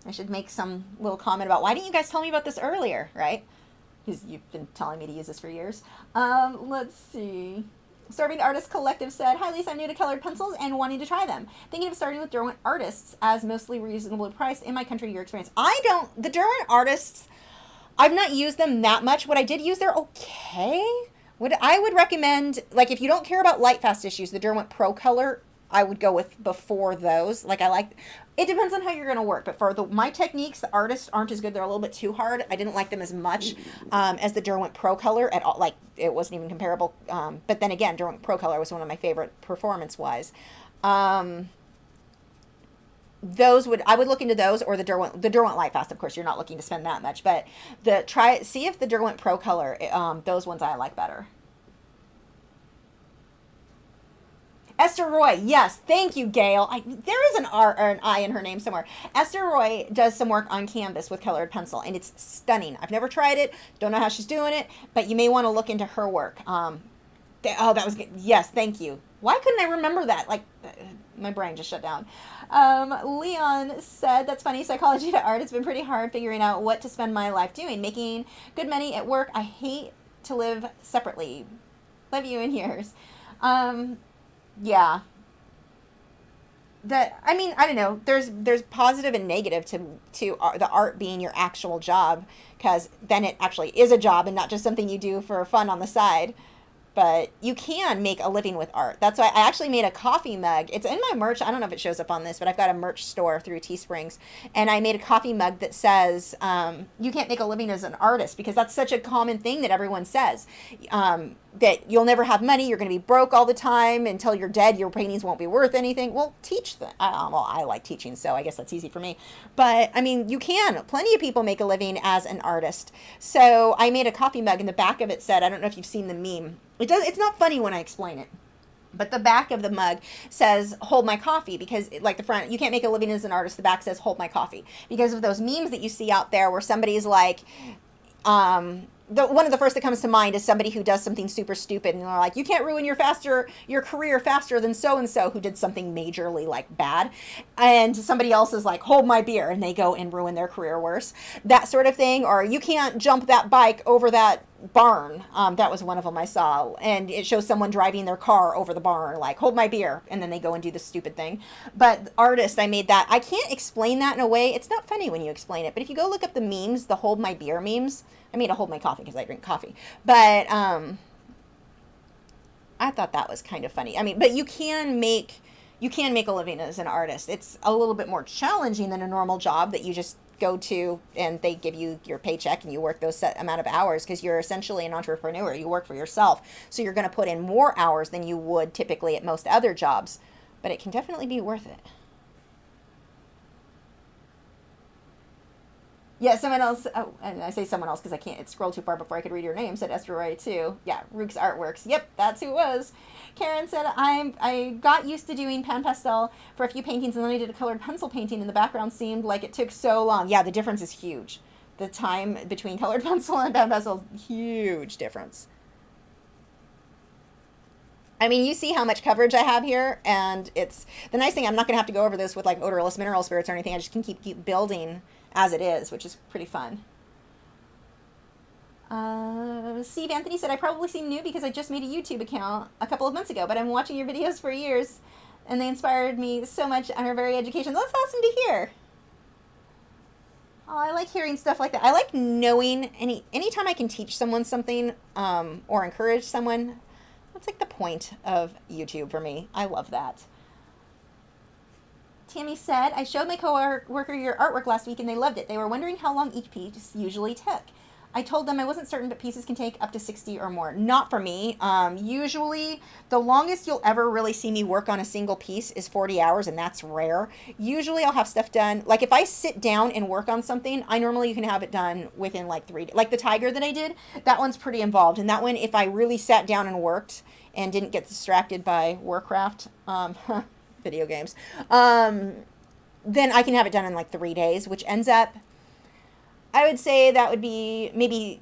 I should make some little comment about, why didn't you guys tell me about this earlier, right? Because you've been telling me to use this for years. Let's see. Starving Artist Collective said, hi Lisa, I'm new to colored pencils and wanting to try them. Thinking of starting with Derwent Artists as mostly reasonably priced. In my country, your experience. The Derwent Artists, I've not used them that much. What I did use, they're okay. What I would recommend, like, if you don't care about light fast issues, the Derwent Pro Color, I would go with before those. Like, it depends on how you're going to work. But for my techniques, the artists aren't as good. They're a little bit too hard. I didn't like them as much as the Derwent Pro Color at all. Like, it wasn't even comparable. But then again, Derwent Pro Color was one of my favorite performance-wise. I would look into those, or the Derwent Light Fast. Of course, you're not looking to spend that much. But see if the Derwent Pro Color, those ones I like better. Esther Roy, yes, thank you, Gail. There is an R or an I in her name somewhere. Esther Roy does some work on canvas with colored pencil, and it's stunning. I've never tried it, don't know how she's doing it, but you may want to look into her work. That was good. Yes, thank you. Why couldn't I remember that? Like, my brain just shut down. Leon said, that's funny, psychology to art. It's been pretty hard figuring out what to spend my life doing. Making good money at work. I hate to live separately. Love you in yours. Yeah. I don't know. There's positive and negative to the art being your actual job, because then it actually is a job and not just something you do for fun on the side. But you can make a living with art. That's why I actually made a coffee mug. It's in my merch. I don't know if it shows up on this, but I've got a merch store through Teesprings. And I made a coffee mug that says, you can't make a living as an artist, because that's such a common thing that everyone says. That you'll never have money, you're going to be broke all the time, until you're dead, your paintings won't be worth anything. Well, teach them. Well, I like teaching, so I guess that's easy for me. But, you can. Plenty of people make a living as an artist. So I made a coffee mug, and the back of it said, I don't know if you've seen the meme. It's not funny when I explain it. But the back of the mug says, hold my coffee, because like the front, you can't make a living as an artist. The back says, hold my coffee. Because of those memes that you see out there where somebody's like, one of the first that comes to mind is somebody who does something super stupid, and they're like, you can't ruin your career faster than so-and-so who did something majorly, like, bad. And somebody else is like, hold my beer, and they go and ruin their career worse. That sort of thing. Or you can't jump that bike over that barn. That was one of them I saw. And it shows someone driving their car over the barn, like, hold my beer, and then they go and do this stupid thing. But artist, I made that. I can't explain that in a way. It's not funny when you explain it. But if you go look up the memes, the hold my beer memes, I made a hold my coffee because I drink coffee. But I thought that was kind of funny. But you can make a living as an artist. It's a little bit more challenging than a normal job that you just go to and they give you your paycheck and you work those set amount of hours, because you're essentially an entrepreneur. You work for yourself. So you're going to put in more hours than you would typically at most other jobs. But it can definitely be worth it. Yeah, someone else, and I say someone else because I can't scroll too far before I could read your name, said Esther Roy too. Yeah, Rook's Artworks. Yep, that's who it was. Karen said, I got used to doing Pan Pastel for a few paintings, and then I did a colored pencil painting, and the background seemed like it took so long. Yeah, the difference is huge. The time between colored pencil and Pan Pastel is huge difference. You see how much coverage I have here, and it's the nice thing, I'm not going to have to go over this with like odorless mineral spirits or anything. I just can keep building as it is, which is pretty fun. Steve Anthony said, I probably seem new because I just made a YouTube account a couple of months ago, but I'm watching your videos for years, and they inspired me so much and are very educational. That's awesome to hear. Oh, I like hearing stuff like that. I like knowing anytime I can teach someone something or encourage someone. That's like the point of YouTube for me. I love that. Tammy said, I showed my coworker your artwork last week and they loved it. They were wondering how long each piece usually took. I told them I wasn't certain, but pieces can take up to 60 or more. Not for me. Usually, the longest you'll ever really see me work on a single piece is 40 hours, and that's rare. Usually, I'll have stuff done. Like, if I sit down and work on something, I normally can have it done within, like, 3 days. Like, the tiger that I did, that one's pretty involved. And that one, if I really sat down and worked and didn't get distracted by Warcraft, video games, then I can have it done in, like, 3 days, which ends up... I would say that would be maybe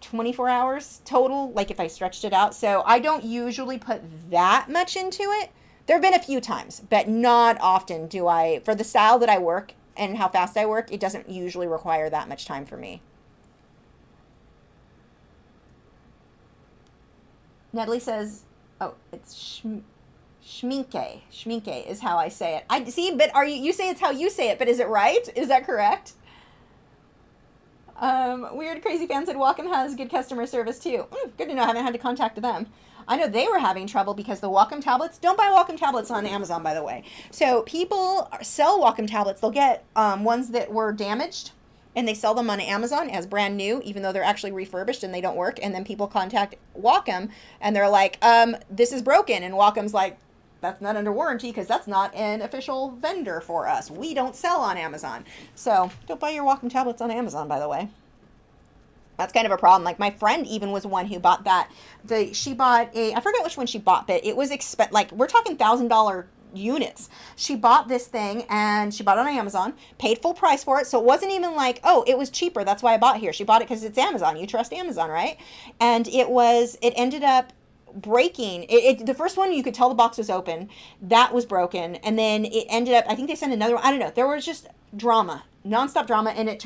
24 hours total, like if I stretched it out. So I don't usually put that much into it. There have been a few times, but not often do I. For the style that I work and how fast I work, it doesn't usually require that much time for me. Natalie says, oh, it's schminke. Schminke is how I say it. I see, but you say it's how you say it, but is it right? Is that correct? Weird Crazy Fan said Wacom has good customer service too. Good to know. I haven't had to contact them. I know they were having trouble because the Wacom tablets, don't buy Wacom tablets on Amazon, by the way. So people sell Wacom tablets. They'll get ones that were damaged and they sell them on Amazon as brand new, even though they're actually refurbished and they don't work. And then people contact Wacom and they're like, this is broken. And Wacom's like, that's not under warranty because that's not an official vendor for us. We don't sell on Amazon. So don't buy your Wacom tablets on Amazon, by the way. That's kind of a problem. Like my friend even was one who bought that. She bought I forget which one she bought, but it was like we're talking $1,000 units. She bought this thing and she bought it on Amazon, paid full price for it. So it wasn't even like, oh, it was cheaper. That's why I bought it here. She bought it because it's Amazon. You trust Amazon, right? And it ended up breaking. The first one, you could tell the box was open. That was broken. And then it ended up, I think they sent another one. I don't know. There was just drama, nonstop drama. And it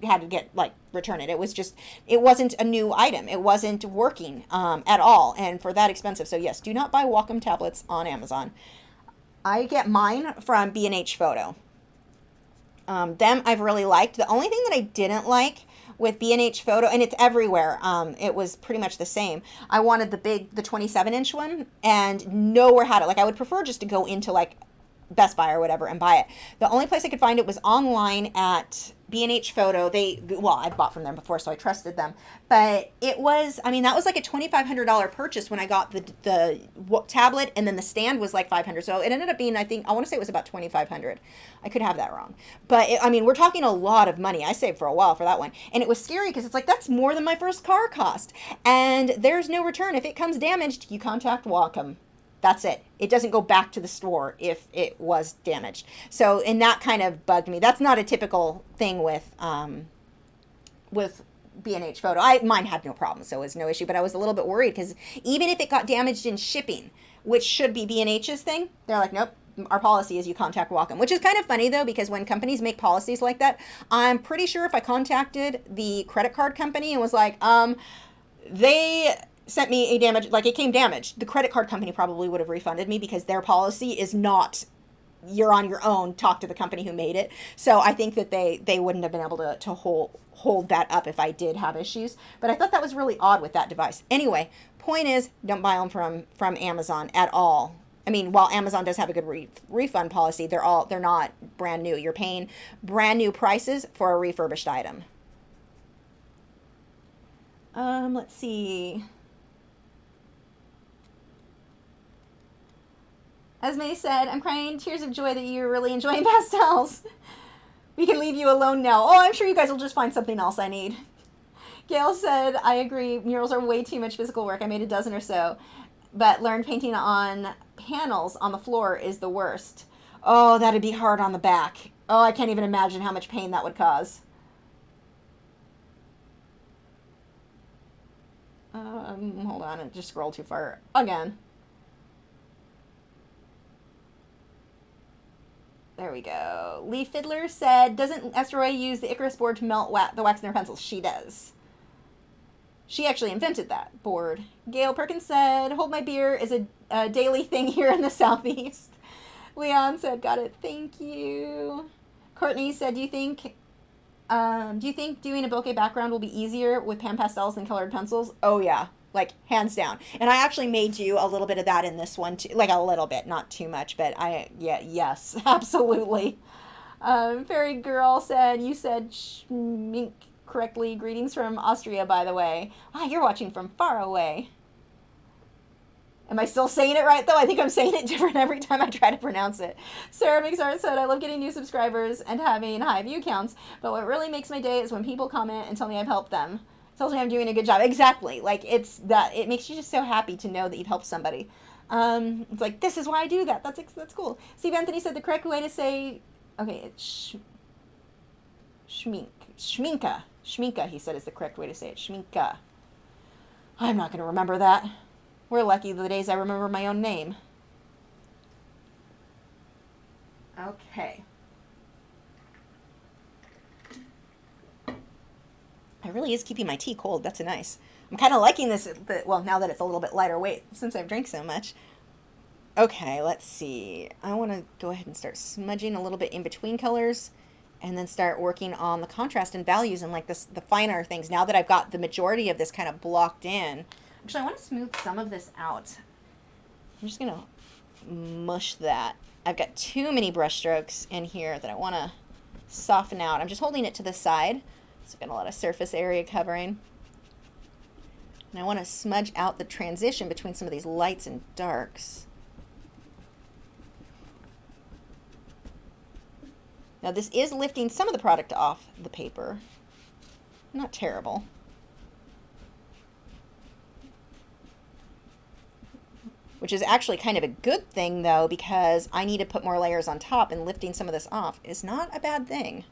had to get return it. It wasn't a new item. It wasn't working at all. And for that expensive. So yes, do not buy Wacom tablets on Amazon. I get mine from B&H Photo. Them I've really liked. The only thing that I didn't like with B&H Photo, and it's everywhere, it was pretty much the same. I wanted the 27-inch one, and nowhere had it. I would prefer just to go into Best Buy or whatever and buy it. The only place I could find it was online at B&H Photo. I bought from them before, so I trusted them. But it was, that was like a $2,500 purchase when I got the tablet, and then the stand was like $500. So it ended up being, I want to say it was about $2,500. I could have that wrong. But we're talking a lot of money. I saved for a while for that one. And it was scary because it's like, that's more than my first car cost. And there's no return. If it comes damaged, you contact Wacom. That's it. It doesn't go back to the store if it was damaged. So, and that kind of bugged me. That's not a typical thing with B&H Photo. Mine had no problem, so it was no issue. But I was a little bit worried because even if it got damaged in shipping, which should be B&H's thing, they're like, nope. Our policy is you contact Wacom, which is kind of funny though, because when companies make policies like that, I'm pretty sure if I contacted the credit card company and was like, they sent me a damage, it came damaged, the credit card company probably would have refunded me because their policy is not, you're on your own, talk to the company who made it. So I think that they wouldn't have been able to hold that up if I did have issues. But I thought that was really odd with that device. Anyway, point is, don't buy them from Amazon at all. While Amazon does have a good refund policy, they're not brand new. You're paying brand new prices for a refurbished item. Let's see. Esme said, I'm crying tears of joy that you're really enjoying pastels. We can leave you alone now. Oh, I'm sure you guys will just find something else I need. Gail said, I agree. Murals are way too much physical work. I made a dozen or so. But learned painting on panels on the floor is the worst. Oh, that'd be hard on the back. Oh, I can't even imagine how much pain that would cause. Hold on, I just scrolled too far again. There we go. Lee Fiddler said, doesn't Esther Roy use the Icarus board to melt the wax in her pencils? She does. She actually invented that board. Gail Perkins said, hold my beer is a daily thing here in the Southeast. Leon said, got it. Thank you. Courtney said, do you think doing a bokeh background will be easier with Pan Pastels than colored pencils? Oh yeah, like hands down. And I actually made you a little bit of that in this one too, like a little bit, not too much, but yes, absolutely. Fairy Girl said, you said schmink correctly. Greetings from Austria, by the way. Ah, you're watching from far away. Am I still saying it right, though? I think I'm saying it different every time I try to pronounce it. Sarah McSart said, I love getting new subscribers and having high view counts, but what really makes my day is when people comment and tell me I've helped them. It tells me I'm doing a good job. Exactly. Like, it's that, it makes you just so happy to know that you've helped somebody. It's like, this is why I do that. That's cool. Steve Anthony said the correct way to say, okay, it's Schminka. Schminka, he said, is the correct way to say it. Schminka. I'm not going to remember that. We're lucky the days I remember my own name. Okay. It really is keeping my tea cold. That's nice. I'm kind of liking this, well, now that it's a little bit lighter weight since I've drank so much. Okay, let's see. I want to go ahead and start smudging a little bit in between colors and then start working on the contrast and values and like the finer things. Now that I've got the majority of this kind of blocked in, actually, I want to smooth some of this out. I'm just going to mush that. I've got too many brush strokes in here that I want to soften out. I'm just holding it to the side, so I've got a lot of surface area covering. And I want to smudge out the transition between some of these lights and darks. Now, this is lifting some of the product off the paper. Not terrible. Which is actually kind of a good thing, though, because I need to put more layers on top, and lifting some of this off is not a bad thing.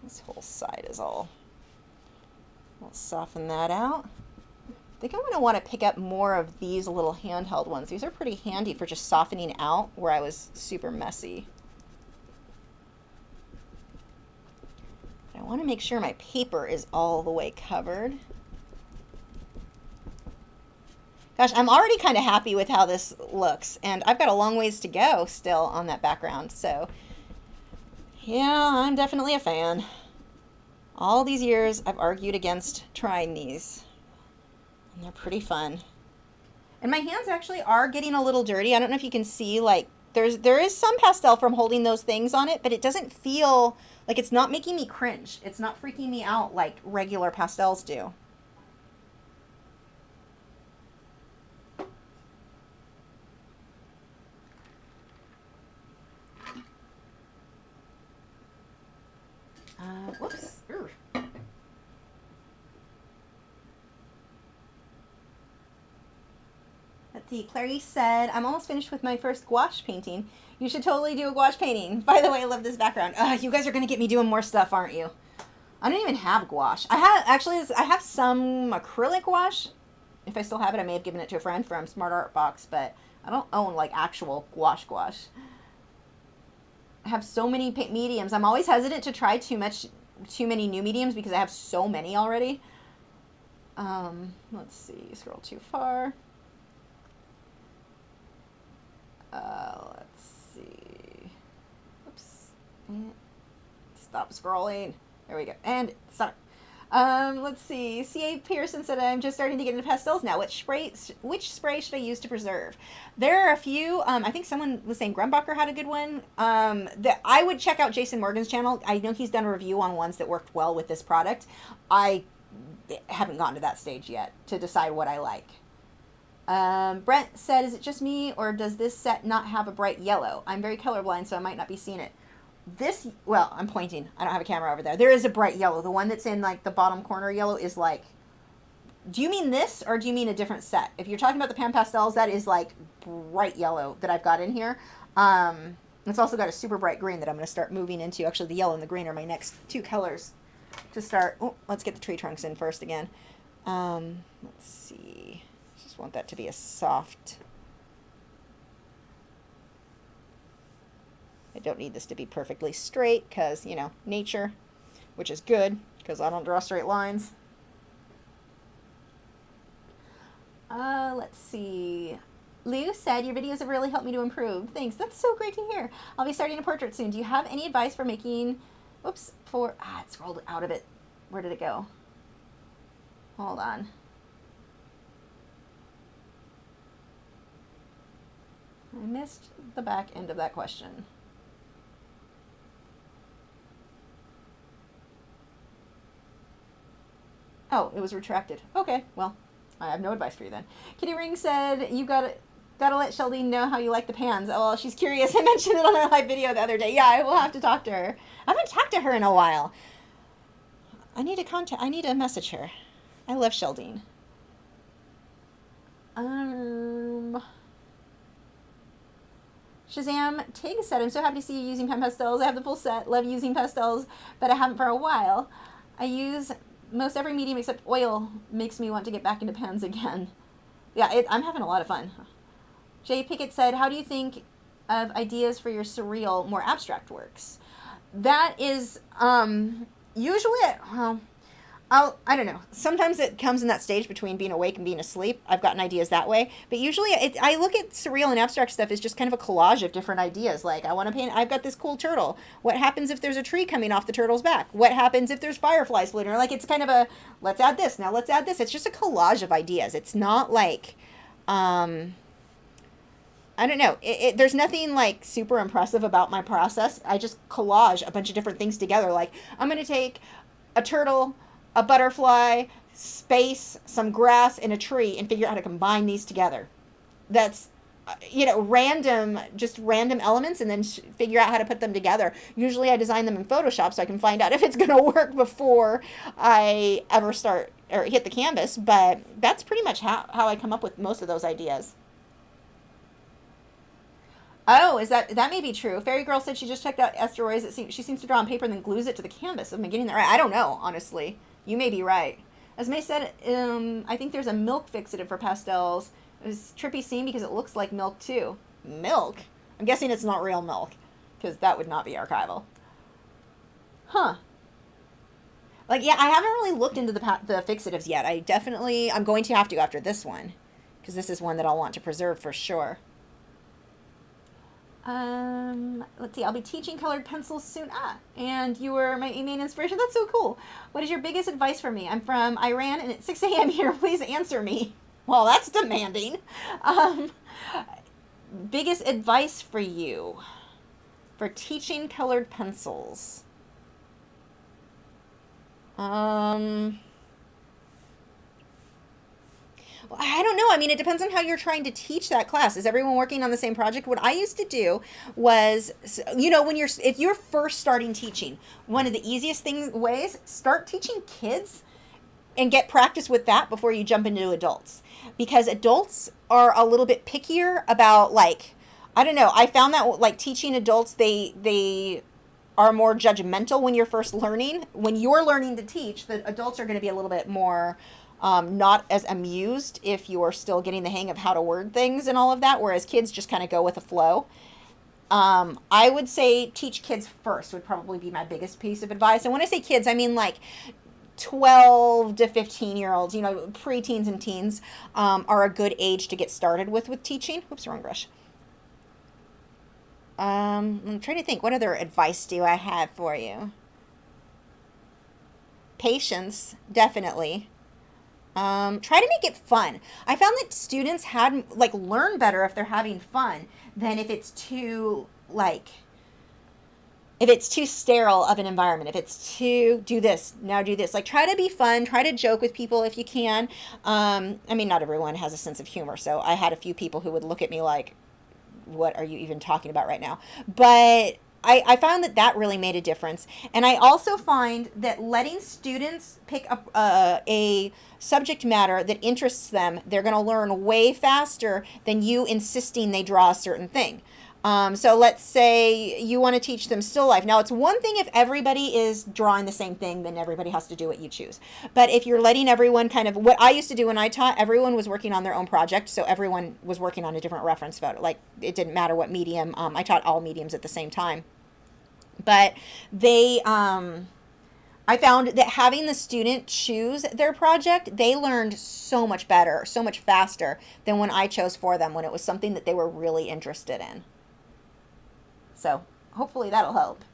This whole side is all... I'll soften that out. I think I'm going to want to pick up more of these little handheld ones. These are pretty handy for just softening out where I was super messy. But I want to make sure my paper is all the way covered. Gosh, I'm already kind of happy with how this looks, and I've got a long ways to go still on that background, so yeah, I'm definitely a fan. All these years I've argued against trying these, and they're pretty fun. And my hands actually are getting a little dirty. I don't know if you can see, like, there is some pastel from holding those things on it, but it doesn't feel like, it's not making me cringe. It's not freaking me out like regular pastels do. Whoops. Urgh. Let's see. Clarice said, I'm almost finished with my first gouache painting. You should totally do a gouache painting. By the way, I love this background. You guys are going to get me doing more stuff, aren't you? I don't even have gouache. I have some acrylic gouache. If I still have it, I may have given it to a friend from Smart Art Box, but I don't own like actual gouache. I have so many mediums. I'm always hesitant to try too many new mediums because I have so many already. Let's see, scroll too far. Let's see. Oops. Stop scrolling. There we go. And stop. Let's see. C.A. Pearson said, I'm just starting to get into pastels now. Which spray should I use to preserve? There are a few. I think someone was saying Grumbacher had a good one. That I would check out Jason Morgan's channel. I know he's done a review on ones that worked well with this product. I haven't gotten to that stage yet to decide what I like. Brent said, is it just me, or does this set not have a bright yellow? I'm very colorblind, so I might not be seeing it. Well, I'm pointing. I don't have a camera over there. There is a bright yellow. The one that's in, like, the bottom corner yellow is, like... Do you mean this, or do you mean a different set? If you're talking about the Pan Pastels, that is, like, bright yellow that I've got in here. It's also got a super bright green that I'm going to start moving into. Actually, the yellow and the green are my next two colors to start. Oh, let's get the tree trunks in first again. Let's see. Just want that to be a soft... I don't need this to be perfectly straight because, you know, nature, which is good because I don't draw straight lines. Let's see. Lou said, your videos have really helped me to improve. Thanks. That's so great to hear. I'll be starting a portrait soon. Do you have any advice for making, it scrolled out of it. Where did it go? Hold on. I missed the back end of that question. Oh, it was retracted. Okay, well, I have no advice for you then. Kitty Ring said, you gotta let Sheldine know how you like the pans. Oh, well, she's curious. I mentioned it on our live video the other day. Yeah, I will have to talk to her. I haven't talked to her in a while. I need to message her. I love Sheldine. Shazam Tig said, I'm so happy to see you using Pan Pastels. I have the full set. Love using pastels, but I haven't for a while. I use most every medium except oil. Makes me want to get back into pans again. Yeah, I'm having a lot of fun. Jay Pickett said, how do you think of ideas for your surreal, more abstract works? That is usually, I don't know. Sometimes it comes in that stage between being awake and being asleep. I've gotten ideas that way. But usually I look at surreal and abstract stuff as just kind of a collage of different ideas. Like, I want to paint, I've got this cool turtle. What happens if there's a tree coming off the turtle's back? What happens if there's fireflies floating? Like, it's kind of a, let's add this, now let's add this. It's just a collage of ideas. It's not like, I don't know. There's nothing like super impressive about my process. I just collage a bunch of different things together. Like, I'm going to take a turtle, a butterfly, space, some grass, and a tree, and figure out how to combine these together. That's, random elements, and then figure out how to put them together. Usually I design them in Photoshop so I can find out if it's going to work before I ever start or hit the canvas, but that's pretty much how I come up with most of those ideas. Oh, that may be true. Fairy Girl said she just checked out Asteroids. She seems to draw on paper and then glues it to the canvas. Am I getting that right? I don't know, honestly. You may be right. As May said, I think there's a milk fixative for pastels. It was trippy scene because it looks like milk too. Milk? I'm guessing it's not real milk, because that would not be archival. Huh. Like, yeah, I haven't really looked into the fixatives yet. I'm going to have to after this one, because this is one that I'll want to preserve for sure. Let's see, I'll be teaching colored pencils soon. And you were my main inspiration. That's so cool. What is your biggest advice for me? I'm from Iran and it's 6 a.m. here. Please answer me. Well, that's demanding. Biggest advice for you for teaching colored pencils. Well, I don't know. I mean, it depends on how you're trying to teach that class. Is everyone working on the same project? What I used to do was, if you're first starting teaching, one of the easiest ways, start teaching kids and get practice with that before you jump into adults. Because adults are a little bit pickier about, like, I don't know. I found that, like, teaching adults, they are more judgmental when you're first learning. When you're learning to teach, the adults are going to be a little bit more not as amused if you're still getting the hang of how to word things and all of that, whereas kids just kind of go with the flow. I would say teach kids first would probably be my biggest piece of advice. And when I say kids, I mean like 12 to 15-year-olds, preteens and teens are a good age to get started with teaching. Whoops, wrong brush. I'm trying to think, what other advice do I have for you? Patience, definitely. Try to make it fun. I found that students learn better if they're having fun than if it's too sterile of an environment. If it's too do this, now do this. Like, try to be fun, try to joke with people if you can. I mean, not everyone has a sense of humor, so I had a few people who would look at me like, what are you even talking about right now? But I found that really made a difference. And I also find that letting students pick up a subject matter that interests them, they're going to learn way faster than you insisting they draw a certain thing. So let's say you want to teach them still life. Now, it's one thing if everybody is drawing the same thing, then everybody has to do what you choose. But if you're letting everyone what I used to do when I taught, everyone was working on their own project. So everyone was working on a different reference photo. Like, it didn't matter what medium. I taught all mediums at the same time. But I I found that having the student choose their project, they learned so much better, so much faster than when I chose for them when it was something that they were really interested in. So hopefully that'll help.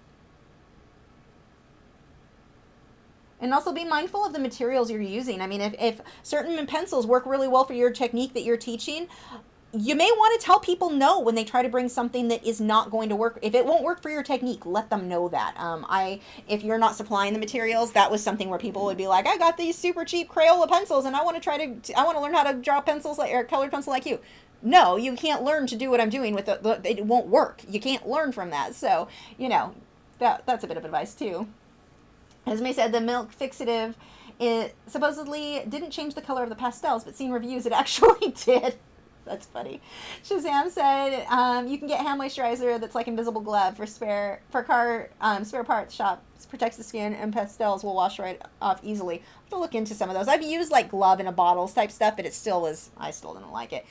And also be mindful of the materials you're using. I mean, if certain pencils work really well for your technique that you're teaching, you may want to tell people no when they try to bring something that is not going to work. If it won't work for your technique, let them know that. If you're not supplying the materials, that was something where people would be like, I got these super cheap Crayola pencils and I want to learn how to draw pencils like, or colored pencil like you. No, you can't learn to do what I'm doing with it won't work. You can't learn from that. So, that's a bit of advice too. As May said, the milk fixative, it supposedly didn't change the color of the pastels, but seen reviews, it actually did. That's funny. Shazam said, you can get hand moisturizer that's like invisible glove for spare parts shop. This protects the skin, and pastels will wash right off easily. I have to look into some of those. I've used like glove in a bottles type stuff, but I still didn't like it.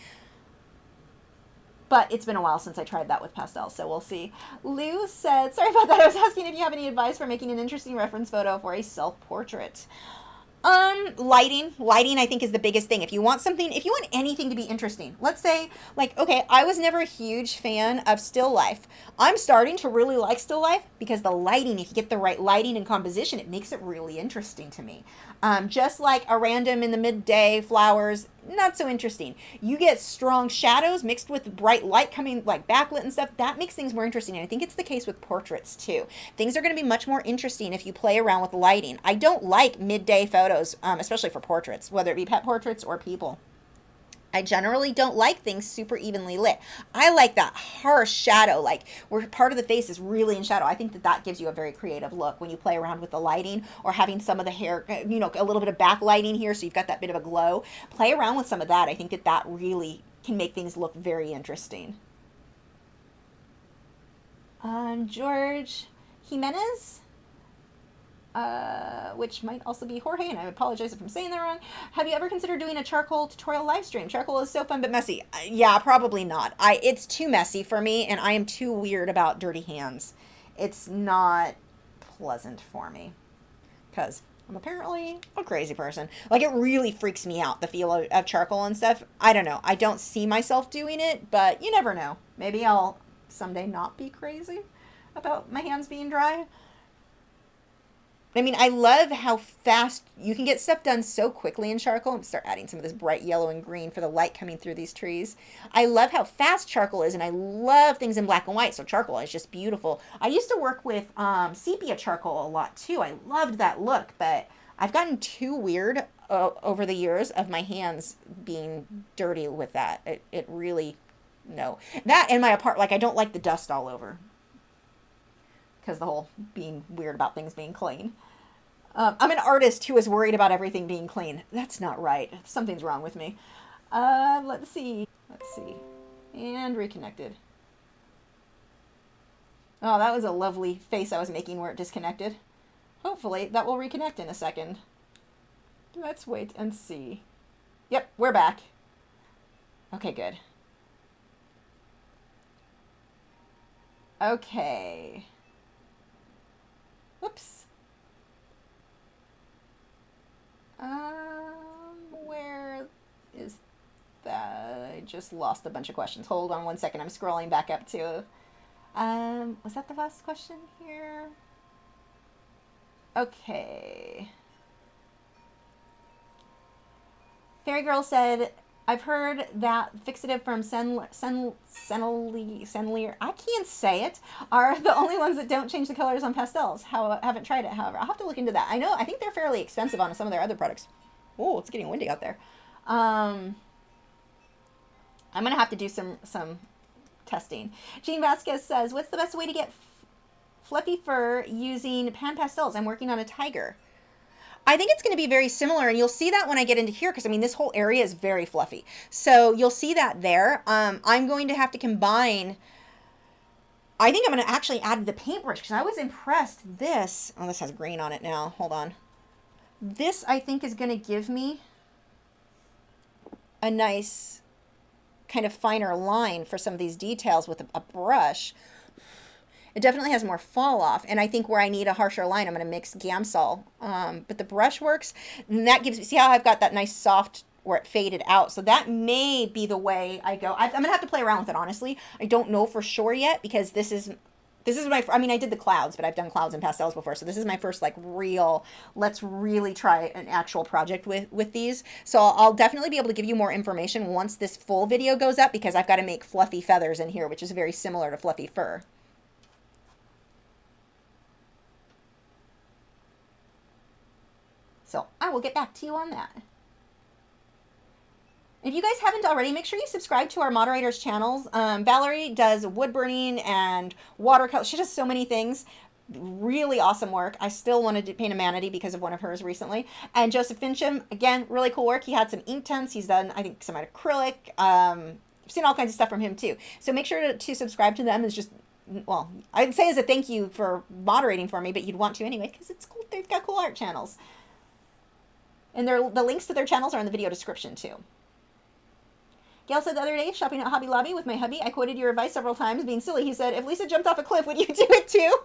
But it's been a while since I tried that with pastels, so we'll see. Lou said, sorry about that, I was asking if you have any advice for making an interesting reference photo for a self-portrait. Lighting I think is the biggest thing. If you want anything to be interesting, let's say, like, okay, I was never a huge fan of still life. I'm starting to really like still life because the lighting, if you get the right lighting and composition, it makes it really interesting to me. Just like a random in the midday flowers, not so interesting. You get strong shadows mixed with bright light coming, like backlit and stuff. That makes things more interesting. And I think it's the case with portraits too. Things are going to be much more interesting if you play around with lighting. I don't like midday photos, especially for portraits, whether it be pet portraits or people. I generally don't like things super evenly lit. I like that harsh shadow, like where part of the face is really in shadow. I think that gives you a very creative look when you play around with the lighting, or having some of the hair, a little bit of backlighting here so you've got that bit of a glow. Play around with some of that. I think that really can make things look very interesting. George Jimenez, which might also be Jorge, and I apologize if I'm saying that wrong. Have you ever considered doing a charcoal tutorial live stream? Charcoal is so fun but messy. Yeah, probably not. It's too messy for me, and I am too weird about dirty hands. It's not pleasant for me because I'm apparently a crazy person. Like, it really freaks me out, the feel of charcoal and stuff. I don't know. I don't see myself doing it, but you never know. Maybe I'll someday not be crazy about my hands being dry. I mean, I love how fast you can get stuff done so quickly in charcoal. And start adding some of this bright yellow and green for the light coming through these trees. I love how fast charcoal is, and I love things in black and white, so charcoal is just beautiful. I used to work with sepia charcoal a lot too. I loved that look, but I've gotten too weird over the years of my hands being dirty with that. It really, no. That and my apartment, like, I don't like the dust all over. Because the whole being weird about things being clean. I'm an artist who is worried about everything being clean. That's not right. Something's wrong with me. Let's see. And reconnected. Oh, that was a lovely face I was making where it disconnected. Hopefully that will reconnect in a second. Let's wait and see. Yep, we're back. Okay, good. Okay. Whoops. Where is that? I just lost a bunch of questions. Hold on one second. I'm scrolling back up to. Was that the last question here? Okay. Fairy Girl said, I've heard that fixative from Senlier, I can't say it, are the only ones that don't change the colors on pastels. I haven't tried it, however. I'll have to look into that. I think they're fairly expensive on some of their other products. Oh, it's getting windy out there. I'm going to have to do some testing. Jean Vasquez says, what's the best way to get fluffy fur using Pan Pastels? I'm working on a tiger. I think it's going to be very similar, and you'll see that when I get into here, because, I mean, this whole area is very fluffy. So you'll see that there. I'm going to have to combine, I think I'm going to actually add the paintbrush, because I was impressed. This has green on it now. Hold on. This, I think, is going to give me a nice kind of finer line for some of these details with a brush. It definitely has more fall off. And I think where I need a harsher line, I'm going to mix Gamsol. But the brush works. And that gives me, see how I've got that nice soft where it faded out. So that may be the way I go. I'm going to have to play around with it, honestly. I don't know for sure yet because this is my, I mean, I did the clouds, but I've done clouds and pastels before. So this is my first like real, let's really try an actual project with these. So I'll definitely be able to give you more information once this full video goes up because I've got to make fluffy feathers in here, which is very similar to fluffy fur. So I will get back to you on that. If you guys haven't already, make sure you subscribe to our moderators' channels. Valerie does wood burning and watercolor. She does so many things. Really awesome work. I still wanted to paint a manatee because of one of hers recently. And Joseph Fincham, again, really cool work. He had some Inktense. He's done, I think, some acrylic. I've seen all kinds of stuff from him too. So make sure to subscribe to them. It's just, well, I'd say as a thank you for moderating for me, but you'd want to anyway because it's cool. They've got cool art channels. And the links to their channels are in the video description too. Gail said the other day, shopping at Hobby Lobby with my hubby, I quoted your advice several times, being silly. He said, if Lisa jumped off a cliff, would you do it too?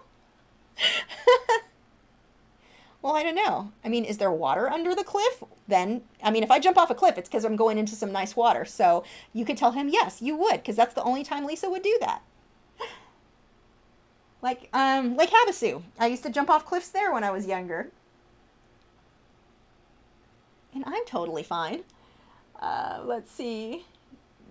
Well, I don't know. I mean, is there water under the cliff? Then, I mean, if I jump off a cliff, it's because I'm going into some nice water. So you could tell him, yes, you would, because that's the only time Lisa would do that. Like Lake Havasu. I used to jump off cliffs there when I was younger. And I'm totally fine. Let's see.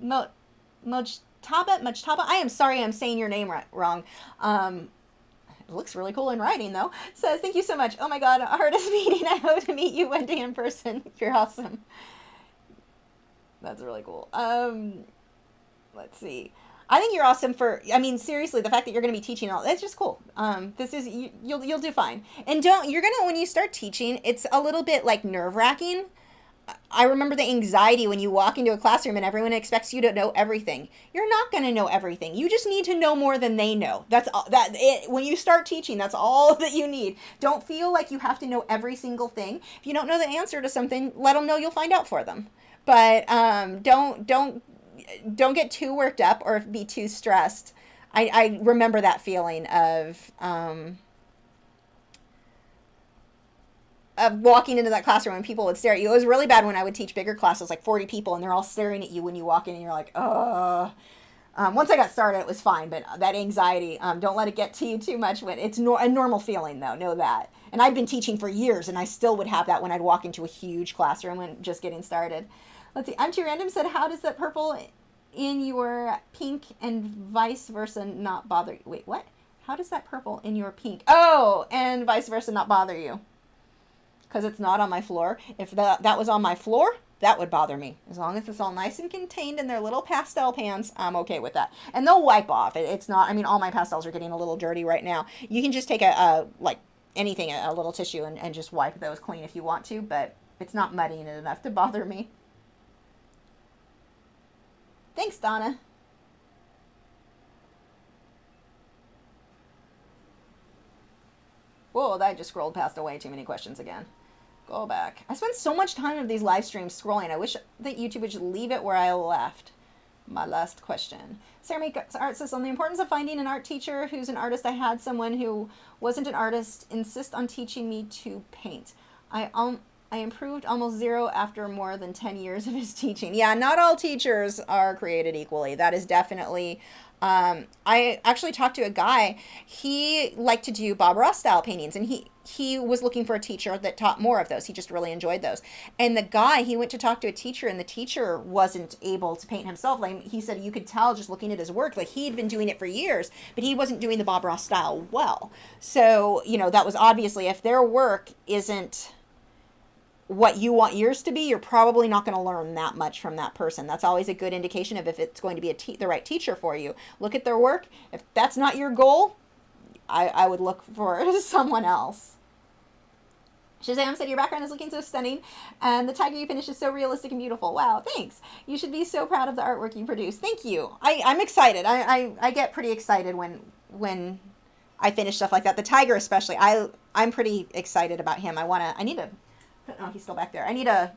Mojtaba. I am sorry I'm saying your name wrong. It looks really cool in writing though. Says, thank you so much. Oh my God, artist meeting. I hope to meet you one day in person. You're awesome. That's really cool. Let's see. I think you're awesome for, I mean, seriously, the fact that you're going to be teaching all, that's just cool. This is, you'll do fine. And when you start teaching, it's a little bit like nerve-wracking. I remember the anxiety when you walk into a classroom and everyone expects you to know everything. You're not going to know everything. You just need to know more than they know. That's all, when you start teaching, that's all that you need. Don't feel like you have to know every single thing. If you don't know the answer to something, let them know you'll find out for them. But don't get too worked up or be too stressed. I remember that feeling of walking into that classroom and people would stare at you. It was really bad when I would teach bigger classes, like 40 people, and they're all staring at you when you walk in, and you're like, oh. Once I got started, it was fine, but that anxiety, don't let it get to you too much. When it's a normal feeling, though, know that. And I'd been teaching for years, and I still would have that when I'd walk into a huge classroom when just getting started. Let's see. I'm Too Random said, how does that purple in your pink and vice versa not bother you? Wait, what? How does that purple in your pink? Oh, and vice versa not bother you? Because it's not on my floor. If that was on my floor, that would bother me. As long as it's all nice and contained in their little pastel pans, I'm okay with that. And they'll wipe off. It's not, I mean, all my pastels are getting a little dirty right now. You can just take like anything, a little tissue, and just wipe those clean if you want to, but it's not muddying it enough to bother me. Thanks, Donna. Whoa, that just scrolled past way too many questions again. Go back. I spent so much time of these live streams scrolling. I wish that YouTube would just leave it where I left. My last question. Sarah Makes Art says, on the importance of finding an art teacher who's an artist, I had someone who wasn't an artist insist on teaching me to paint. I improved almost zero after more than 10 years of his teaching. Yeah, not all teachers are created equally. That is definitely... I actually talked to a guy. He liked to do Bob Ross style paintings, and he was looking for a teacher that taught more of those. He just really enjoyed those. And the guy, he went to talk to a teacher, and the teacher wasn't able to paint himself. Like he said, you could tell just looking at his work, like he'd been doing it for years, but he wasn't doing the Bob Ross style well. So, you know, that was obviously, if their work isn't what you want yours to be, you're probably not going to learn that much from that person. That's always a good indication of if it's going to be the right teacher for you. Look at their work. If that's not your goal, I would look for someone else. Shazam said, your background is looking so stunning, and the tiger you finished is so realistic and beautiful. Wow, thanks. You should be so proud of the artwork you produce. Thank you. I'm excited. I get pretty excited when I finish stuff like that. The tiger especially. I'm pretty excited about him. Oh, he's still back there. I need to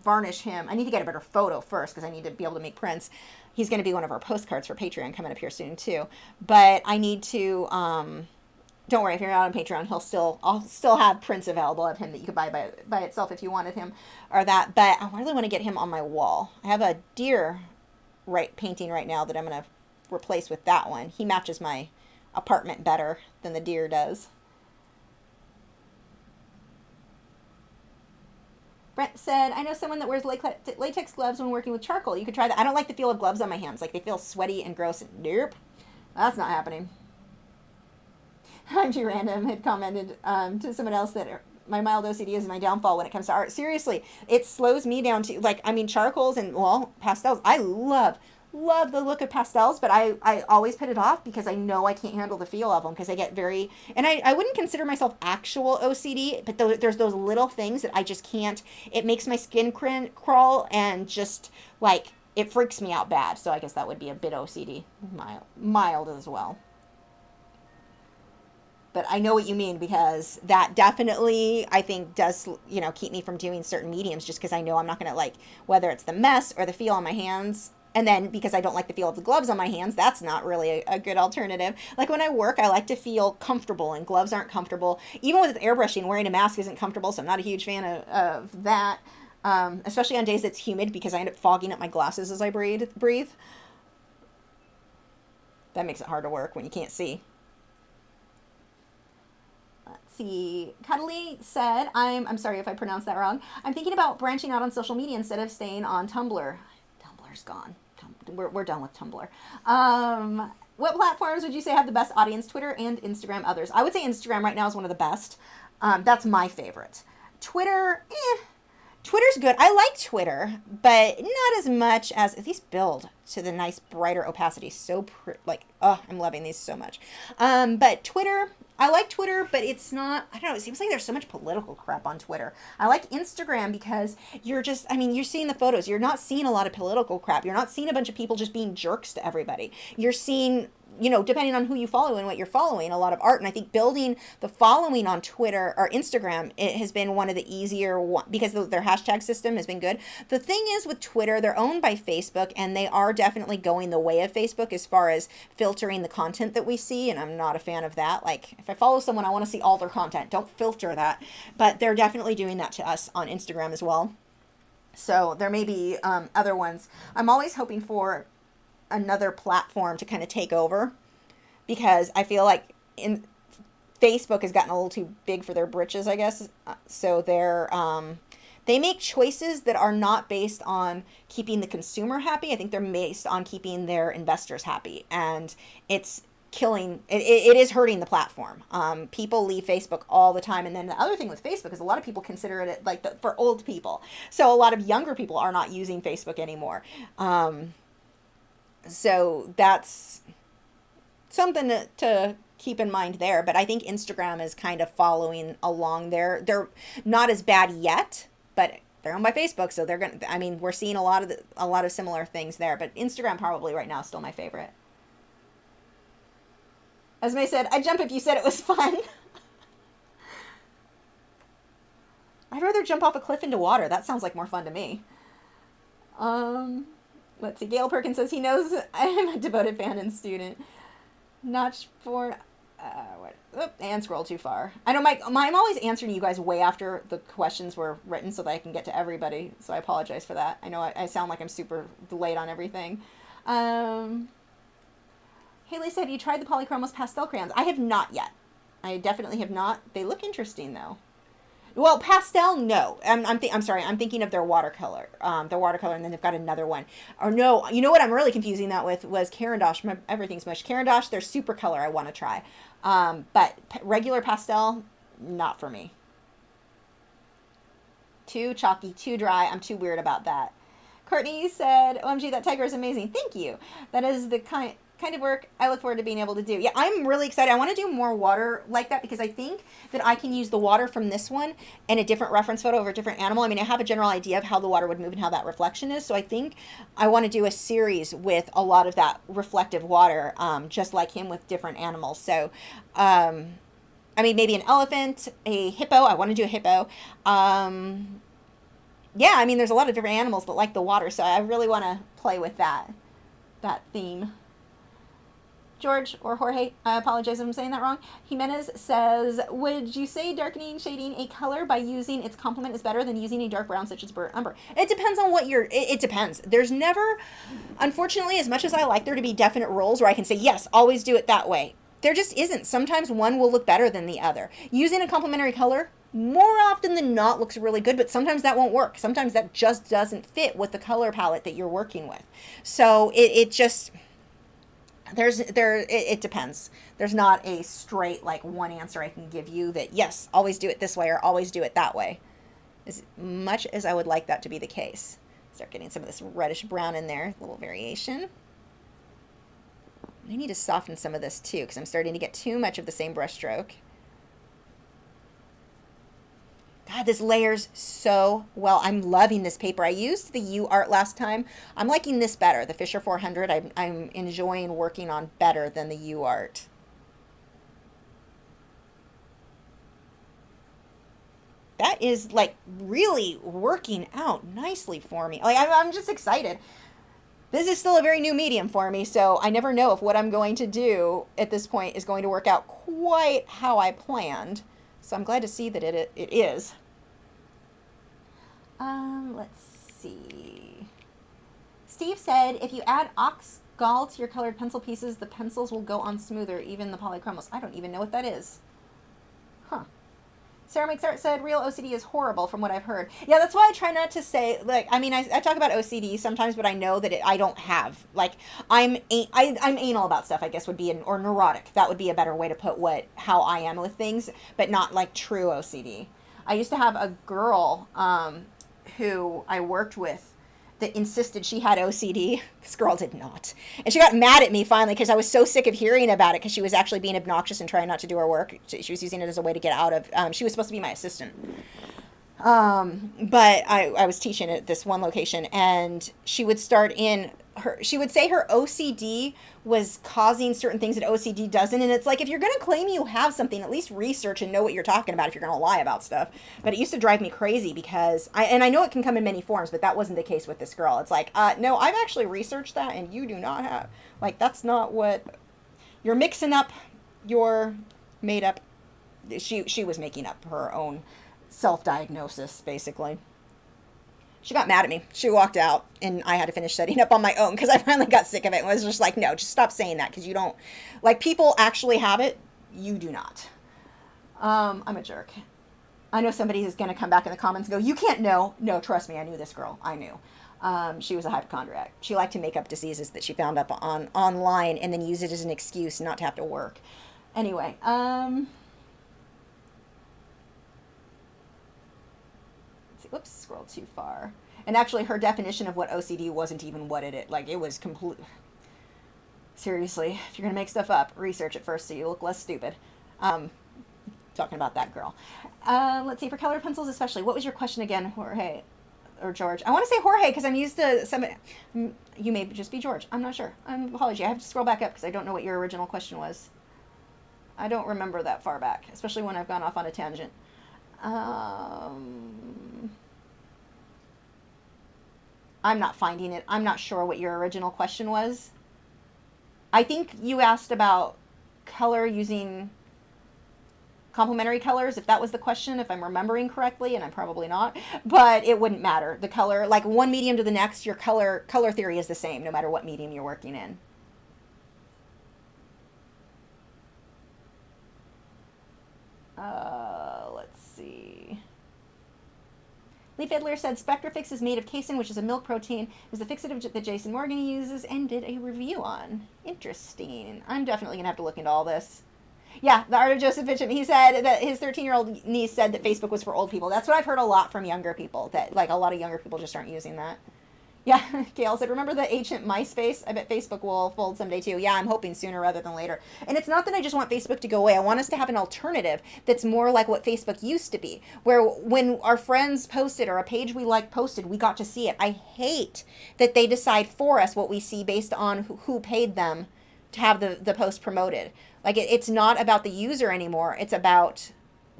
varnish him. I need to get a better photo first because I need to be able to make prints. He's going to be one of our postcards for Patreon coming up here soon too. But I need to, don't worry, if you're not on Patreon, I'll still have prints available of him that you could buy by itself if you wanted him or that. But I really want to get him on my wall. I have a deer painting right now that I'm going to replace with that one. He matches my apartment better than the deer does. Brent said, I know someone that wears latex gloves when working with charcoal. You could try that. I don't like the feel of gloves on my hands. Like, they feel sweaty and gross. Nope. That's not happening. I'm too random. Had commented to someone else that my mild OCD is my downfall when it comes to art. Seriously, it slows me down to, like, I mean, charcoals and, well, pastels. I love the look of pastels, but I always put it off because I know I can't handle the feel of them because I get very, and I wouldn't consider myself actual OCD, but there's those little things that I just can't, it makes my skin crawl and just, like, it freaks me out bad. So I guess that would be a bit OCD, mild as well. But I know what you mean because that definitely, I think, does, you know, keep me from doing certain mediums just because I know I'm not going to, like, whether it's the mess or the feel on my hands. And then because I don't like the feel of the gloves on my hands, that's not really a good alternative. Like, when I work, I like to feel comfortable, and gloves aren't comfortable. Even with airbrushing, wearing a mask isn't comfortable, so I'm not a huge fan of that. Especially on days it's humid because I end up fogging up my glasses as I breathe. That makes it hard to work when you can't see. Let's see. Cuddly said, I'm sorry if I pronounced that wrong. I'm thinking about branching out on social media instead of staying on Tumblr. Tumblr's gone. We're done with Tumblr. What platforms would you say have the best audience? Twitter and Instagram, others. I would say Instagram right now is one of the best. That's my favorite. Twitter, Twitter's good. I like Twitter, but not as much as these build to the nice brighter opacity. So I'm loving these so much. But Twitter, I like Twitter, but it's not, I don't know, it seems like there's so much political crap on Twitter. I like Instagram because you're seeing the photos. You're not seeing a lot of political crap. You're not seeing a bunch of people just being jerks to everybody. You're seeing, you know, depending on who you follow and what you're following, a lot of art. And I think building the following on Twitter or Instagram, it has been one of the easier because their hashtag system has been good. The thing is with Twitter, they're owned by Facebook, and they are definitely going the way of Facebook as far as filtering the content that we see. And I'm not a fan of that. Like, if I follow someone, I want to see all their content. Don't filter that. But they're definitely doing that to us on Instagram as well. So there may be other ones. I'm always hoping for another platform to kind of take over, because I feel like Facebook has gotten a little too big for their britches, I guess. So they make choices that are not based on keeping the consumer happy. I think they're based on keeping their investors happy, and it's killing, it is hurting the platform. People leave Facebook all the time. And then the other thing with Facebook is a lot of people consider it like for old people. So a lot of younger people are not using Facebook anymore. So that's something to keep in mind there. But I think Instagram is kind of following along there. They're not as bad yet, but they're owned by Facebook, so they're gonna. I mean, we're seeing a lot of similar things there. But Instagram probably right now is still my favorite. As May said, I'd jump if you said it was fun. I'd rather jump off a cliff into water. That sounds like more fun to me. Let's see. Gail Perkins says he knows I'm a devoted fan and student. Not for... and scroll too far. I know I'm always answering you guys way after the questions were written so that I can get to everybody. So I apologize for that. I know I sound like I'm super late on everything. Haley said, you tried the Polychromos pastel crayons. I have not yet. I definitely have not. They look interesting, though. Well, pastel, no. I'm sorry. I'm thinking of their watercolor. And then they've got another one. Or no, you know what I'm really confusing that with was Caran d'Ache. Everything's mush. Caran d'Ache, their super color I want to try. But regular pastel, not for me. Too chalky, too dry. I'm too weird about that. Courtney said, OMG, that tiger is amazing. Thank you. That is the kind of work I look forward to being able to do. Yeah, I'm really excited. I want to do more water like that because I think that I can use the water from this one and a different reference photo of a different animal. I mean, I have a general idea of how the water would move and how that reflection is. So I think I want to do a series with a lot of that reflective water, just like him with different animals. So, I mean, maybe an elephant, a hippo. I want to do a hippo. Yeah, I mean, there's a lot of different animals that like the water, so I really want to play with that theme. George or Jorge, I apologize if I'm saying that wrong. Jimenez says, would you say darkening, shading a color by using its complement is better than using a dark brown such as burnt umber? It depends on what it depends. There's never, unfortunately, as much as I like there to be definite rules where I can say, yes, always do it that way, there just isn't. Sometimes one will look better than the other. Using a complementary color, more often than not, looks really good, but sometimes that won't work. Sometimes that just doesn't fit with the color palette that you're working with. So it just... it depends. There's not a straight like one answer I can give you that yes, always do it this way or always do it that way. As much as I would like that to be the case. Start getting some of this reddish brown in there, a little variation. I need to soften some of this too because I'm starting to get too much of the same brush stroke. God, this layers so well. I'm loving this paper. I used the U Art last time. I'm liking this better. The Fisher 400, I'm enjoying working on better than the U Art. That is like really working out nicely for me. Like I'm just excited. This is still a very new medium for me, so I never know if what I'm going to do at this point is going to work out quite how I planned. So I'm glad to see that it is. Let's see. Steve said, if you add ox gall to your colored pencil pieces, the pencils will go on smoother, even the polychromos. I don't even know what that is. Huh. Sarah Makes Art said, real OCD is horrible from what I've heard. Yeah, that's why I try not to say, like, I mean, I talk about OCD sometimes, but I know that I don't have, like, I'm anal about stuff, I guess would be, or neurotic. That would be a better way to put how I am with things, but not, like, true OCD. I used to have a girl who I worked with that insisted she had OCD. This girl did not. And she got mad at me finally because I was so sick of hearing about it because she was actually being obnoxious and trying not to do her work. She was using it as a way to get out of... she was supposed to be my assistant. But I was teaching at this one location and she would start in... She would say her OCD was causing certain things that OCD doesn't. And it's like, if you're going to claim you have something, at least research and know what you're talking about if you're going to lie about stuff. But it used to drive me crazy because I know it can come in many forms, but that wasn't the case with this girl. It's like, no, I've actually researched that and you do not have, like, that's not what you're mixing up your made up. She was making up her own self-diagnosis basically. She got mad at me. She walked out, and I had to finish setting up on my own because I finally got sick of it and was just like, no, just stop saying that because you don't... Like, people actually have it. You do not. I'm a jerk. I know somebody is going to come back in the comments and go, you can't know. No, trust me, I knew this girl. I knew. She was a hypochondriac. She liked to make up diseases that she found up online and then use it as an excuse not to have to work. Anyway, whoops, scrolled too far. And actually, her definition of what OCD wasn't even what it is. Like, it was complete. Seriously, if you're going to make stuff up, research it first so you look less stupid. Talking about that girl. Let's see, for colored pencils especially, what was your question again, Jorge? Or George? I want to say Jorge because I'm used to some... You may just be George. I'm not sure. Apology. I have to scroll back up because I don't know what your original question was. I don't remember that far back, especially when I've gone off on a tangent. I'm not finding it. I'm not sure what your original question was. I think you asked about color using complementary colors, if that was the question, if I'm remembering correctly, and I'm probably not, but it wouldn't matter. The color, like one medium to the next, your color theory is the same no matter what medium you're working in. Let's see. Lee Fiddler said Spectrafix is made of casein, which is a milk protein. Is the fixative that Jason Morgan uses and did a review on. Interesting. I'm definitely going to have to look into all this. Yeah, the Art of Joseph Bishop. He said that his 13-year-old niece said that Facebook was for old people. That's what I've heard a lot from younger people, that like a lot of younger people just aren't using that. Yeah, Gail said, remember the ancient MySpace? I bet Facebook will fold someday too. Yeah, I'm hoping sooner rather than later. And it's not that I just want Facebook to go away. I want us to have an alternative that's more like what Facebook used to be, where when our friends posted or a page we liked posted, we got to see it. I hate that they decide for us what we see based on who paid them to have the post promoted. Like, it's not about the user anymore. It's about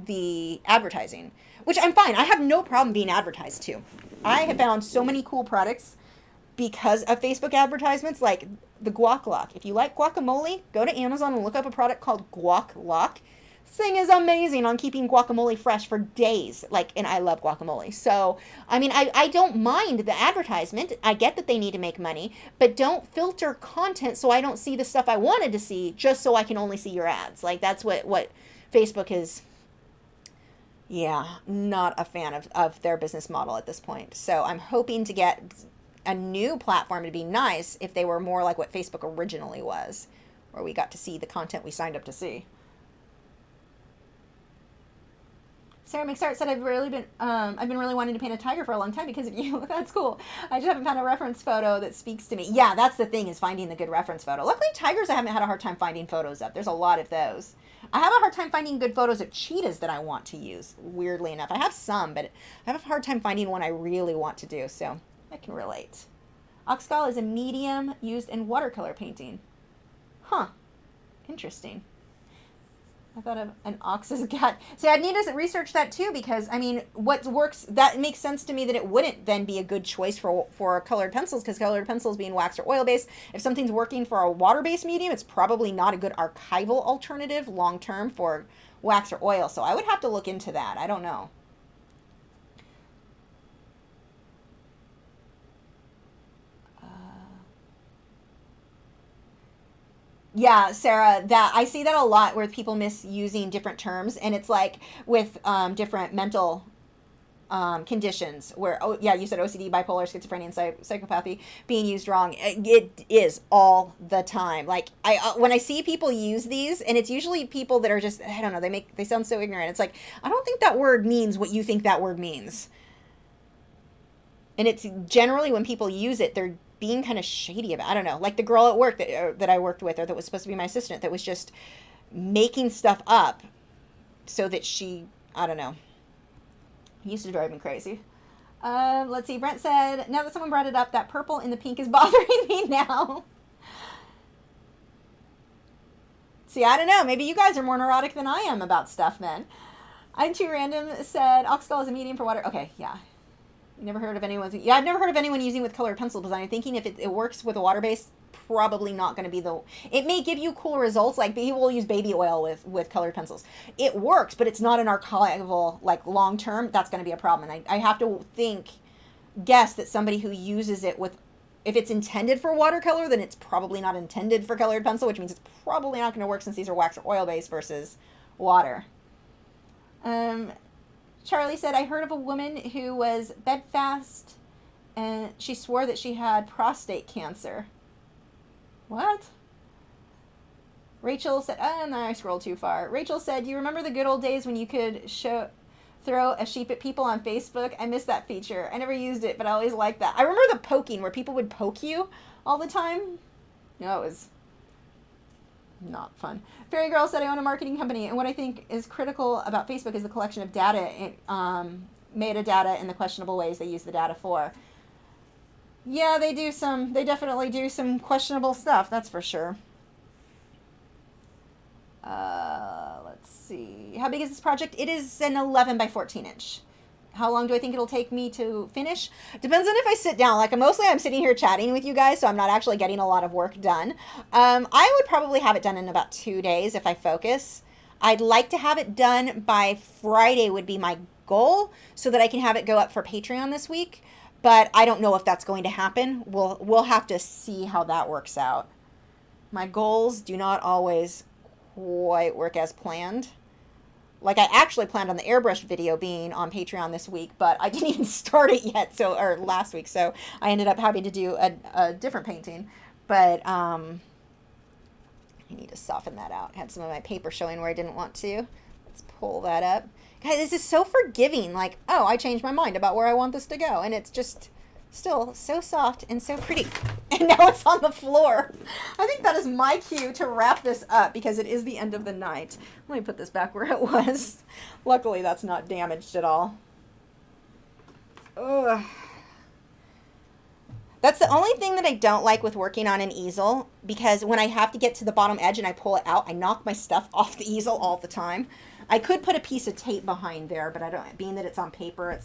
the advertising, which I'm fine. I have no problem being advertised to. I have found so many cool products because of Facebook advertisements, like the guac lock. If you like guacamole, go to Amazon and look up a product called Guac Lock. This thing is amazing on keeping guacamole fresh for days. Like, and I love guacamole. So, I mean, I don't mind the advertisement. I get that they need to make money, but don't filter content so I don't see the stuff I wanted to see just so I can only see your ads. Like, that's what Facebook is. Yeah, not a fan of their business model at this point. So I'm hoping to get a new platform to be nice if they were more like what Facebook originally was, where we got to see the content we signed up to see. Sarah McStart said, I've been really wanting to paint a tiger for a long time because of you. That's cool. I just haven't found a reference photo that speaks to me. Yeah, that's the thing, is finding the good reference photo. Luckily, tigers I haven't had a hard time finding photos of. There's a lot of those. I have a hard time finding good photos of cheetahs that I want to use, weirdly enough. I have some, but I have a hard time finding one I really want to do, so I can relate. Oxcal is a medium used in watercolor painting. Huh. Interesting. I thought of an ox's gut. See, I'd need to research that too, because, I mean, what works, that makes sense to me that it wouldn't then be a good choice for colored pencils, because colored pencils being wax or oil-based, if something's working for a water-based medium, it's probably not a good archival alternative long-term for wax or oil. So I would have to look into that. I don't know. Yeah, Sarah, that I see that a lot where people misusing different terms, and it's like with different mental conditions where, oh yeah, you said OCD, bipolar, schizophrenia, and psychopathy being used wrong. It is all the time. Like when I see people use these, and it's usually people that are just, I don't know, they sound so ignorant. It's like, I don't think that word means what you think that word means. And it's generally when people use it, they're being kind of shady about it. I don't know, like the girl at work that I worked with, or that was supposed to be my assistant, that was just making stuff up so that she, I don't know, used to drive me crazy. Let's see, Brent said, now that someone brought it up, that purple and the pink is bothering me now. See, I don't know, maybe you guys are more neurotic than I am about stuff then. I'm too random said, Oxcal is a medium for water. Okay, yeah. Never heard of anyone. Yeah, I've never heard of anyone using with colored pencil design. I'm thinking if it works with a water base, probably not going to be the. It may give you cool results. Like people will use baby oil with colored pencils. It works, but it's not an archival like long term. That's going to be a problem. And I have to guess that somebody who uses it with, if it's intended for watercolor, then it's probably not intended for colored pencil, which means it's probably not going to work since these are wax or oil based versus water. Charlie said, I heard of a woman who was bedfast and she swore that she had prostate cancer. What? Rachel said, no, I scrolled too far. Rachel said, you remember the good old days when you could throw a sheep at people on Facebook? I miss that feature. I never used it, but I always liked that. I remember the poking, where people would poke you all the time. No, it was not fun. Fairy Girl said, I own a marketing company, and what I think is critical about Facebook is the collection of data, metadata, and the questionable ways they use the data for. Yeah, they definitely do some questionable stuff, that's for sure. Let's see. How big is this project? It is an 11 by 14 inch. How long do I think it'll take me to finish? Depends on if I sit down. Like, mostly I'm sitting here chatting with you guys, so I'm not actually getting a lot of work done. I would probably have it done in about 2 days if I focus. I'd like to have it done by Friday would be my goal, so that I can have it go up for Patreon this week. But I don't know if that's going to happen. We'll have to see how that works out. My goals do not always quite work as planned. Like, I actually planned on the airbrush video being on Patreon this week, but I didn't even start it yet, or last week, so I ended up having to do a different painting. But I need to soften that out. I had some of my paper showing where I didn't want to. Let's pull that up. Guys, this is so forgiving. Like, oh, I changed my mind about where I want this to go, and it's just still so soft and so pretty. And now it's on the floor. I think that is my cue to wrap this up because it is the end of the night. Let me put this back where it was. Luckily, that's not damaged at all. Ugh. That's the only thing that I don't like with working on an easel, because when I have to get to the bottom edge and I pull it out, I knock my stuff off the easel all the time. I could put a piece of tape behind there, but I don't, being that it's on paper, I'm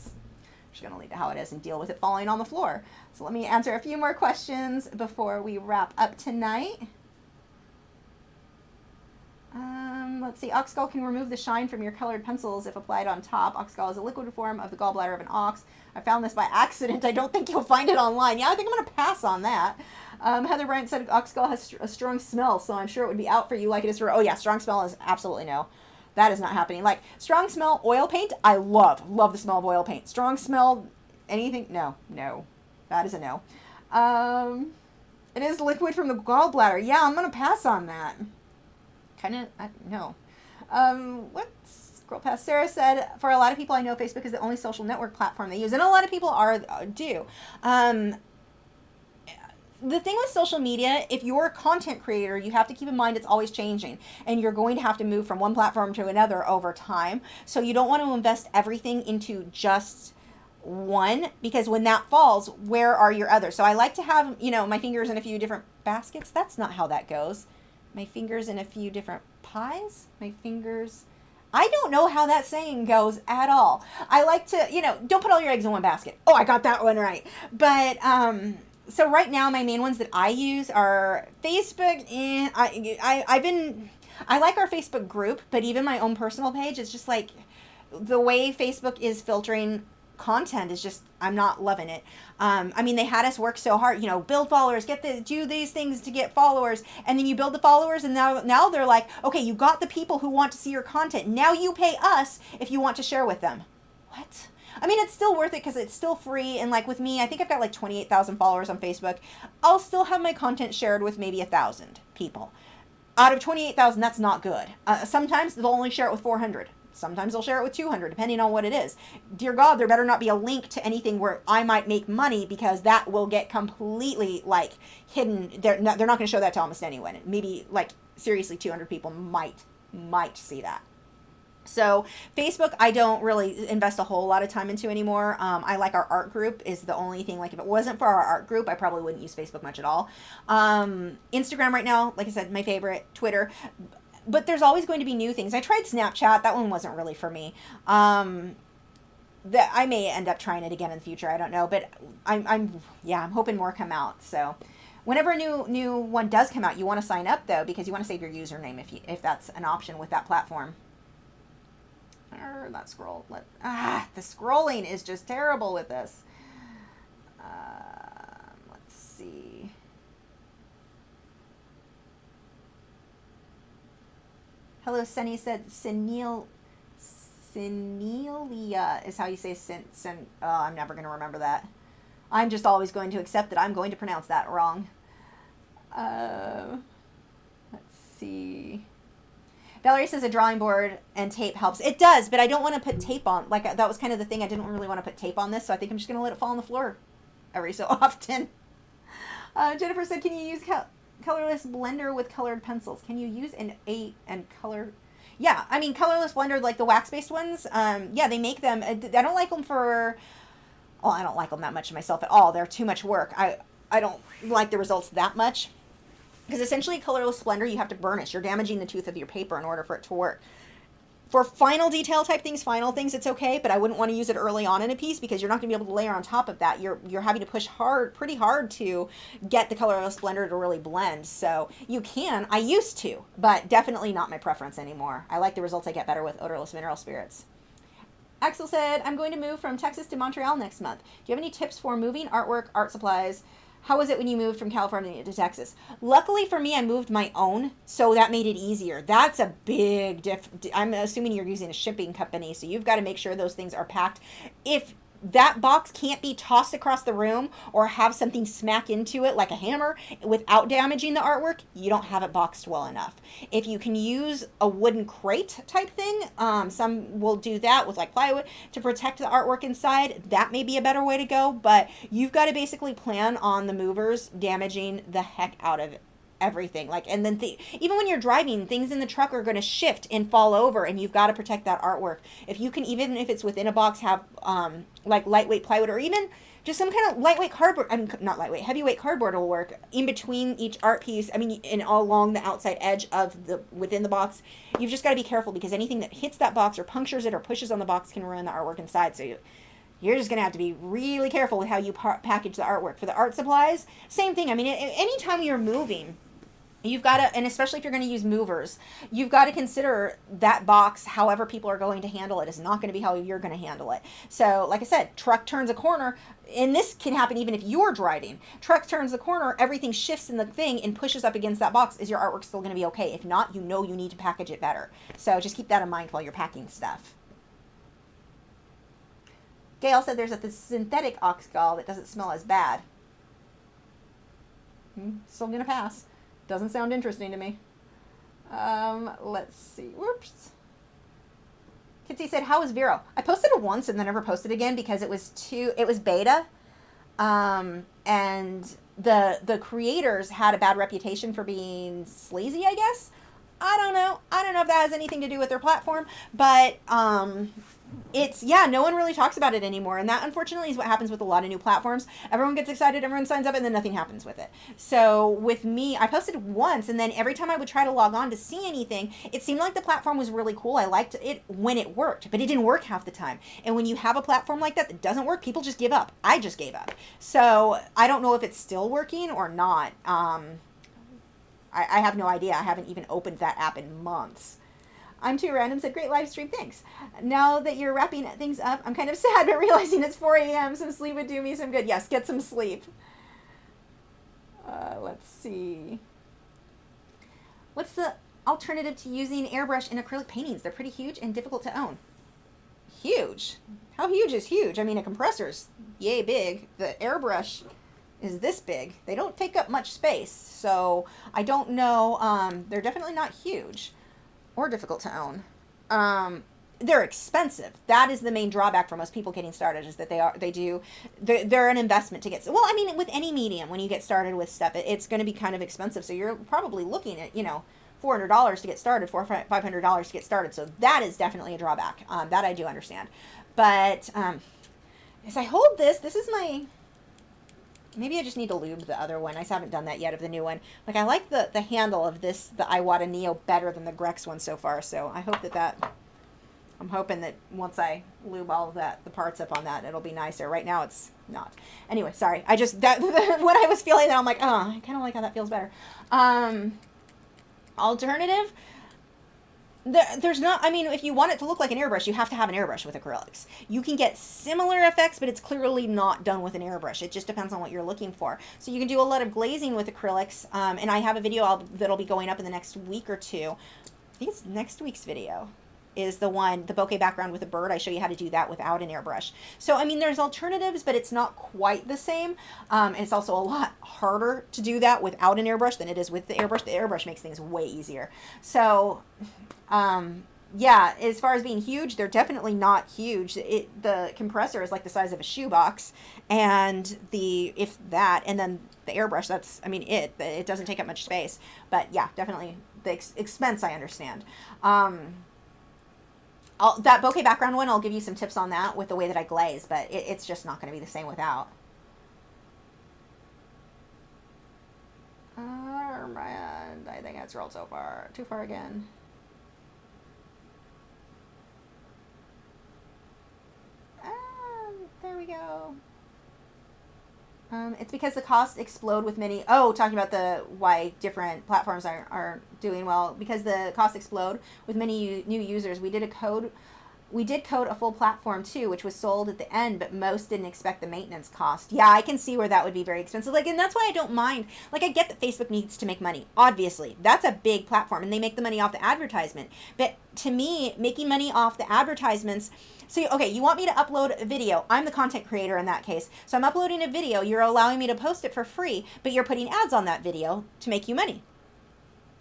just going to leave it how it is and deal with it falling on the floor. So let me answer a few more questions before we wrap up tonight. Let's see. Oxgall can remove the shine from your colored pencils if applied on top. Oxgall is a liquid form of the gallbladder of an ox. I found this by accident. I don't think you'll find it online. Yeah, I think I'm going to pass on that. Heather Bryant said Oxgall has a strong smell, so I'm sure it would be out for you like it is for... Oh, yeah, strong smell is absolutely no. That is not happening. Like, strong smell oil paint, I love. Love the smell of oil paint. Strong smell anything? No. That is a no. It is liquid from the gallbladder. Yeah, I'm going to pass on that. No. What's scroll past? Sarah said, for a lot of people I know, Facebook is the only social network platform they use, and a lot of people do. The thing with social media, if you're a content creator, you have to keep in mind it's always changing, and you're going to have to move from one platform to another over time. So you don't want to invest everything into just one, because when that falls, where are your others? So I like to have, my fingers in a few different baskets. That's not how that goes. My fingers in a few different pies. I don't know how that saying goes at all. I like to, don't put all your eggs in one basket. Oh, I got that one right. But, so right now my main ones that I use are Facebook, and I like our Facebook group, but even my own personal page, it's just like the way Facebook is filtering content is just, I'm not loving it. They had us work so hard, build followers, do these things to get followers, and then you build the followers, and now they're like, okay, you got the people who want to see your content. Now you pay us if you want to share with them. What? It's still worth it because it's still free. And like with me, I think I've got like 28,000 followers on Facebook. I'll still have my content shared with maybe 1,000 people. Out of 28,000, that's not good. Sometimes they'll only share it with 400. Sometimes they'll share it with 200, depending on what it is. Dear God, there better not be a link to anything where I might make money, because that will get completely hidden. They're not going to show that to almost anyone. Maybe seriously 200 people might see that. So Facebook, I don't really invest a whole lot of time into anymore. I like our art group is the only thing. If it wasn't for our art group, I probably wouldn't use Facebook much at all. Instagram right now, like I said, my favorite. Twitter. But there's always going to be new things. I tried Snapchat. That one wasn't really for me. I may end up trying it again in the future. I don't know. But I'm hoping more come out. So whenever a new one does come out, you want to sign up, though, because you want to save your username if that's an option with that platform. That scroll. The scrolling is just terrible with this. Let's see. Hello, Sunny said Senelia is how you say I'm never going to remember that. I'm just always going to accept that I'm going to pronounce that wrong. Let's see. Valerie says a drawing board and tape helps. It does, but I don't want to put tape on. That was kind of the thing. I didn't really want to put tape on this, so I think I'm just going to let it fall on the floor every so often. Jennifer said, can you use colorless blender with colored pencils? Can you use an color? Yeah, colorless blender, like the wax-based ones. Yeah, they make them. I don't like them I don't like them that much myself at all. They're too much work. I don't like the results that much. Because essentially, colorless blender, you have to burnish. You're damaging the tooth of your paper in order for it to work. For final detail type things, it's okay, but I wouldn't want to use it early on in a piece, because you're not going to be able to layer on top of that. You're having to push pretty hard to get the colorless blender to really blend. So you can. I used to, but definitely not my preference anymore. I like the results I get better with odorless mineral spirits. Axel said, I'm going to move from Texas to Montreal next month. Do you have any tips for moving, artwork, art supplies? How was it when you moved from California to Texas? Luckily for me, I moved my own, so that made it easier. That's a big difference. I'm assuming you're using a shipping company, so you've got to make sure those things are packed. If that box can't be tossed across the room or have something smack into it like a hammer without damaging the artwork, you don't have it boxed well enough. If you can use a wooden crate type thing, some will do that with plywood to protect the artwork inside. That may be a better way to go, but you've got to basically plan on the movers damaging the heck out of it. Everything and then even when you're driving, things in the truck are going to shift and fall over, and you've got to protect that artwork. If you can, even if it's within a box, have lightweight plywood, or even just some kind of lightweight cardboard, I mean, not lightweight, heavyweight cardboard will work in between each art piece. I mean, and all along the outside edge of the, within the box. You've just got to be careful because anything that hits that box or punctures it or pushes on the box can ruin the artwork inside. So you're just going to have to be really careful with how you package the artwork. For the art supplies, same thing. I mean, anytime you're moving, you've got to, and especially if you're going to use movers, you've got to consider that box, however people are going to handle it, is not going to be how you're going to handle it. So, like I said, truck turns a corner, and this can happen even if you're driving. Truck turns the corner, everything shifts in the thing and pushes up against that box. Is your artwork still going to be okay? If not, you know you need to package it better. So just keep that in mind while you're packing stuff. Gail said there's a synthetic oxgal that doesn't smell as bad. Still going to pass. Doesn't sound interesting to me. Let's see. Whoops. Kitsy said, how is Vero? I posted it once and then never posted again because it was beta. And the creators had a bad reputation for being sleazy, I guess. I don't know. I don't know if that has anything to do with their platform, but it's, yeah, no one really talks about it anymore. And that, unfortunately, is what happens with a lot of new platforms. Everyone gets excited, everyone signs up, and then nothing happens with it. So with me, I posted once, and then every time I would try to log on to see anything, it seemed like the platform was really cool. I liked it when it worked, but it didn't work half the time. And when you have a platform like that doesn't work, people just give up. I just gave up. So I don't know if it's still working or not. I have no idea. I haven't even opened that app in months. I'm too random said, great live stream, thanks. Now that you're wrapping things up, I'm kind of sad, but realizing it's 4 a.m. Some sleep would do me some good. Yes, get some sleep. Let's see. What's the alternative to using airbrush in acrylic paintings? They're pretty huge and difficult to own. Huge? How huge is huge? I mean, a compressor's yay big. The airbrush is this big. They don't take up much space, so I don't know. They're definitely not huge. Or difficult to own. They're expensive. That is the main drawback for most people getting started, is that they're an investment to get. Well, I mean, with any medium, when you get started with stuff, it's going to be kind of expensive. So you're probably looking at, $400 to get started, $500 to get started. So that is definitely a drawback. That I do understand. But as I hold this is my. Maybe I just need to lube the other one. I just haven't done that yet of the new one. Like, I like the handle of this, the Iwata Neo, better than the Grex one so far. So I hope I'm hoping that once I lube all of the parts up on that, it'll be nicer. Right now it's not. Anyway, sorry. When I was feeling that, I'm like, oh, I kind of like how that feels better. Alternative. There's not, I mean, if you want it to look like an airbrush, you have to have an airbrush with acrylics. You can get similar effects, but it's clearly not done with an airbrush. It just depends on what you're looking for. So you can do a lot of glazing with acrylics, and I have a video that'll be going up in the next week or two. I think it's next week's video is the bokeh background with a bird. I show you how to do that without an airbrush. So, I mean, there's alternatives, but it's not quite the same. And it's also a lot harder to do that without an airbrush than it is with the airbrush. The airbrush makes things way easier. So, yeah, as far as being huge, they're definitely not huge. The compressor is like the size of a shoebox, and and then the airbrush, that's, I mean, it doesn't take up much space. But yeah, definitely the expense, I understand. That bokeh background one, I'll give you some tips on that with the way that I glaze, but it's just not going to be the same without. And I think that's rolled so far. Too far again. There we go. It's because the costs explode with many. Oh, talking about why different platforms are doing well. Because the costs explode with many new users. We did code a full platform too, which was sold at the end, but most didn't expect the maintenance cost. Yeah, I can see where that would be very expensive. Like, and that's why I don't mind. Like, I get that Facebook needs to make money. Obviously, that's a big platform, and they make the money off the advertisement. But to me, making money off the advertisements. So, okay, you want me to upload a video. I'm the content creator in that case. So I'm uploading a video. You're allowing me to post it for free, but you're putting ads on that video to make you money.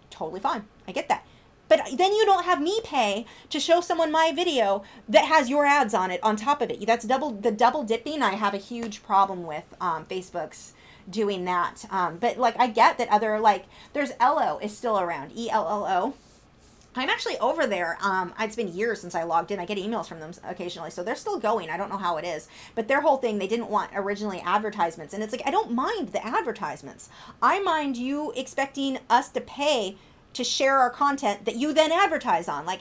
Totally fine. I get that. But then you don't have me pay to show someone my video that has your ads on it on top of it. That's the double dipping. I have a huge problem with Facebook's doing that. But like, I get that there's Ello is still around. ELLO. I'm actually over there. It's been years since I logged in. I get emails from them occasionally, so they're still going. I don't know how it is, but their whole thing, they didn't want originally advertisements, and it's like, I don't mind the advertisements. I mind you expecting us to pay to share our content that you then advertise on. Like,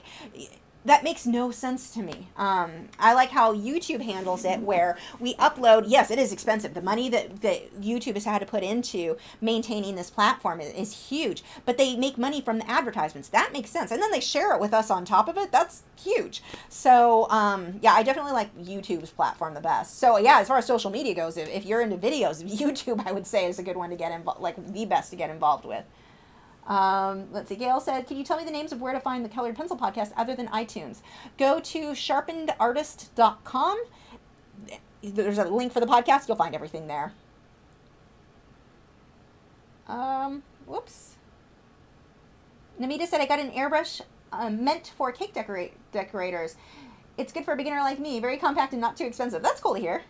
that makes no sense to me. I like how YouTube handles it, where we upload. Yes, it is expensive. The money that YouTube has had to put into maintaining this platform is huge, but they make money from the advertisements. That makes sense. And then they share it with us on top of it. That's huge. So, yeah, I definitely like YouTube's platform the best. So, yeah, as far as social media goes, if you're into videos, YouTube, I would say, is a good one to get involved, like the best to get involved with. Let's see. Gail said, can you tell me the names of where to find the Colored Pencil podcast other than iTunes? Go to sharpenedartist.com. There's a link for the podcast. You'll find everything there. Whoops. Namita said, I got an airbrush meant for cake decorators. It's good for a beginner like me. Very compact and not too expensive. That's cool to hear.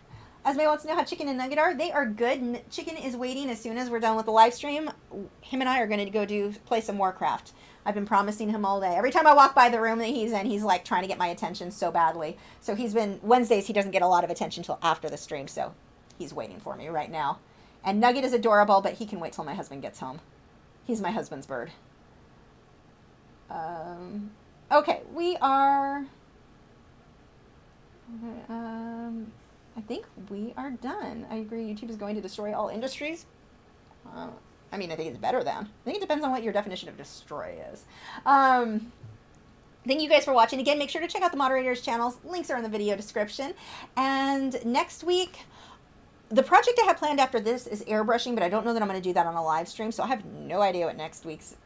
Esme wants to know how Chicken and Nugget are. They are good. Chicken is waiting as soon as we're done with the live stream. Him and I are going to go play some Warcraft. I've been promising him all day. Every time I walk by the room that he's in, he's like trying to get my attention so badly. So Wednesdays he doesn't get a lot of attention until after the stream, so he's waiting for me right now. And Nugget is adorable, but he can wait till my husband gets home. He's my husband's bird. Okay, we are... I think we are done. I agree. YouTube is going to destroy all industries. I mean, I think it's better than. I think it depends on what your definition of destroy is. Thank you guys for watching. Again, make sure to check out the moderators' channels. Links are in the video description. And next week, the project I have planned after this is airbrushing, but I don't know that I'm going to do that on a live stream, so I have no idea what next week's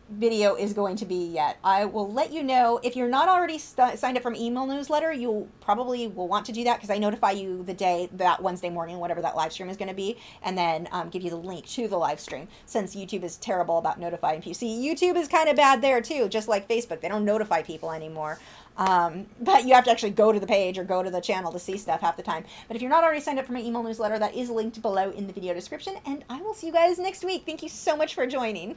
video is going to be yet. I will let you know. If you're not already signed up for my email newsletter, you probably will want to do that, because I notify you the day, that Wednesday morning, whatever that live stream is going to be, and then give you the link to the live stream, since YouTube is terrible about notifying people. See, YouTube is kind of bad there too, just like Facebook. They don't notify people anymore. But you have to actually go to the page or go to the channel to see stuff half the time. But if you're not already signed up for my email newsletter, that is linked below in the video description, and I will see you guys next week. Thank you so much for joining.